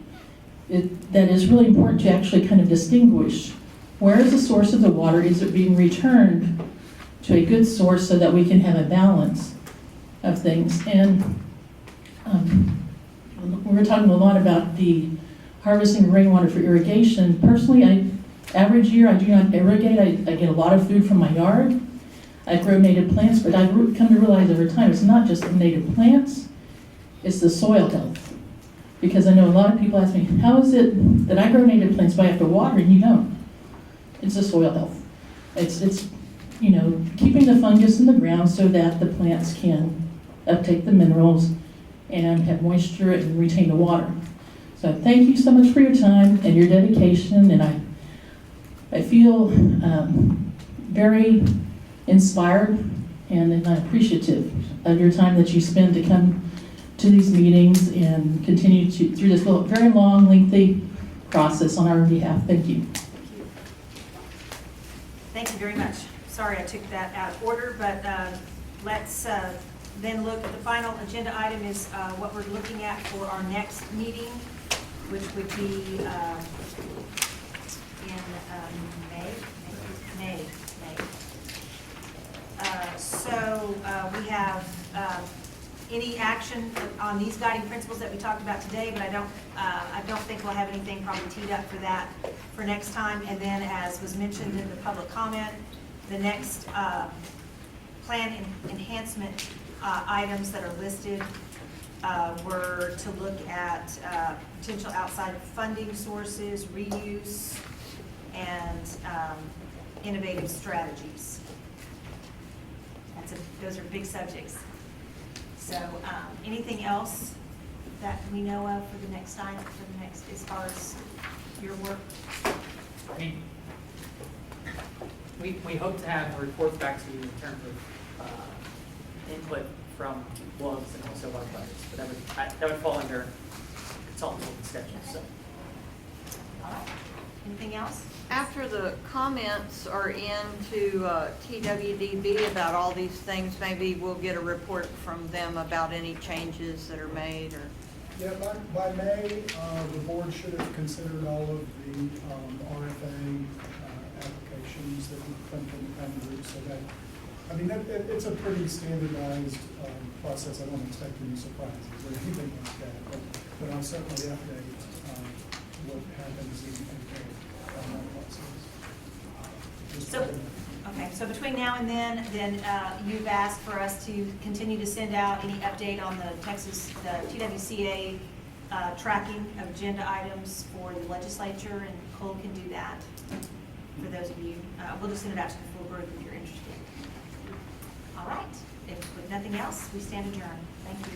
that is really important to actually kind of distinguish where is the source of the water, is it being returned to a good source so that we can have a balance of things. And we were talking a lot about the harvesting of rainwater for irrigation. Personally, average year I do not irrigate. I get a lot of food from my yard. I grow native plants, but I've come to realize over time it's not just the native plants, it's the soil health. Because I know a lot of people ask me, how is it that I grow native plants but I have to water and you don't? It's the soil health. It's keeping the fungus in the ground so that the plants can uptake the minerals and have moisture and retain the water. So thank you so much for your time and your dedication, and I feel very inspired and appreciative of your time that you spend to come to these meetings and continue through this very long, lengthy process on our behalf. Thank you. Thank you very much. Sorry I took that out of order, but let's then look at the final agenda item is what we're looking at for our next meeting, which would be in May. So we have any action on these guiding principles that we talked about today, but I don't think we'll have anything probably teed up for that for next time. And then, as was mentioned in the public comment, the next plan enhancement items that are listed were to look at potential outside funding sources, reuse, and innovative strategies. Those are big subjects. So anything else that we know of for the next item, as far as your work? I mean, we hope to have reports back to you in terms of input from blogs and also web budgets, but that would fall under consultants schedule. So, all right. Anything else? After the comments are into TWDB about all these things, maybe we'll get a report from them about any changes that are made, or. Yeah, by May, the board should have considered all of the RFA applications that we come from the county group, so that, I mean, it's a pretty standardized process. I don't expect any surprises or anything like that, but I'll certainly update what happens in May on that process. So between now and then you've asked for us to continue to send out any update on the TWCA tracking of agenda items for the legislature, and Cole can do that for those of you. We'll just send it out to the full group if you're interested. All right. With nothing else, we stand adjourned. Thank you.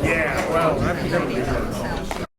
Yeah, well, that's